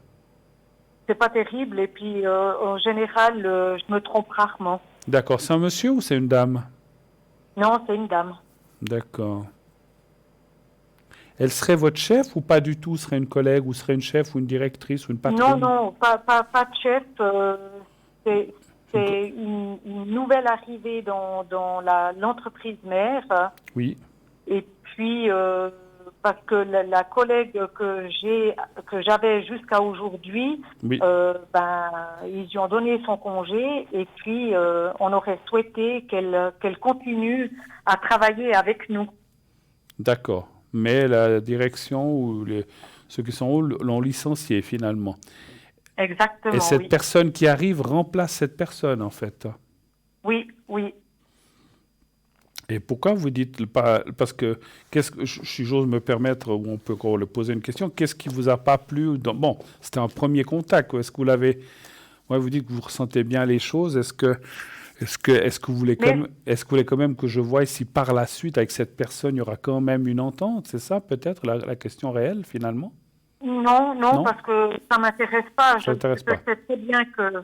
C'est pas terrible, et puis en général, je me trompe rarement. D'accord. C'est un monsieur ou c'est une dame? Non, c'est une dame. D'accord. Elle serait votre chef ou pas du tout? Serait une collègue ou serait une chef ou une directrice ou une patronne? Non, pas de chef. C'est une nouvelle arrivée dans l'entreprise mère. Oui. Et puis, parce que la collègue que j'avais jusqu'à aujourd'hui, Oui. Ils lui ont donné son congé, et puis on aurait souhaité qu'elle continue à travailler avec nous. D'accord. Mais la direction ou ceux qui sont hauts l'ont licencié finalement. Exactement. Et cette personne qui arrive remplace cette personne en fait. Oui. Et pourquoi vous dites pas? Parce que, si j'ose me permettre, ou on peut encore le poser une question, qu'est-ce qui vous a pas plu bon, c'était un premier contact. Est-ce que vous l'avez? Ouais, vous dites que vous ressentez bien les choses. Est-ce que vous voulez quand même que je voie si par la suite avec cette personne il y aura quand même une entente? C'est ça peut-être la question réelle finalement? Non, parce que ça m'intéresse pas. Je sais très bien que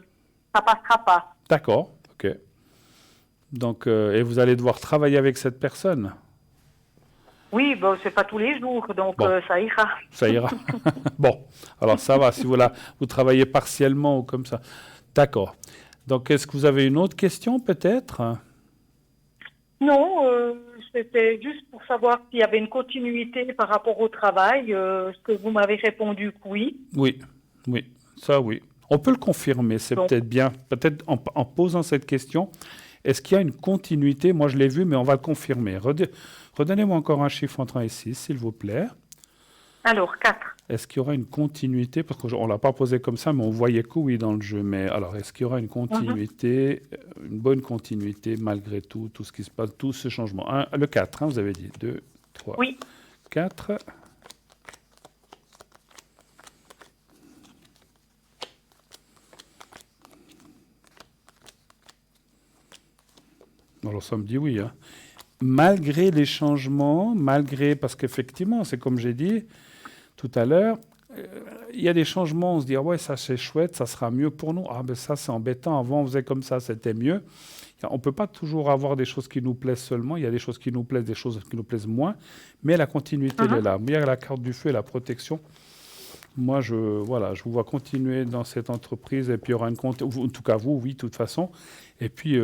ça passera pas. D'accord, ok. Donc, et vous allez devoir travailler avec cette personne? Oui, c'est pas tous les jours, donc ça ira. Ça ira. Bon, alors ça va, si vous travaillez partiellement ou comme ça. D'accord. Donc, est-ce que vous avez une autre question peut-être? Non, c'était juste pour savoir s'il y avait une continuité par rapport au travail, ce que vous m'avez répondu que oui. Oui, ça oui. On peut le confirmer, c'est peut-être bien. Peut-être en posant cette question, est-ce qu'il y a une continuité? Moi, je l'ai vu, mais on va le confirmer. Redonnez-moi encore un chiffre entre 1 et 6, s'il vous plaît. Alors, 4. Est-ce qu'il y aura une continuité? Parce qu'on ne l'a pas posé comme ça, mais on voyait que oui dans le jeu. Mais alors, est-ce qu'il y aura une continuité, une bonne continuité, malgré tout ce qui se passe, tout ce changement? Le 4, vous avez dit. 2, 3, 4. Alors, ça me dit oui. malgré les changements, parce qu'effectivement, c'est comme j'ai dit tout à l'heure, il y a des changements, on se dit, ah ouais, ça c'est chouette, ça sera mieux pour nous. Ah ben ça c'est embêtant, avant on faisait comme ça, c'était mieux. On ne peut pas toujours avoir des choses qui nous plaisent seulement, il y a des choses qui nous plaisent, des choses qui nous plaisent moins, mais la continuité elle est là. Il y a la carte du feu et la protection. Moi, je vous vois continuer dans cette entreprise et puis il y aura en tout cas vous, oui, de toute façon. Et puis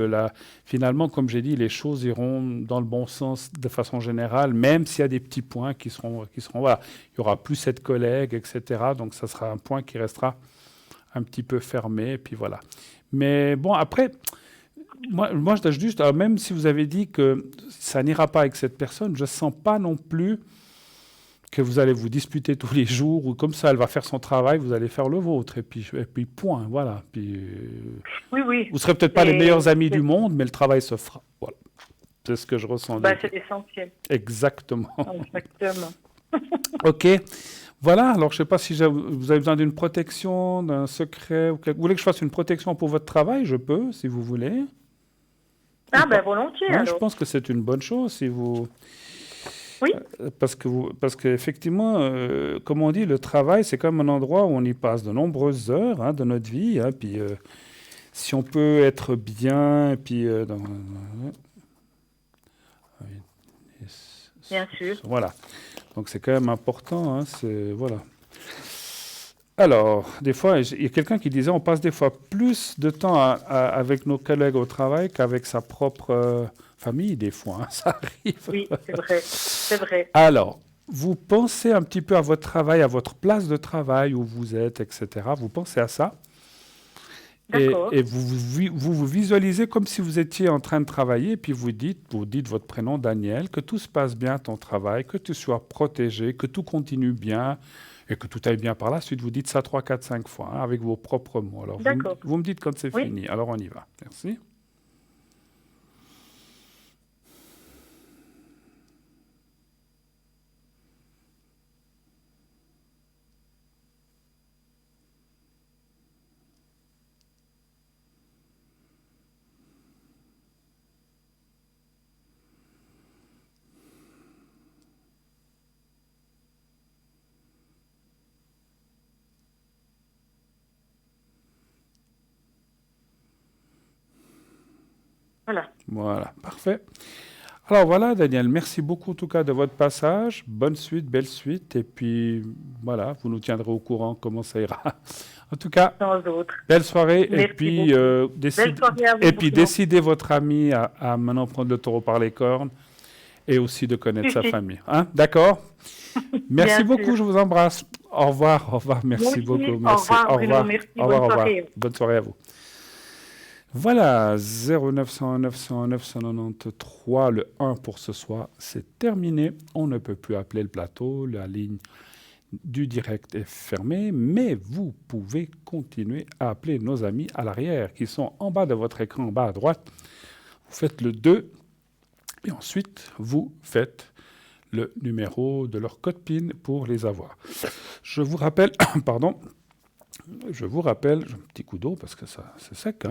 finalement, comme j'ai dit, les choses iront dans le bon sens de façon générale, même s'il y a des petits points qui seront voilà. Il y aura plus cette collègue, etc. Donc ça sera un point qui restera un petit peu fermé, et puis voilà. Mais bon, après, moi je dis juste, même si vous avez dit que ça n'ira pas avec cette personne, je ne sens pas non plus que vous allez vous disputer tous les jours, ou comme ça, elle va faire son travail, vous allez faire le vôtre, et puis point, voilà. Puis, oui. Vous ne serez peut-être pas les meilleurs amis du monde, mais le travail se fera. Voilà. C'est ce que je ressens. C'est essentiel. Exactement. Exactement. OK. Voilà, alors je ne sais pas si vous avez besoin d'une protection, d'un secret, ou vous voulez que je fasse une protection pour votre travail? Je peux, si vous voulez. Volontiers, Ouais, alors. je pense que c'est une bonne chose, si vous... Oui. Parce qu'effectivement, comme on dit, le travail, c'est comme un endroit où on y passe de nombreuses heures de notre vie. Puis si on peut être bien, et puis bien sûr. Voilà. Donc c'est quand même important. Voilà. Alors, des fois, il y a quelqu'un qui disait, on passe des fois plus de temps avec nos collègues au travail qu'avec sa propre famille, des fois. Ça arrive. Oui, c'est vrai. Alors, vous pensez un petit peu à votre travail, à votre place de travail, où vous êtes, etc. Vous pensez à ça. D'accord. Et vous visualisez comme si vous étiez en train de travailler, et puis vous dites votre prénom, Daniel, que tout se passe bien à ton travail, que tu sois protégé, que tout continue bien, et que tout aille bien par la suite. Vous dites ça 3, 4, 5 fois, avec vos propres mots. Alors, vous me dites quand c'est fini. Alors, on y va. Merci. Voilà, parfait. Alors voilà, Daniel, merci beaucoup en tout cas de votre passage. Bonne suite, belle suite. Et puis voilà, vous nous tiendrez au courant comment ça ira. En tout cas, belle soirée. Merci et puis, décidez votre ami à maintenant prendre le taureau par les cornes et aussi de connaître sa famille. D'accord? Merci beaucoup, je vous embrasse. Au revoir, merci beaucoup. Merci. Au revoir, merci. Au revoir. Bonne soirée à vous. Voilà, 0900 900 993, le 1 pour ce soir, c'est terminé. On ne peut plus appeler le plateau, la ligne du direct est fermée, mais vous pouvez continuer à appeler nos amis à l'arrière, qui sont en bas de votre écran, en bas à droite. Vous faites le 2, et ensuite, vous faites le numéro de leur code PIN pour les avoir. Je vous rappelle, j'ai un petit coup d'eau parce que ça, c'est sec.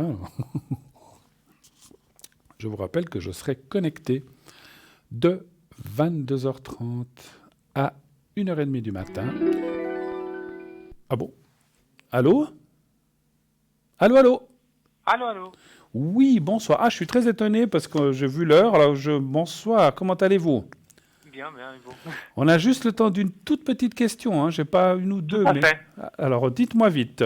Je vous rappelle que je serai connecté de 22h30 à 1h30 du matin. Ah bon? Allô? Allô? Oui, bonsoir. Je suis très étonné parce que j'ai vu l'heure. Alors, bonsoir, comment allez-vous? Bien, et vous? On a juste le temps d'une toute petite question. Je n'ai pas une ou deux. Alors, dites-moi vite.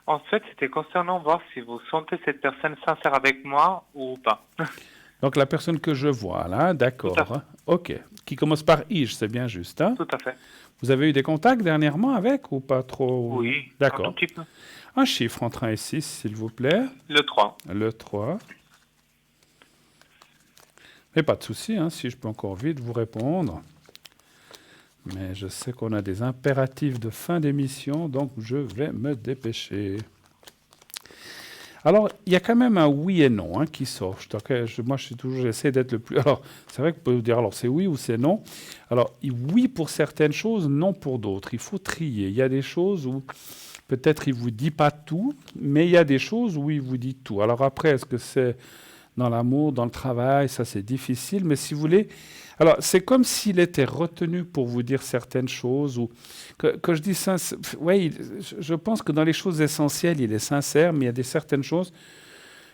En fait, c'était concernant voir si vous sentez cette personne sincère avec moi ou pas. Donc, la personne que je vois, là, d'accord. OK. Qui commence par I, c'est bien juste. Tout à fait. Vous avez eu des contacts dernièrement avec ou pas trop? Oui, d'accord. Un tout petit peu. Un chiffre entre 1 et 6, s'il vous plaît. Le 3. Le 3. Mais pas de souci, si je peux encore vite vous répondre. Mais je sais qu'on a des impératifs de fin d'émission, donc je vais me dépêcher. Alors, il y a quand même un oui et non qui sort. J'essaie d'être le plus... Alors, c'est vrai que vous pouvez vous dire, alors c'est oui ou c'est non. Alors, oui pour certaines choses, non pour d'autres. Il faut trier. Il y a des choses où peut-être il ne vous dit pas tout, mais il y a des choses où il vous dit tout. Alors après, est-ce que c'est dans l'amour, dans le travail, ça c'est difficile, mais si vous voulez, alors c'est comme s'il était retenu pour vous dire certaines choses, ou que je dis ça, ouais, je pense que dans les choses essentielles, il est sincère, mais il y a certaines choses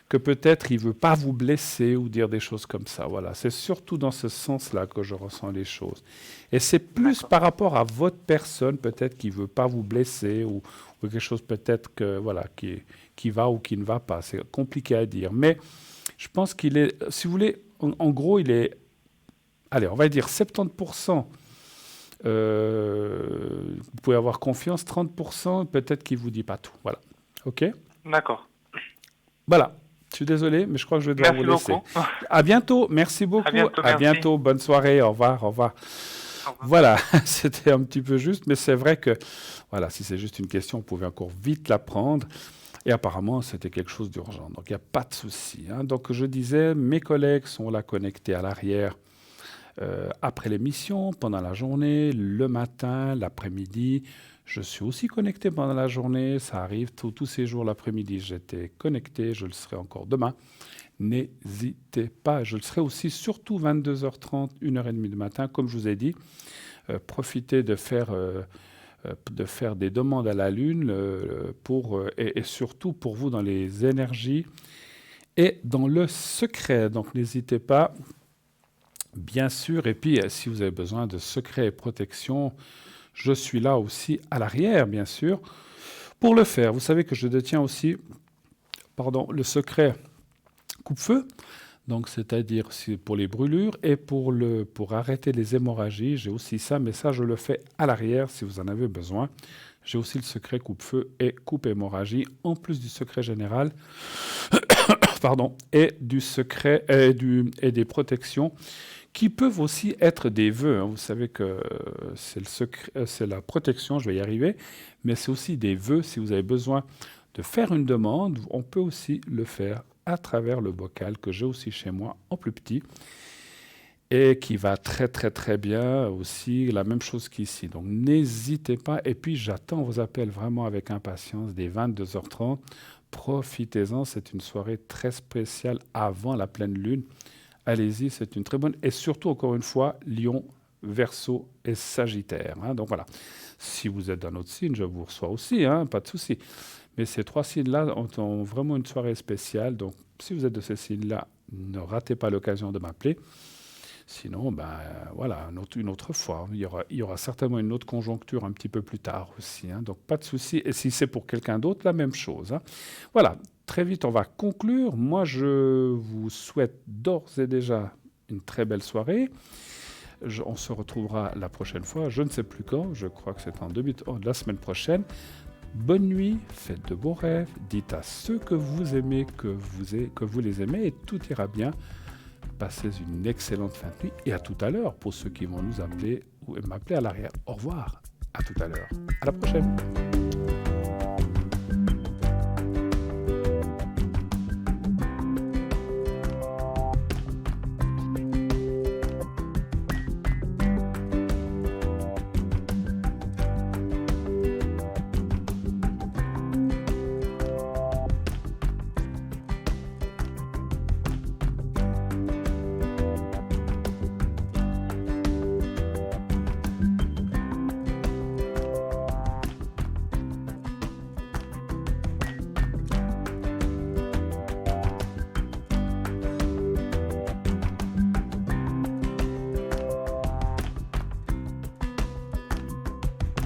que peut-être il ne veut pas vous blesser ou dire des choses comme ça. Voilà, c'est surtout dans ce sens-là que je ressens les choses. Et c'est plus par rapport à votre personne, peut-être qu'il ne veut pas vous blesser ou quelque chose peut-être que, voilà, qui va ou qui ne va pas. C'est compliqué à dire. Mais je pense qu'il est, si vous voulez, en gros, il est, allez, on va dire 70%. Vous pouvez avoir confiance, 30%, peut-être qu'il ne vous dit pas tout. Voilà. OK ? D'accord. Voilà. Je suis désolé, mais je crois que je vais devoir vous laisser. Beaucoup. À bientôt. Merci beaucoup. À bientôt. Bonne soirée. Au revoir. Au revoir. Voilà, c'était un petit peu juste, mais c'est vrai que, voilà, si c'est juste une question, vous pouvez encore vite la prendre. Et apparemment, c'était quelque chose d'urgent. Donc, il n'y a pas de souci. Hein. Donc, je disais, mes collègues sont là connectés à l'arrière après l'émission, pendant la journée, le matin, l'après-midi. Je suis aussi connecté pendant la journée. Ça arrive tous ces jours l'après-midi. J'étais connecté. Je le serai encore demain. N'hésitez pas. Je le serai aussi surtout 22h30, 1h30 du matin. Comme je vous ai dit, profitez de faire des demandes à la Lune et surtout pour vous dans les énergies et dans le secret. Donc n'hésitez pas, bien sûr. Et puis, si vous avez besoin de secret et protection, je suis là aussi à l'arrière, bien sûr, pour le faire. Vous savez que je détiens aussi le secret coupe-feu, donc c'est-à-dire pour les brûlures et pour arrêter les hémorragies. J'ai aussi ça, mais ça, je le fais à l'arrière si vous en avez besoin. J'ai aussi le secret coupe-feu et coupe-hémorragie, en plus du secret général, et du secret et des protections qui peuvent aussi être des vœux. Hein. Vous savez que c'est la protection, je vais y arriver, mais c'est aussi des vœux. Si vous avez besoin de faire une demande, on peut aussi le faire à travers le bocal que j'ai aussi chez moi en plus petit et qui va très très très bien aussi, la même chose qu'ici. Donc n'hésitez pas, et puis j'attends vos appels vraiment avec impatience dès 22h30. Profitez-en, c'est une soirée très spéciale avant la pleine lune. Allez-y, c'est une très bonne. Et surtout, encore une fois, Lion, Verseau et Sagittaire. Hein. Donc voilà, si vous êtes dans notre signe, je vous reçois aussi, hein, pas de souci. Mais ces trois signes-là ont vraiment une soirée spéciale. Donc, si vous êtes de ces signes-là, ne ratez pas l'occasion de m'appeler. Sinon, voilà, une autre fois. Il y aura certainement une autre conjoncture un petit peu plus tard aussi. Hein. Donc, pas de souci. Et si c'est pour quelqu'un d'autre, la même chose. Hein. Voilà, très vite, on va conclure. Moi, je vous souhaite d'ores et déjà une très belle soirée. On se retrouvera la prochaine fois. Je ne sais plus quand. Je crois que c'est en début de la semaine prochaine. Bonne nuit, faites de beaux rêves. Dites à ceux que vous aimez que vous les aimez et tout ira bien. Passez une excellente fin de nuit et à tout à l'heure pour ceux qui vont nous appeler ou m'appeler à l'arrière. Au revoir, à tout à l'heure. À la prochaine.